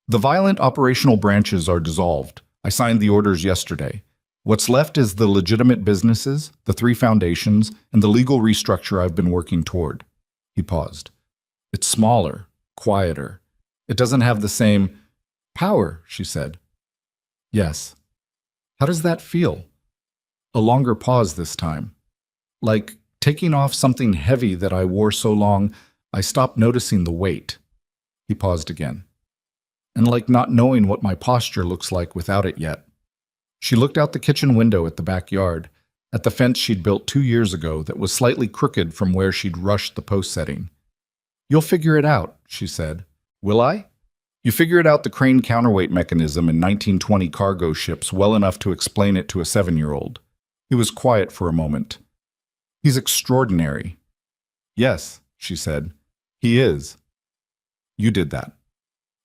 The violent operational branches are dissolved. I signed the orders yesterday. What's left is the legitimate businesses, the 3 foundations, and the legal restructure I've been working toward. He paused. It's smaller, quieter. It doesn't have the same power, she said. Yes. How does that feel? A longer pause this time. Like taking off something heavy that I wore so long, I stopped noticing the weight. He paused again. And like not knowing what my posture looks like without it yet. She looked out the kitchen window at the backyard, at the fence she'd built 2 years ago that was slightly crooked from where she'd rushed the post setting. You'll figure it out, she said. Will I? You figured out the crane counterweight mechanism in 1920 cargo ships well enough to explain it to a 7-year-old. He was quiet for a moment. He's extraordinary. Yes, she said. He is. You did that.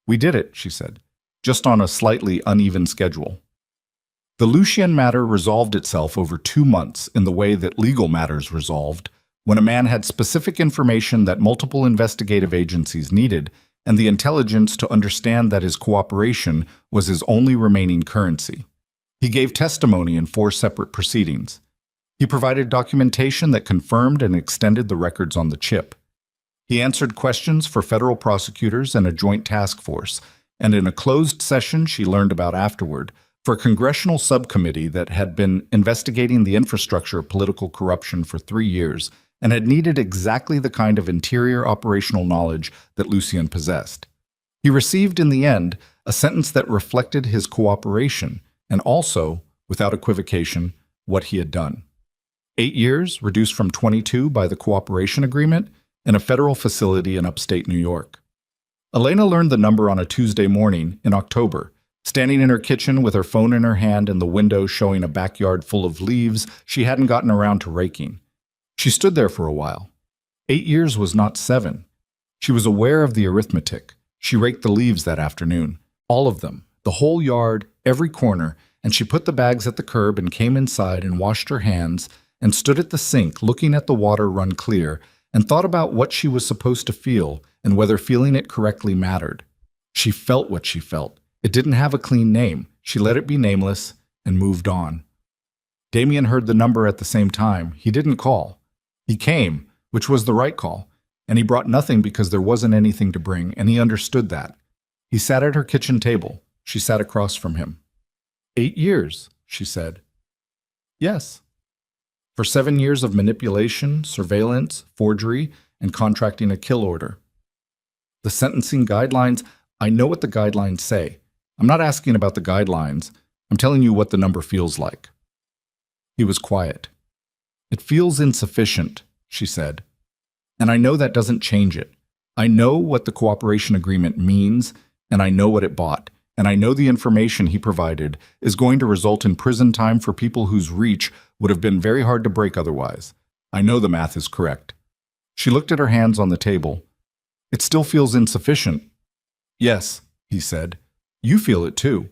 We did it, she said, just on a slightly uneven schedule. The Lucien matter resolved itself over 2 months in the way that legal matters resolved, when a man had specific information that multiple investigative agencies needed and the intelligence to understand that his cooperation was his only remaining currency. He gave testimony in 4 separate proceedings. He provided documentation that confirmed and extended the records on the chip. He answered questions for federal prosecutors and a joint task force, and in a closed session she learned about afterward, for a congressional subcommittee that had been investigating the infrastructure of political corruption for 3 years and had needed exactly the kind of interior operational knowledge that Lucien possessed. He received, in the end, a sentence that reflected his cooperation and also, without equivocation, what he had done. 8 years, reduced from 22 by the cooperation agreement, in a federal facility in upstate New York. Elena learned the number on a Tuesday morning in October, standing in her kitchen with her phone in her hand and the window showing a backyard full of leaves she hadn't gotten around to raking. She stood there for a while. 8 years was not 7. She was aware of the arithmetic. She raked the leaves that afternoon, all of them, the whole yard, every corner, and she put the bags at the curb and came inside and washed her hands and stood at the sink looking at the water run clear and thought about what she was supposed to feel and whether feeling it correctly mattered. She felt what she felt. It didn't have a clean name. She let it be nameless and moved on. Damien heard the number at the same time. He didn't call. He came, which was the right call, and he brought nothing because there wasn't anything to bring, and he understood that. He sat at her kitchen table. She sat across from him. 8 years, she said. Yes. For 7 years of manipulation, surveillance, forgery, and contracting a kill order. The sentencing guidelines, I know what the guidelines say. I'm not asking about the guidelines. I'm telling you what the number feels like. He was quiet. It feels insufficient, she said. And I know that doesn't change it. I know what the cooperation agreement means, and I know what it bought, and I know the information he provided is going to result in prison time for people whose reach would have been very hard to break otherwise. I know the math is correct. She looked at her hands on the table. It still feels insufficient. Yes, he said. You feel it too.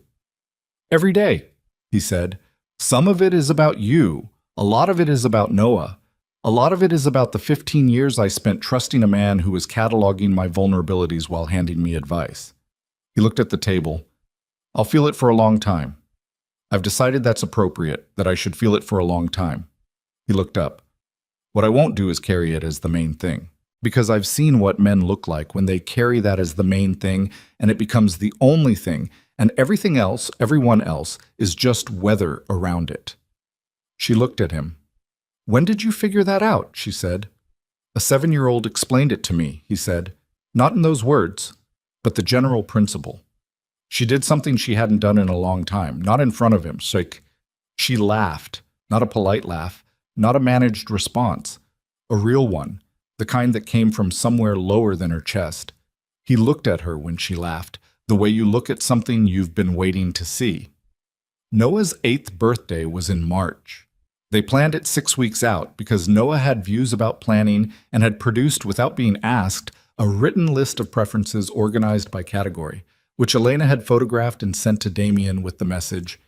Every day, he said. Some of it is about you. A lot of it is about Noah. A lot of it is about the 15 years I spent trusting a man who was cataloging my vulnerabilities while handing me advice. He looked at the table. I'll feel it for a long time. I've decided that's appropriate, that I should feel it for a long time. He looked up. What I won't do is carry it as the main thing. Because I've seen what men look like when they carry that as the main thing and it becomes the only thing, and everything else, everyone else, is just weather around it. She looked at him. When did you figure that out? She said. A 7-year-old explained it to me, he said. Not in those words, but the general principle. She did something she hadn't done in a long time, not in front of him. She laughed, not a polite laugh, not a managed response, a real one, the kind that came from somewhere lower than her chest. He looked at her when she laughed, the way you look at something you've been waiting to see. Noah's 8th birthday was in March. They planned it 6 weeks out because Noah had views about planning and had produced, without being asked, a written list of preferences organized by category, which Elena had photographed and sent to Damien with the message,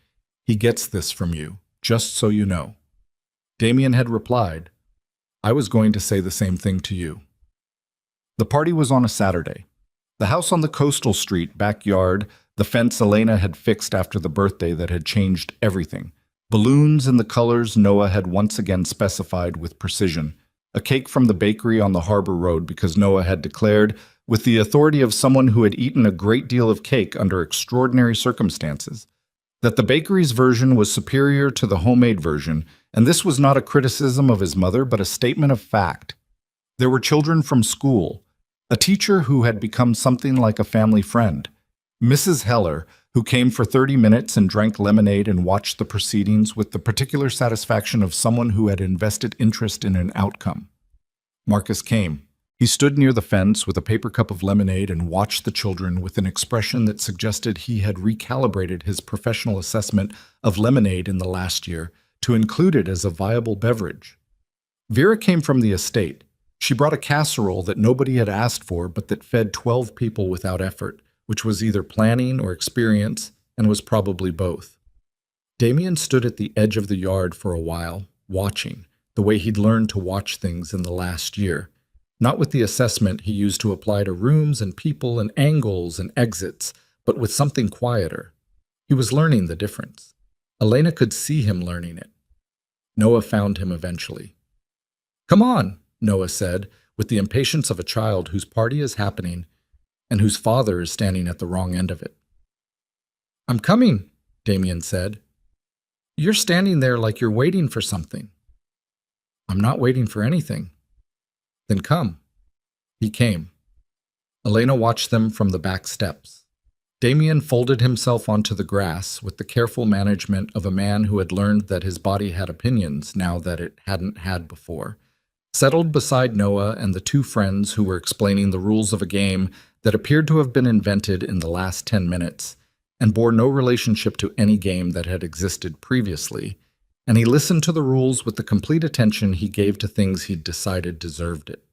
"He gets this from you, just so you know." Damien had replied, "I was going to say the same thing to you." The party was on a Saturday. The house on the coastal street backyard, the fence Elena had fixed after the birthday that had changed everything. Balloons in the colors Noah had once again specified with precision. A cake from the bakery on the Harbor Road because Noah had declared, with the authority of someone who had eaten a great deal of cake under extraordinary circumstances, that the bakery's version was superior to the homemade version, and this was not a criticism of his mother but a statement of fact. There were children from school, a teacher who had become something like a family friend, Mrs. Heller, who came for 30 minutes and drank lemonade and watched the proceedings with the particular satisfaction of someone who had invested interest in an outcome. Marcus came. He stood near the fence with a paper cup of lemonade and watched the children with an expression that suggested he had recalibrated his professional assessment of lemonade in the last year to include it as a viable beverage. Vera came from the estate. She brought a casserole that nobody had asked for but that fed 12 people without effort, which was either planning or experience, and was probably both. Damien stood at the edge of the yard for a while, watching, the way he'd learned to watch things in the last year, not with the assessment he used to apply to rooms and people and angles and exits, but with something quieter. He was learning the difference. Elena could see him learning it. Noah found him eventually. "Come on," Noah said, with the impatience of a child whose party is happening and whose father is standing at the wrong end of it. "I'm coming," Damien said. "You're standing there like you're waiting for something." "I'm not waiting for anything." "Then come." He came. Elena watched them from the back steps. Damien folded himself onto the grass with the careful management of a man who had learned that his body had opinions now that it hadn't had before, settled beside Noah and the two friends who were explaining the rules of a game that appeared to have been invented in the last 10 minutes and bore no relationship to any game that had existed previously, and he listened to the rules with the complete attention he gave to things he'd decided deserved it.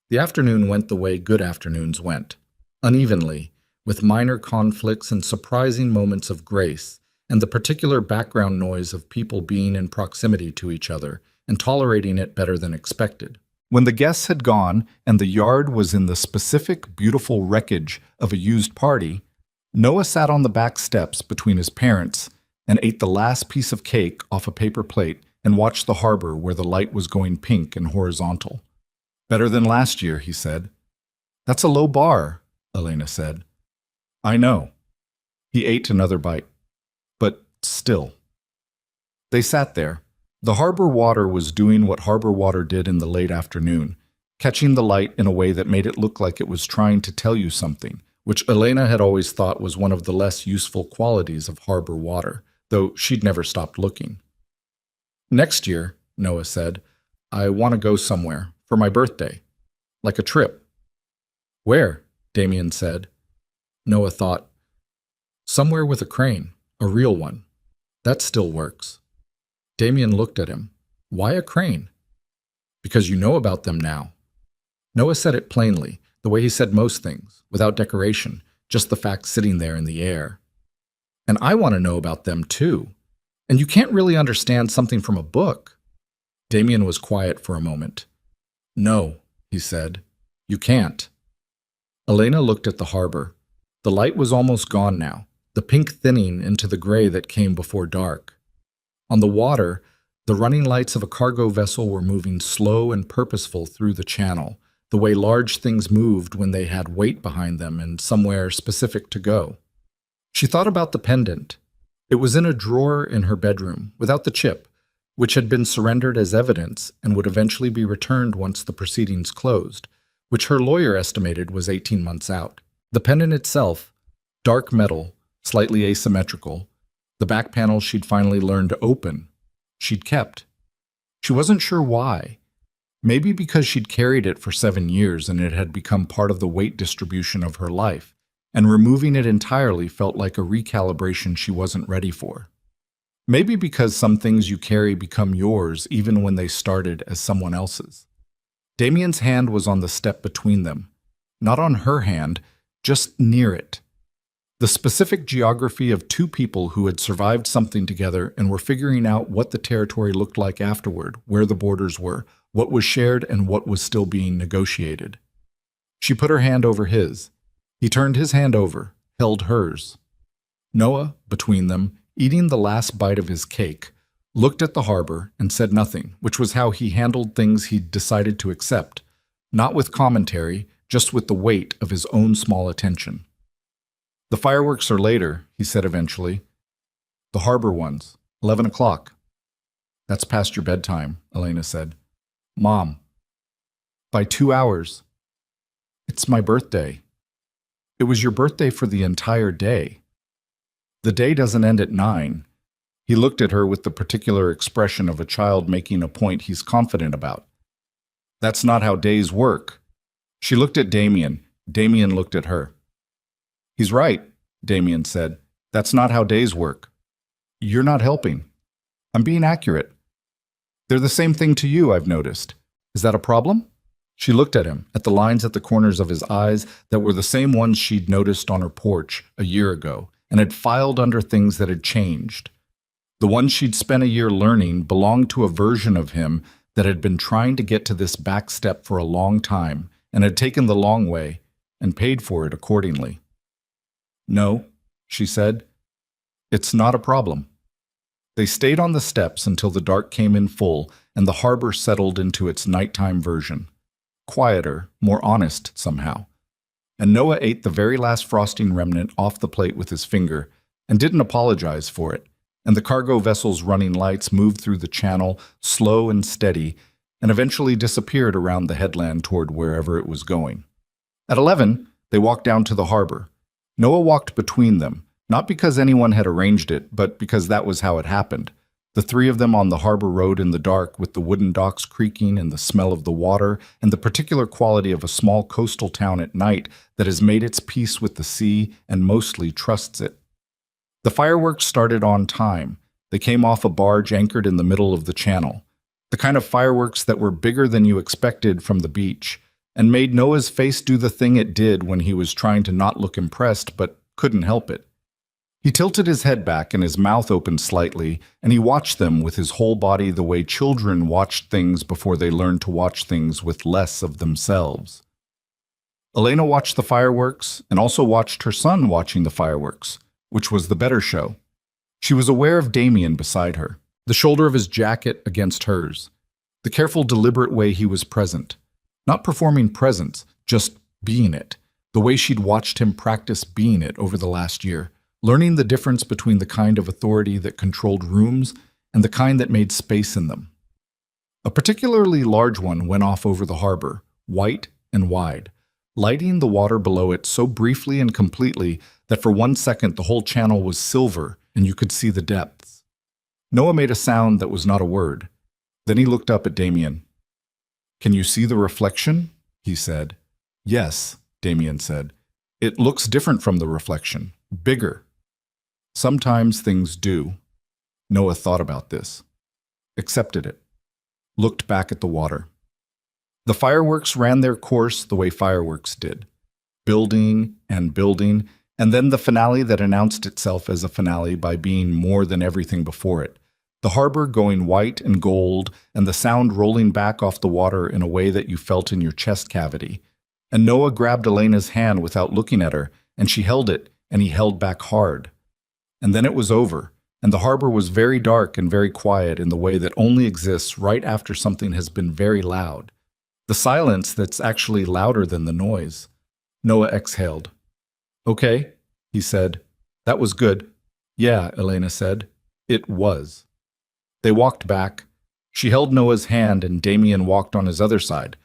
The afternoon went the way good afternoons went, unevenly, with minor conflicts and surprising moments of grace, and the particular background noise of people being in proximity to each other and tolerating it better than expected. When the guests had gone and the yard was in the specific, beautiful wreckage of a used party, Noah sat on the back steps between his parents and ate the last piece of cake off a paper plate and watched the harbor where the light was going pink and horizontal. "Better than last year," he said. "That's a low bar," Elena said. "I know." He ate another bite. But still. They sat there. The harbor water was doing what harbor water did in the late afternoon, catching the light in a way that made it look like it was trying to tell you something, which Elena had always thought was one of the less useful qualities of harbor water, though she'd never stopped looking. "Next year," Noah said, "I want to go somewhere, for my birthday. Like a trip." "Where?" Damien said. Noah thought, "Somewhere with a crane, a real one. That still works." Damien looked at him. "Why a crane?" "Because you know about them now." Noah said it plainly, the way he said most things, without decoration, just the fact sitting there in the air. "And I want to know about them too. And you can't really understand something from a book." Damien was quiet for a moment. "No," he said. "You can't." Elena looked at the harbor. The light was almost gone now, the pink thinning into the gray that came before dark. On the water, the running lights of a cargo vessel were moving slow and purposeful through the channel, the way large things moved when they had weight behind them and somewhere specific to go. She thought about the pendant. It was in a drawer in her bedroom, without the chip, which had been surrendered as evidence and would eventually be returned once the proceedings closed, which her lawyer estimated was 18 months out. The pendant itself, dark metal, slightly asymmetrical, the back panel she'd finally learned to open, she'd kept. She wasn't sure why. Maybe because she'd carried it for 7 years and it had become part of the weight distribution of her life, and removing it entirely felt like a recalibration she wasn't ready for. Maybe because some things you carry become yours even when they started as someone else's. Damien's hand was on the step between them, not on her hand, just near it. The specific geography of two people who had survived something together and were figuring out what the territory looked like afterward, where the borders were, what was shared and what was still being negotiated. She put her hand over his. He turned his hand over, held hers. Noah, between them, eating the last bite of his cake, looked at the harbor and said nothing, which was how he handled things he'd decided to accept, not with commentary, just with the weight of his own small attention. "The fireworks are later," he said eventually. "The harbor ones, 11 o'clock. "That's past your bedtime," Elena said. "Mom." "By 2 hours." "It's my birthday." "It was your birthday for the entire day." "The day doesn't end at 9. He looked at her with the particular expression of a child making a point he's confident about. "That's not how days work." She looked at Damien. Damien looked at her. "He's right," Damien said. "That's not how days work." "You're not helping." "I'm being accurate." "They're the same thing to you, I've noticed. Is that a problem?" She looked at him, at the lines at the corners of his eyes that were the same ones she'd noticed on her porch a year ago, and had filed under things that had changed. The ones she'd spent a year learning belonged to a version of him that had been trying to get to this back step for a long time, and had taken the long way, and paid for it accordingly. "No," she said. "It's not a problem." They stayed on the steps until the dark came in full and the harbor settled into its nighttime version. Quieter, more honest somehow. And Noah ate the very last frosting remnant off the plate with his finger and didn't apologize for it, and the cargo vessel's running lights moved through the channel, slow and steady, and eventually disappeared around the headland toward wherever it was going. At 11, they walked down to the harbor. Noah walked between them, not because anyone had arranged it, but because that was how it happened. The three of them on the harbor road in the dark, with the wooden docks creaking and the smell of the water, and the particular quality of a small coastal town at night that has made its peace with the sea and mostly trusts it. The fireworks started on time. They came off a barge anchored in the middle of the channel. The kind of fireworks that were bigger than you expected from the beach, and made Noah's face do the thing it did when he was trying to not look impressed but couldn't help it. He tilted his head back and his mouth opened slightly, and he watched them with his whole body the way children watched things before they learned to watch things with less of themselves. Elena watched the fireworks and also watched her son watching the fireworks, which was the better show. She was aware of Damien beside her, the shoulder of his jacket against hers, the careful, deliberate way he was present. Not performing presence, just being it, the way she'd watched him practice being it over the last year. Learning the difference between the kind of authority that controlled rooms and the kind that made space in them. A particularly large one went off over the harbor, white and wide, lighting the water below it so briefly and completely that for 1 second the whole channel was silver and you could see the depths. Noah made a sound that was not a word. Then he looked up at Damien. "Can you see the reflection?" he said. "Yes," Damien said. "It looks different from the reflection, bigger." Sometimes things do. Noah thought about this, accepted it, looked back at the water. The fireworks ran their course the way fireworks did, building, and then the finale that announced itself as a finale by being more than everything before it, the harbor going white and gold, and the sound rolling back off the water in a way that you felt in your chest cavity. And Noah grabbed Elena's hand without looking at her, and she held it, and he held back hard. And then it was over, and the harbor was very dark and very quiet in the way that only exists right after something has been very loud. The silence that's actually louder than the noise. Noah exhaled. "Okay," he said. "That was good." "Yeah," Elena said. "It was." They walked back. She held Noah's hand and Damien walked on his other side,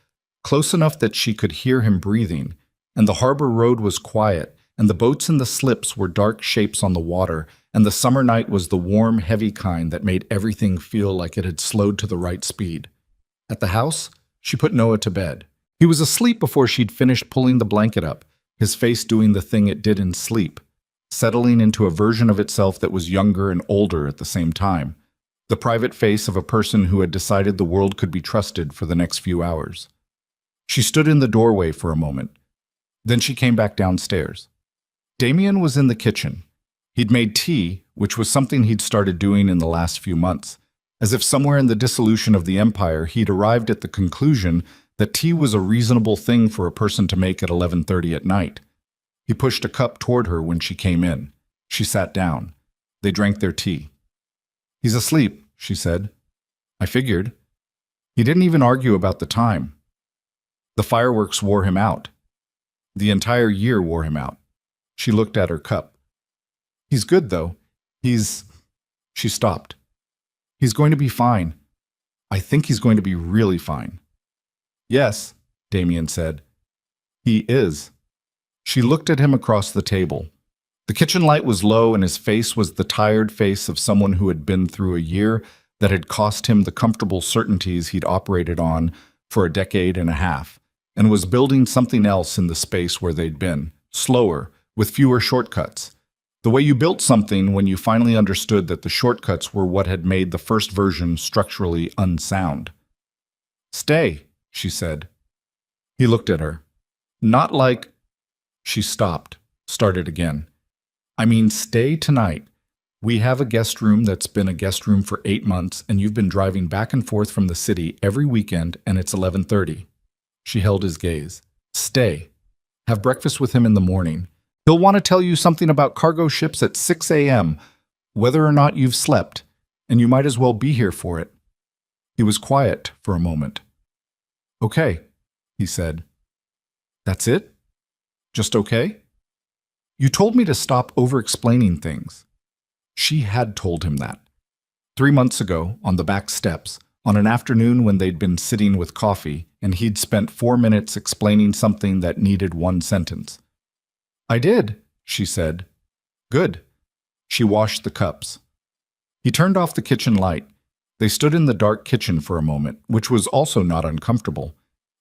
close enough that she could hear him breathing, and the harbor road was quiet, and the boats in the slips were dark shapes on the water, and the summer night was the warm, heavy kind that made everything feel like it had slowed to the right speed. At the house, she put Noah to bed. He was asleep before she'd finished pulling the blanket up, his face doing the thing it did in sleep, settling into a version of itself that was younger and older at the same time, the private face of a person who had decided the world could be trusted for the next few hours. She stood in the doorway for a moment. Then she came back downstairs. Damien was in the kitchen. He'd made tea, which was something he'd started doing in the last few months, as if somewhere in the dissolution of the empire he'd arrived at the conclusion that tea was a reasonable thing for a person to make at 11:30 at night. He pushed a cup toward her when she came in. She sat down. They drank their tea. "He's asleep," she said. "I figured." He didn't even argue about the time. The fireworks wore him out. The entire year wore him out. She looked at her cup. "He's good, though. He's—" She stopped. "He's going to be fine. I think he's going to be really fine." "Yes," Damien said. "He is." She looked at him across the table. The kitchen light was low and his face was the tired face of someone who had been through a year that had cost him the comfortable certainties he'd operated on for a decade and a half, and was building something else in the space where they'd been, slower, with fewer shortcuts. The way you built something when you finally understood that the shortcuts were what had made the first version structurally unsound. "Stay," she said. He looked at her. "Not like—" She stopped, started again. "I mean, stay tonight. We have a guest room that's been a guest room for 8 months, and you've been driving back and forth from the city every weekend, and it's 11:30. She held his gaze. "Stay. Have breakfast with him in the morning. He'll want to tell you something about cargo ships at 6 a.m., whether or not you've slept, and you might as well be here for it." He was quiet for a moment. "Okay," he said. "That's it? Just okay?" "You told me to stop over-explaining things." She had told him that. 3 months ago, on the back steps, on an afternoon when they'd been sitting with coffee, and he'd spent 4 minutes explaining something that needed 1 sentence. "I did," she said. "Good." She washed the cups. He turned off the kitchen light. They stood in the dark kitchen for a moment, which was also not uncomfortable.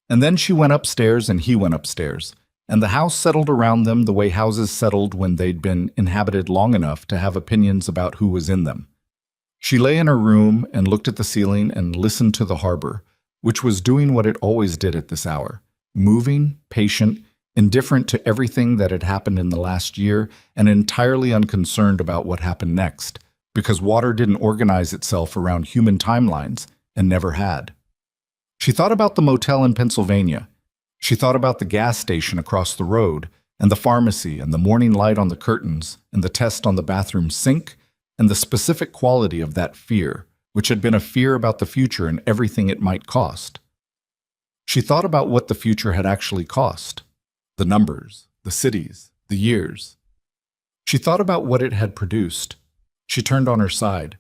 And then she went upstairs and he went upstairs, and the house settled around them the way houses settled when they'd been inhabited long enough to have opinions about who was in them. She lay in her room and looked at the ceiling and listened to the harbor, which was doing what it always did at this hour, moving, patient, indifferent to everything that had happened in the last year, and entirely unconcerned about what happened next, because water didn't organize itself around human timelines, and never had. She thought about the motel in Pennsylvania. She thought about the gas station across the road, and the pharmacy, and the morning light on the curtains, and the test on the bathroom sink, and the specific quality of that fear, which had been a fear about the future and everything it might cost. She thought about what the future had actually cost. The numbers, the cities, the years. She thought about what it had produced. She turned on her side.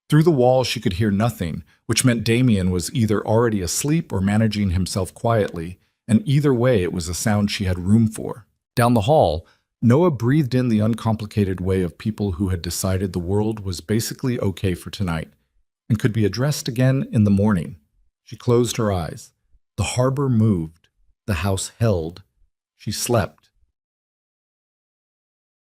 Through the wall she could hear nothing, which meant Damien was either already asleep or managing himself quietly, and either way it was a sound she had room for. Down the hall, Noah breathed in the uncomplicated way of people who had decided the world was basically okay for tonight, and could be addressed again in the morning. She closed her eyes. The harbor moved. The house held. She slept.